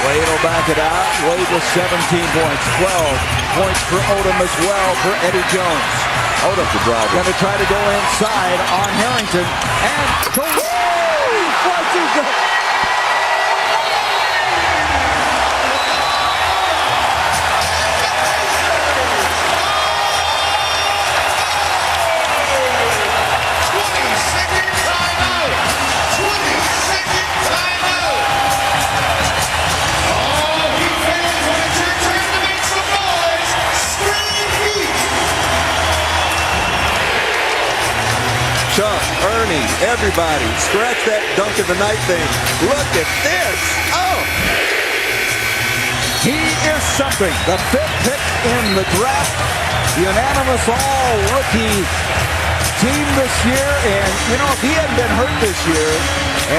Wade will back it out. Wade with 17 points. 12 points for Odom as well for Eddie Jones. Odom going to try to go inside on Harrington. And go. What's he got? Chuck, Ernie, everybody, scratch that dunk of the night thing. Look at this. Oh! He is something. The 5th pick in the draft. Unanimous all-rookie team this year. And, you know, if he hadn't been hurt this year,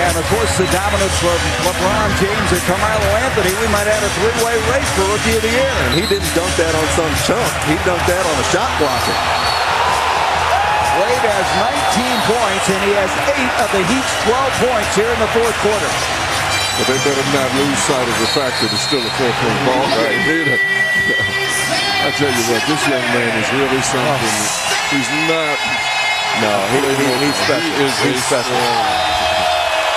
and, of course, the dominance of LeBron James and Carmelo Anthony, we might have a 3-way race for Rookie of the Year. And he didn't dunk that on some chump. He dunked that on a shot blocker. Wade has 19 points, and he has 8 of the Heat's 12 points here in the 4th quarter. But they better not lose sight of the fact that it's still a 4-point ball game either. I tell you what, this young man is really something. He's not. No, he's special. He's special.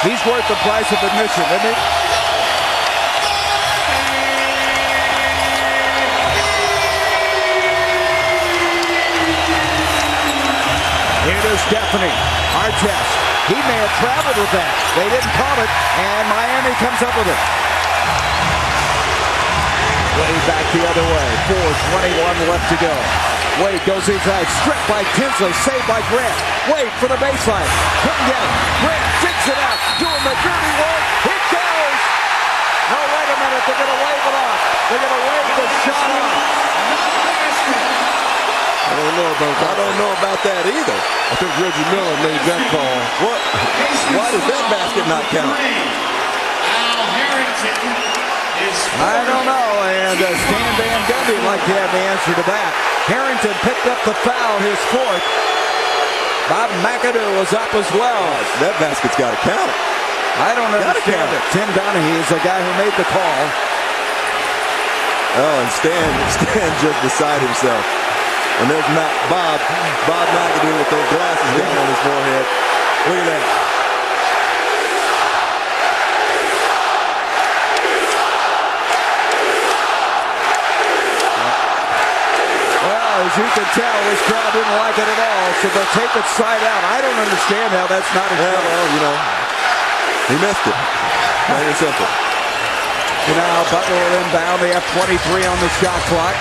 He's worth the price of admission, isn't he? It is deafening. Artest. He may have traveled with that. They didn't call it, and Miami comes up with it. Wade back the other way. 4:21 left to go. Wade goes inside. Stripped by Tinsley. Saved by Grant. Wade for the baseline. Couldn't get it. Grant digs it out. Doing the dirty work. It goes. No, wait a minute. They're going to wave it off. They're going to wave the shot off. I don't know about that either. I think Reggie Miller made that call. What? Why does that basket not count? I don't know, and Stan Van Gundy would like to have the answer to that. Harrington picked up the foul, his fourth. Bob McAdoo was up as well. That basket's got to count. I don't understand it. Tim Donaghy is the guy who made the call. Oh, and Stan just beside himself. And there's Bob McAdoo with those glasses down on his forehead. Look at that. Well, as you can tell, this crowd didn't like it at all, so they'll take it side out. I don't understand how that's not a shot. Well, you know, he missed it. Plain and simple. Now Butler will inbound. They have 23 on the shot clock.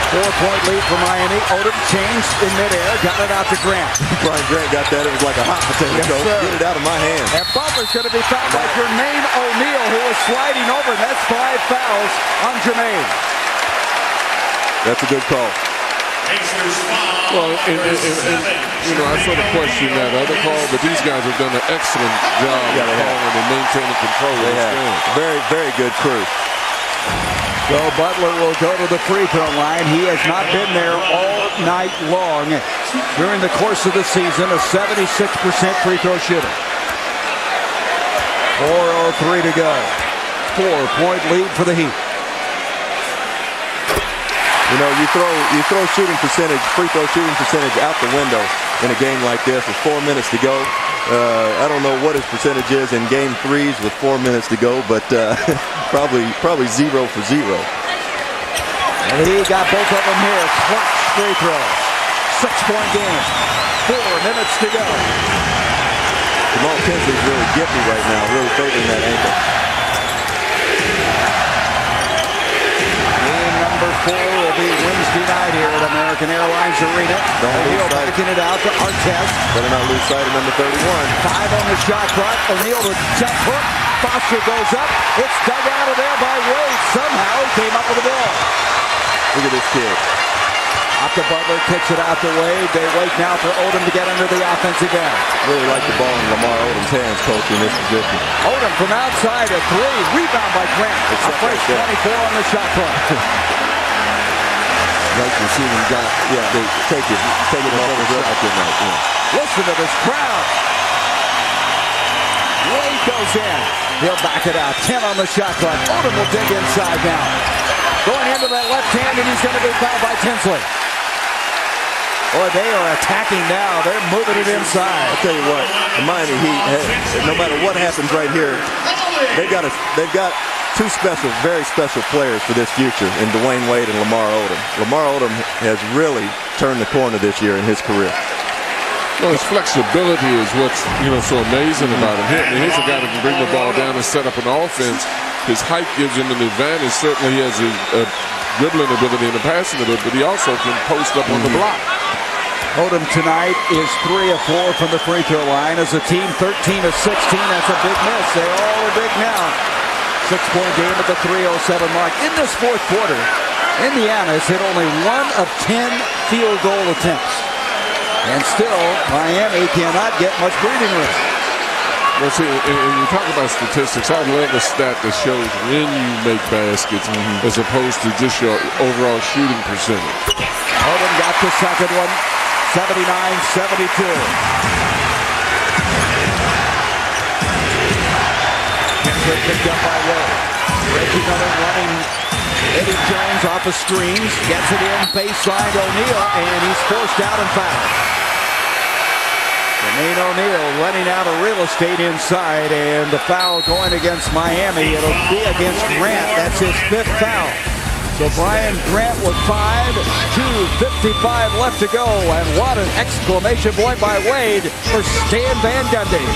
4-point lead for Miami. Odom changed in midair, got it out to Grant. Brian Grant got that. It was like a hot potato. Yes, Get it out of my hand. And Butler's going to be fouled by Jermaine O'Neal, who was sliding over, and that's 5 fouls on Jermaine. That's a good call. Well, I sort of question that other call, but these guys have done an excellent job of calling and maintaining control of this game. Very, very good crew. So Butler will go to the free throw line. He has not been there all night long. During the course of the season, a 76% free throw shooter. 4:03 to go. 4-point lead for the Heat. You know, you throw free throw shooting percentage out the window in a game like this with 4 minutes to go. I don't know what his percentage is in game threes with 4 minutes to go, but probably 0 for 0. And he got both of them here. Clutch free throw. 6-point game. 4 minutes to go. Jamal Tinsley's really gifty right now, really favoring that ankle. Number 4 will be Wednesday night here at American Airlines Arena. O'Neal backing it out to Artest. Better not lose sight of number 31. 5 on the shot clock. O'Neal with jump hook. Foster goes up. It's dug out of there by Wade. Somehow he came up with the ball. Look at this kid. Up to Butler, kicks it out to Wade. They wait now for Odom to get under the offensive end. Really like the ball in Lamar Odom's hands, coach, in this position. Odom from outside a 3. Rebound by Grant. A fresh 24 on the shot clock. Like you see him got, take it off the shot tonight. Listen to this crowd. Wade goes in. He'll back it out. 10 on the shot clock. Odom will dig inside now. Going into that left hand, and he's going to be fouled by Tinsley. Boy, they are attacking now. They're moving it inside. I'll tell you what, the Miami Heat, no matter what happens right here, they've got two very special players for this future in Dwayne Wade and Lamar Odom. Lamar Odom has really turned the corner this year in his career. Well, his flexibility is what's so amazing about him. Here's a guy that can bring the ball down and set up an offense. His height gives him an advantage. Certainly he has a dribbling ability and a passing ability, but he also can post up on the block. Odom tonight is 3 of 4 from the free throw line. As a team, 13 of 16. That's a big miss. They all are big now. 6-point game at the 3:07 mark. In this fourth quarter, Indiana has hit only 1 of 10 field goal attempts. And still, Miami cannot get much breathing room. Well, see, and you talk about statistics, I love a stat that shows when you make baskets as opposed to just your overall shooting percentage. Odom got the second one, 79-72. Picked up by Wade. Reggie Miller running Eddie Jones off of screens. Gets it in, baseline O'Neal, and he's forced out and fouled. Jermaine O'Neal running out of real estate inside, and the foul going against Miami. It'll be against Grant. That's his 5th foul. So Brian Grant with 5, 2:55 left to go. And what an exclamation point by Wade for Stan Van Gundy.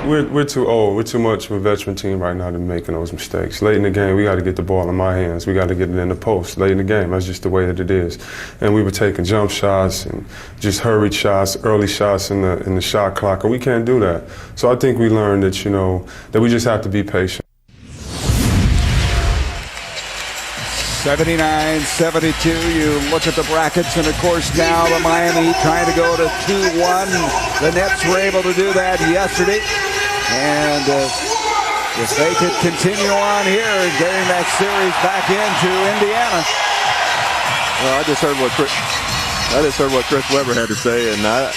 We're too old. We're too much of a veteran team right now to be making those mistakes. Late in the game, we got to get the ball in my hands. We got to get it in the post. Late in the game, that's just the way that it is. And we were taking jump shots and just hurried shots, early shots in the shot clock, and we can't do that. So I think we learned that, you know, that we just have to be patient. 79-72, you look at the brackets, and of course now the Miami Heat trying to go to 2-1. The Nets were able to do that yesterday. And if they could continue on here and getting that series back into Indiana. Well, I just heard what Chris Webber had to say, and I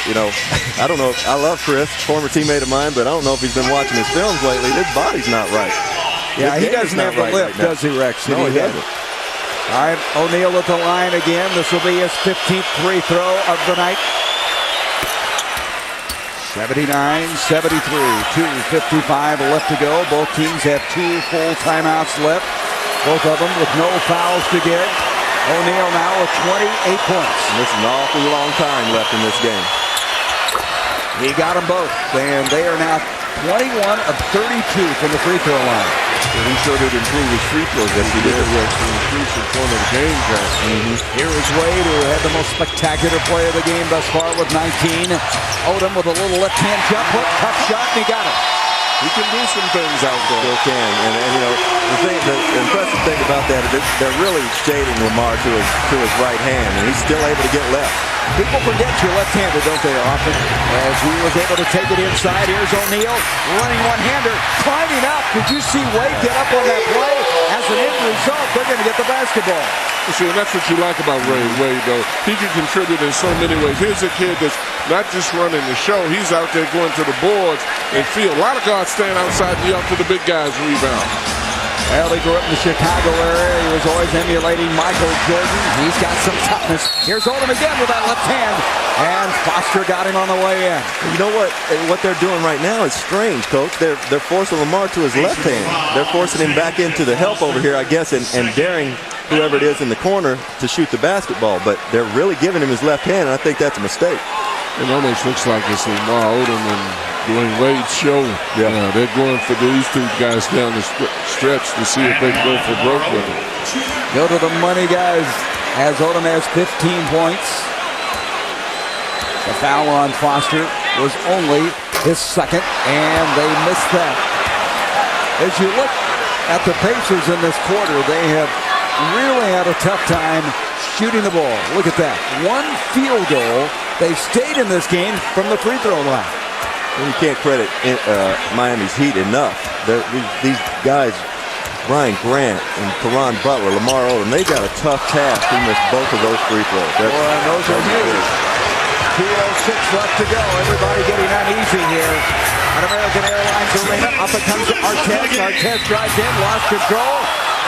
don't know. I love Chris, former teammate of mine, but I don't know if he's been watching his films lately. His body's not right. Yeah, he doesn't have the lift, does he, Rex? No, he doesn't. All right, O'Neal at the line again. This will be his 15th free throw of the night. 79-73, 2:55 left to go. Both teams have 2 full timeouts left. Both of them with no fouls to give. O'Neal now with 28 points. And this is an awfully long time left in this game. He got them both, and they are now 21 of 32 from the free throw line. He sure did improve his free throws. Yes, he did. Increase in point of the game, guys. Here is Wade, who had the most spectacular play of the game thus far with 19. Odom with a little left-hand jump hook, tough shot, and he got it. He can do some things out there. Still can. And you know, the impressive thing about that is they're really shading Lamar to his right hand, and he's still able to get left. People forget you're left-handed, don't they, often? As he was able to take it inside. Here's O'Neal running one-hander, climbing up. Did you see Wade get up on that play? As an end result, they're going to get the basketball. See, and that's what you like about Wade, though. He can contribute in so many ways. Here's a kid that's not just running the show. He's out there going to the boards and field. A lot of guards stand outside and up to the big guys rebound. Well, he grew up in the Chicago area. He was always emulating Michael Jordan. He's got some toughness. Here's Odom again with that left hand. And Foster got him on the way in. You know what? What they're doing right now is strange, Coach. They're forcing Lamar to his left hand. They're forcing him back into the help over here, I guess, and daring whoever it is in the corner to shoot the basketball. But they're really giving him his left hand, and I think that's a mistake. It almost looks like it's Lamar Odom and Dwayne Wade's show. Yeah. They're going for these two guys down the stretch to see if they can go for broke with them. Go to the money, guys, as Odom has 15 points. The foul on Foster was only his second, and they missed that. As you look at the Pacers in this quarter, they have really had a tough time shooting the ball. Look at that. 1 field goal. They've stayed in this game from the free throw line. And you can't credit Miami's Heat enough. These guys, Brian Grant and Caron Butler, Lamar Odom, they got a tough task. He missed both of those free throws. Those are huge. 2:06 left to go. Everybody getting uneasy here at American Airlines Arena. Up it comes to Artest. Artest drives in, lost control.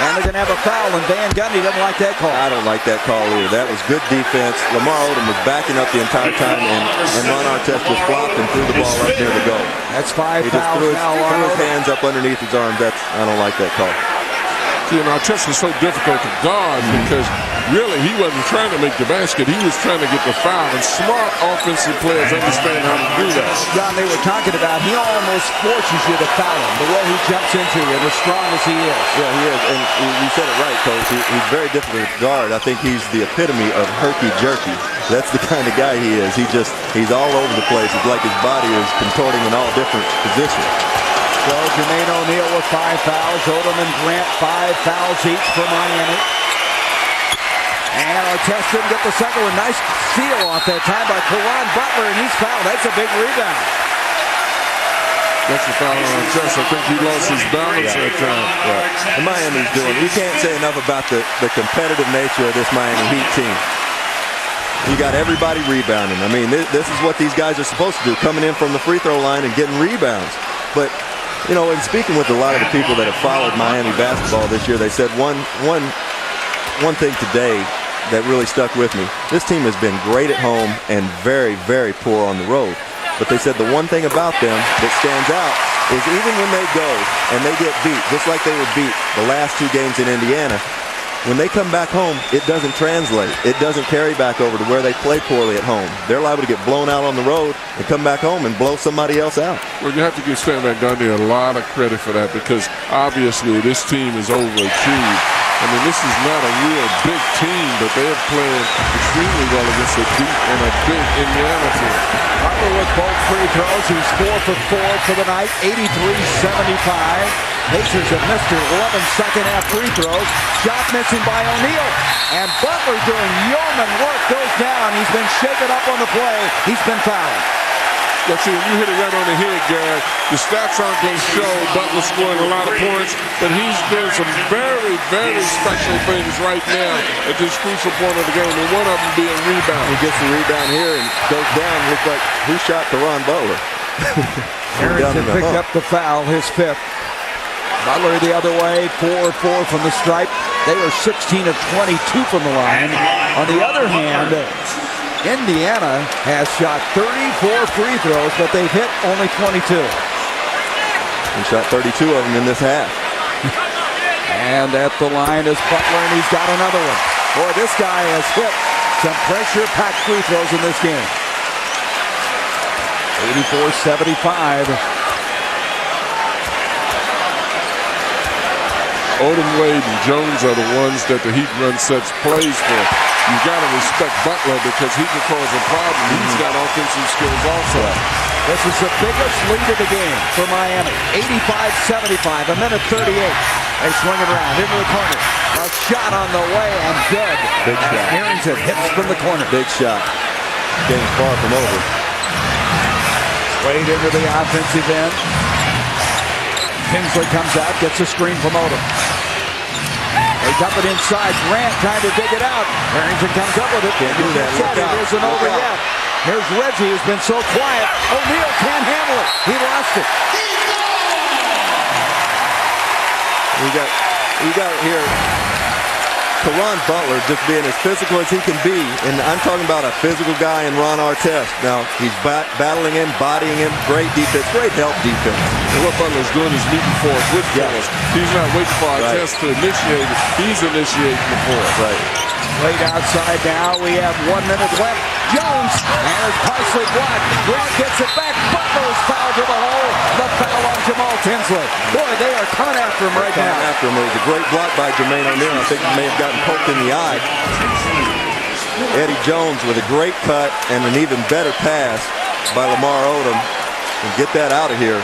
And they're going to have a foul, and Van Gundy doesn't like that call. I don't like that call either. That was good defense. Lamar Odom was backing up the entire time, and Ron Artest just flopped and threw the ball up near the goal. That's 5 fouls now. He threw his hands up underneath his arms. I don't like that call. See, and Artest is so difficult to guard because really he wasn't trying to make the basket. He was trying to get the foul, and smart offensive players understand how to do that. John, they were talking about he almost forces you to foul him, the way he jumps into you, and as strong as he is. Yeah, he is, and you said it right, Coach. He's very difficult to guard. I think he's the epitome of herky-jerky. That's the kind of guy he is. He's all over the place. It's like his body is contorting in all different positions. So Jermaine O'Neal with 5 fouls. Odom and Grant 5 fouls each for Miami. And Artest didn't get the second one. Nice steal off that time by Caron Butler, and he's fouled. That's a big rebound. That's a foul on Artest. I think he lost his balance that time. Yeah. And Miami's doing. You can't say enough about the competitive nature of this Miami Heat team. You got everybody rebounding. I mean, this is what these guys are supposed to do, coming in from the free throw line and getting rebounds. But you know, in speaking with a lot of the people that have followed Miami basketball this year, they said one thing today that really stuck with me. This team has been great at home and very, very poor on the road. But they said the one thing about them that stands out is even when they go and they get beat, just like they were beat the last 2 games in Indiana, when they come back home, it doesn't translate. It doesn't carry back over to where they play poorly at home. They're liable to get blown out on the road and come back home and blow somebody else out. Well, you have to give Stan Van Gundy a lot of credit for that, because obviously this team is overachieved. I mean, this is not a real big team, but they have played extremely well against a deep and a big Indiana team. Butler with both free throws. He's 4 for 4 for the night, 83-75. Pacers have missed their 11 second-half free throws. Shot missing by O'Neal. And Butler doing yeoman work, goes down. He's been shaken up on the play. He's been fouled. Let's see, when you hit it right on the head, Garrett, the stats aren't going to show Butler scoring a lot of points, but he's doing some very, very special things right now at this crucial point of the game, and one of them being rebound. He gets the rebound here and goes down. Looks like who shot Caron Butler? Harrington picked up the foul, his 5th. Butler the other way, 4-4 from the stripe. They are 16 of 22 from the line. On the other hand, Indiana has shot 34 free throws, but they've hit only 22. He shot 32 of them in this half. And at the line is Butler, and he's got another one. Boy, this guy has hit some pressure-packed free throws in this game. 84-75. Odom, Wade, and Jones are the ones that the Heat run sets plays for. You got to respect Butler because he can cause a problem. He's got offensive skills also. This is the biggest lead of the game for Miami. 85-75, a minute 38. They swing it around into the corner. A shot on the way and good. Big shot. Harrington hits from the corner. Big shot. Getting far from over. Wade into the offensive end. Tinsley comes out, gets a screen from Odom. They dump it inside. Grant trying to dig it out. Harrington comes up with it. Can't do that. It isn't over yet. Here's Reggie, who's been so quiet. O'Neal can't handle it. He lost it. We got here Caron Butler just being as physical as he can be, and I'm talking about a physical guy in Ron Artest. Now, he's battling him, bodying him, great defense, great help defense. And what Butler's doing is meeting for us with force. He's not waiting for Artest to initiate it. He's initiating the force. Right. Played outside now. We have 1 minute left. Jones and it's partially blocked. Grant gets it back. Butler's fouled to the hole. The foul on Jamal Tinsley. Boy, they are coming after him right now. After him. It was a great block by Jermaine O'Neal. I think he may have gotten poked in the eye. Eddie Jones with a great cut and an even better pass by Lamar Odom. And get that out of here.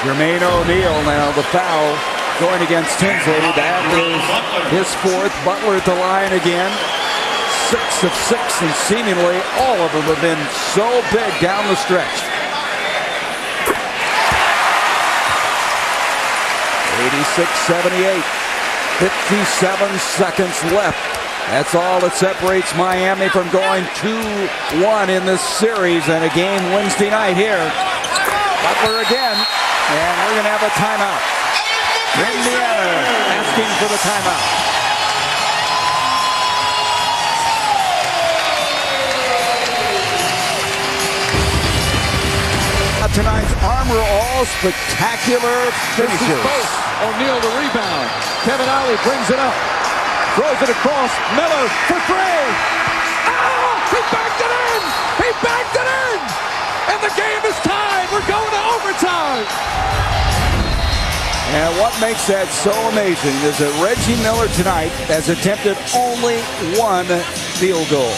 Jermaine O'Neal now, the foul going against Tinsley. That is his 4th. Butler at the line again. 6 of 6, and seemingly all of them have been so big down the stretch. 86-78. 57 seconds left. That's all that separates Miami from going 2-1 in this series and a game Wednesday night here. Butler again, and we're going to have a timeout. Indiana asking for the timeout. Tonight's Armor All spectacular finishers. O'Neal the rebound. Kevin Ollie brings it up. Throws it across. Miller for 3. Oh! He backed it in! He backed it in! And the game is tied. We're going to overtime. And what makes that so amazing is that Reggie Miller tonight has attempted only 1 field goal.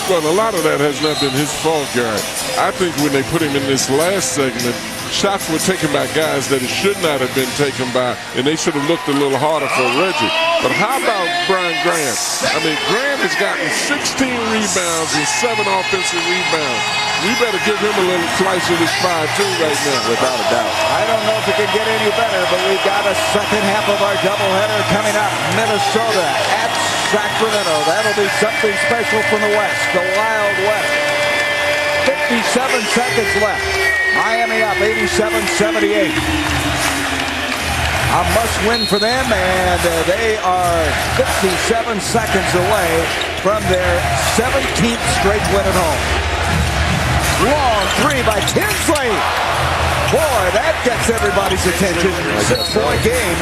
Well, a lot of that has not been his fault, Garrett. I think when they put him in this last segment, shots were taken by guys that it should not have been taken by, and they should have looked a little harder for Reggie. But how about Brian Grant? I mean, Grant has gotten 16 rebounds and 7 offensive rebounds. We better give him a little slice of this pie, too, right now. Without a doubt. I don't know if it can get any better, but we've got a second half of our doubleheader coming up. Minnesota at Sacramento. That'll be something special from the West, the Wild West. 57 seconds left. Miami up 87-78. A must-win for them, and they are 57 seconds away from their 17th straight win at home. Long three by Tinsley. Boy, that gets everybody's attention. 6-point game.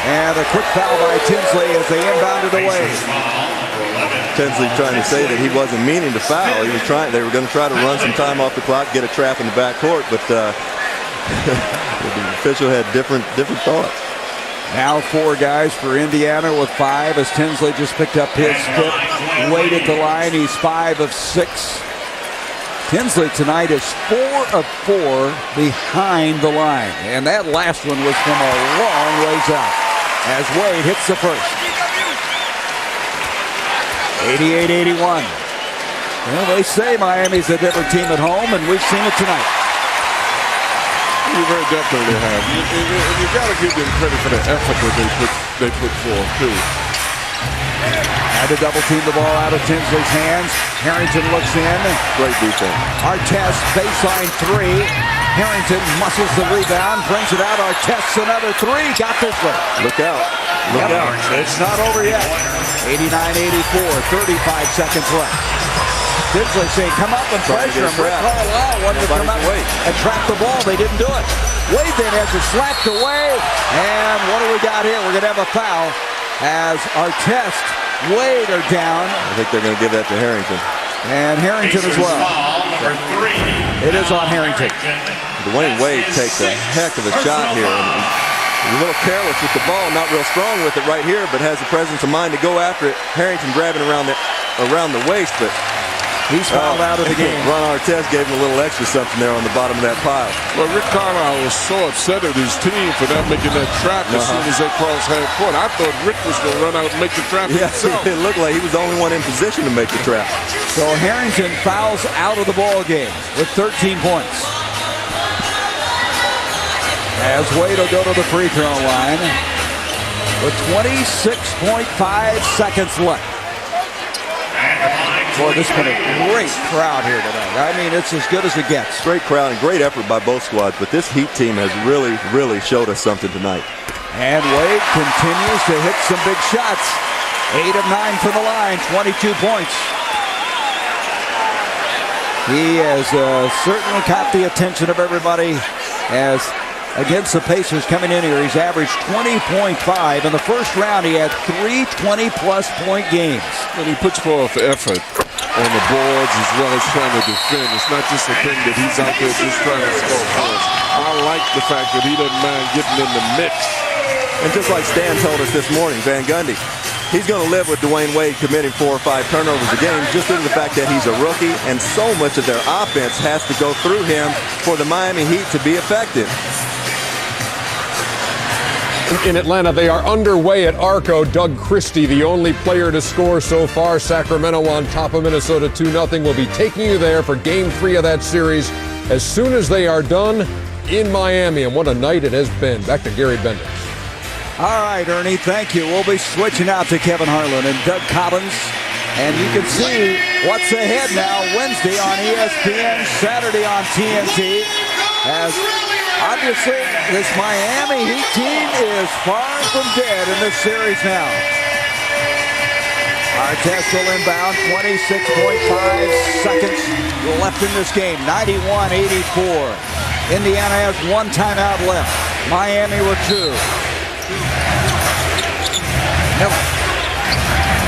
And a quick foul by Tinsley as they inbounded away. Tinsley trying to say that he wasn't meaning to foul. He was trying. They were going to try to run some time off the clock, get a trap in the backcourt, but the official had different thoughts. Now 4 guys for Indiana with 5 as Tinsley just picked up his 5th. Wade at the line. He's 5 of 6. Tinsley tonight is 4 of 4 behind the line. And that last one was from a long ways out as Wade hits the first. 88-81. Well, they say Miami's a different team at home, and we've seen it tonight. You very definitely have. You got to give them credit for the effort that they put forth, too. Had to double team the ball out of Tinsley's hands. Harrington looks in. Great defense. Artest, baseline 3. Harrington muscles the rebound, brings it out. Artest, another 3. Got this one. Look out. Look out. It's not over yet. 89-84, 35 seconds left. Tinsley saying, come up and pressure him. Rick Carlisle wanted to come up and trap the ball. They didn't do it. Wade then has it slapped away. And what do we got here? We're going to have a foul as Artest, Wade are down. I think they're going to give that to Harrington. And Harrington as well. It is on Harrington. Dwayne Wade takes a heck of a shot here. And a little careless with the ball, not real strong with it right here, but has the presence of mind to go after it. Harrington grabbing around the waist, but he's fouled out of the game. Ron Artest gave him a little extra something there on the bottom of that pile. Well, Rick Carlisle was so upset at his team for not making that trap as soon as they crossed half court. I thought Rick was going to run out and make the trap himself. It looked like he was the only one in position to make the trap. So Harrington fouls out of the ball game with 13 points. As Wade will go to the free throw line with 26.5 seconds left. Boy, this has been a great crowd here tonight. I mean, it's as good as it gets. Great crowd and great effort by both squads, but this Heat team has really showed us something tonight. And Wade continues to hit some big shots. 8 of 9 from the line, 22 points. He has certainly caught the attention of everybody as against the Pacers coming in here. He's averaged 20.5. In the first round, he had 3 20-plus point games. And he puts forth effort on the boards as well as trying to defend. It's not just a thing that he's out there just trying to score points. I like the fact that he doesn't mind getting in the mix. And just like Stan told us this morning, Van Gundy, he's going to live with Dwayne Wade committing 4 or 5 turnovers a game just due to the fact that he's a rookie and so much of their offense has to go through him for the Miami Heat to be effective. In Atlanta, they are underway at Arco. Doug Christie, the only player to score so far. Sacramento on top of Minnesota 2-0. We'll be taking you there for Game 3 of that series as soon as they are done in Miami. And what a night it has been. Back to Gary Bender. All right, Ernie, thank you. We'll be switching out to Kevin Harlan and Doug Collins. And you can see what's ahead now. Wednesday on ESPN, Saturday on TNT. As obviously, this Miami Heat team is far from dead in this series now. Artest will inbound, 26.5 seconds left in this game, 91-84. Indiana has 1 timeout left. Miami with 2. Miller.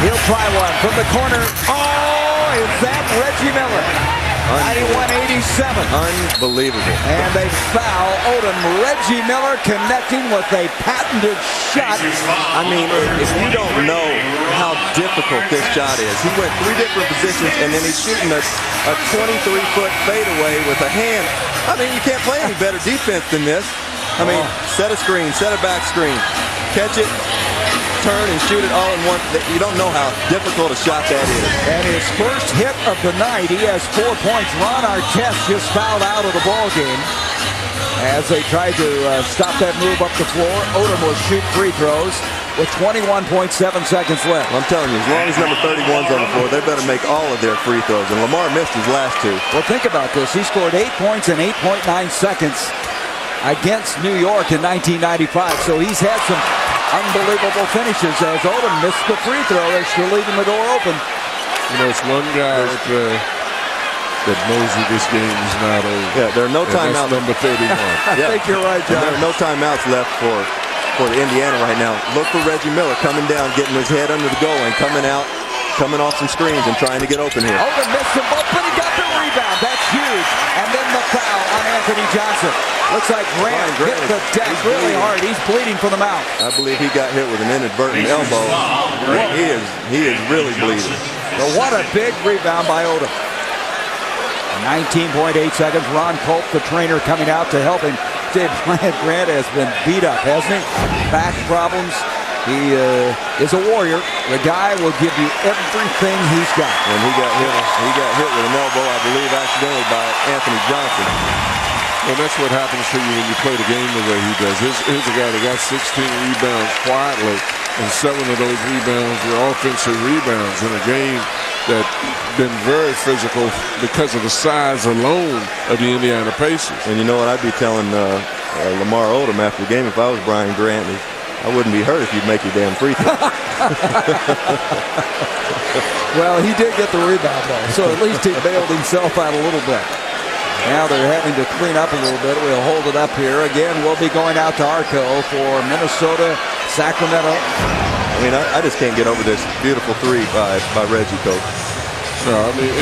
He'll try one from the corner. Oh, is that Reggie Miller? 91-87. Unbelievable. And they foul Odom. Reggie Miller connecting with a patented shot. I mean, if you don't know how difficult this shot is, he went 3 different positions and then he's shooting a 23-foot fadeaway with a hand. I mean, you can't play any better defense than this. I mean, set a screen, set a back screen, catch it, turn and shoot it all in one. You don't know how difficult a shot that is. And his first hit of the night, he has 4 points. Ron Artest just fouled out of the ball game as they tried to stop that move up the floor. Odom will shoot free throws with 21.7 seconds left. I'm telling you, as long as number 31's on the floor, they better make all of their free throws. And Lamar missed his last 2. Well, think about this. He scored 8 points in 8.9 seconds against New York in 1995. So he's had some unbelievable finishes as Odom missed the free throw. They're still leaving the door open. You know, it's one guy that knows that this game is not over. Yeah, there are no timeouts. Number 31. I think you're right, John. There are no timeouts left for Indiana right now. Look for Reggie Miller coming down, getting his head under the goal and coming off some screens and trying to get open here. Oden missed them both, but he got the rebound. That's huge. And then the foul on Anthony Johnson. Looks like Grant hit the deck really hard. He's bleeding from the mouth. I believe he got hit with an inadvertent elbow. He is really bleeding. But what a big rebound by Odom. 19.8 seconds. Ron Culp, the trainer, coming out to help him. Brian Grant has been beat up, hasn't he? Back problems. He is a warrior. The guy will give you everything he's got. And he got hit with an elbow, I believe, accidentally by Anthony Johnson. Well, that's what happens to you when you play the game the way he does. Here's a guy that got 16 rebounds quietly, and 7 of those rebounds were offensive rebounds in a game that's been very physical because of the size alone of the Indiana Pacers. And you know what I'd be telling Lamar Odom after the game if I was Brian Grant is I wouldn't be hurt if you'd make your damn free throw. Well, he did get the rebound, though, so at least he bailed himself out a little bit. Now they're having to clean up a little bit. We'll hold it up here. Again, we'll be going out to Arco for Minnesota, Sacramento. I mean, I just can't get over this beautiful three by Reggie, Coach. No, I mean,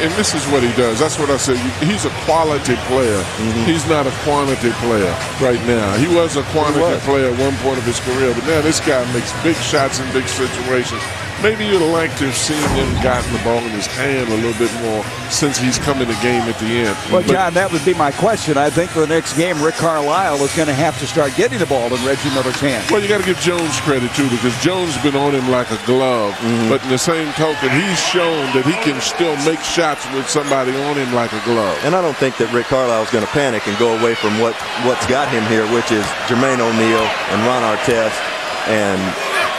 and this is what he does. That's what I said. He's a quality player. He's not a quantity player right now. He was a quantity player at one point of his career, but now this guy makes big shots in big situations. Maybe you'd like to have seen him gotten the ball in his hand a little bit more since he's come in the game at the end. Well, John, that would be my question. I think for the next game, Rick Carlisle is going to have to start getting the ball in Reggie Miller's hand. Well, you got to give Jones credit, too, because Jones has been on him like a glove. But in the same token, he's shown that he can still make shots with somebody on him like a glove. And I don't think that Rick Carlisle is going to panic and go away from what's got him here, which is Jermaine O'Neal and Ron Artest and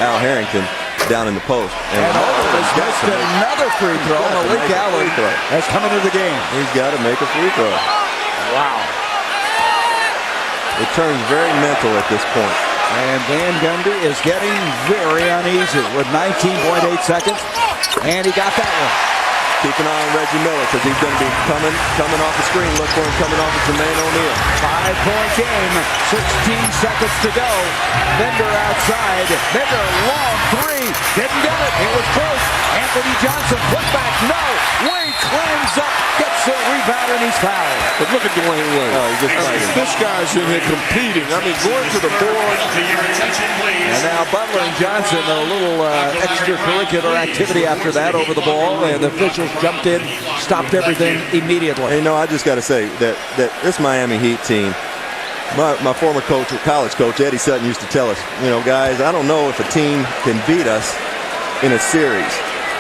Al Harrington down in the post. And Odom has missed another free throw. Malik Allen has come into the game. He's got to make a free throw. Wow. It turns very mental at this point. And Van Gundy is getting very uneasy with 19.8 seconds. And he got that one. Keep an eye on Reggie Miller because he's going to be coming off the screen. Look for him coming off of Jermaine O'Neal. 5-point game. 16 seconds to go. Bender outside. Bender, long three. Didn't get it. It was close. Anthony Johnson put back. No. Wade climbs up. Gets the rebound and he's fouled. But look at Dwayne Wade. This guy's in here competing. I mean, going to the board. And now Butler and Johnson, a little extracurricular activity after that over the ball. And the officials jumped in, stopped everything immediately. You know, I just got to say that this Miami Heat team, my former coach, college coach, Eddie Sutton used to tell us, you know, guys, I don't know if a team can beat us in a series,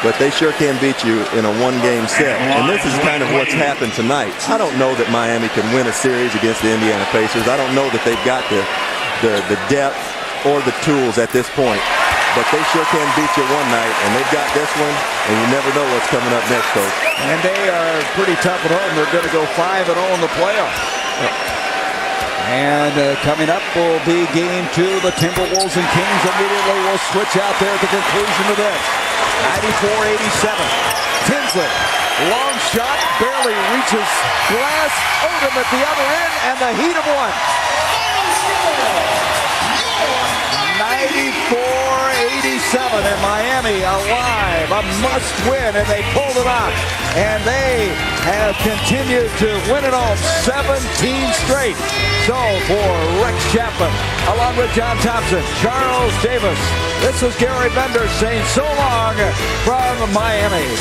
but they sure can beat you in a one-game set. And this is kind of what's happened tonight. I don't know that Miami can win a series against the Indiana Pacers. I don't know that they've got the depth or the tools at this point. But they sure can beat you one night, and they've got this one, and you never know what's coming up next, Coach. And they are pretty tough at home. They're going to go 5-0 in the playoffs. And coming up will be game 2. The Timberwolves and Kings immediately will switch out there at the conclusion of this. 94-87. Tinsley, long shot, barely reaches glass. Odom at the other end, and the Heat have won. 94-87, and Miami alive, a must win, and they pulled it off. And they have continued to win it all 17 straight. So for Rex Chapman, along with John Thompson, Charles Davis, this is Gary Bender saying so long from Miami.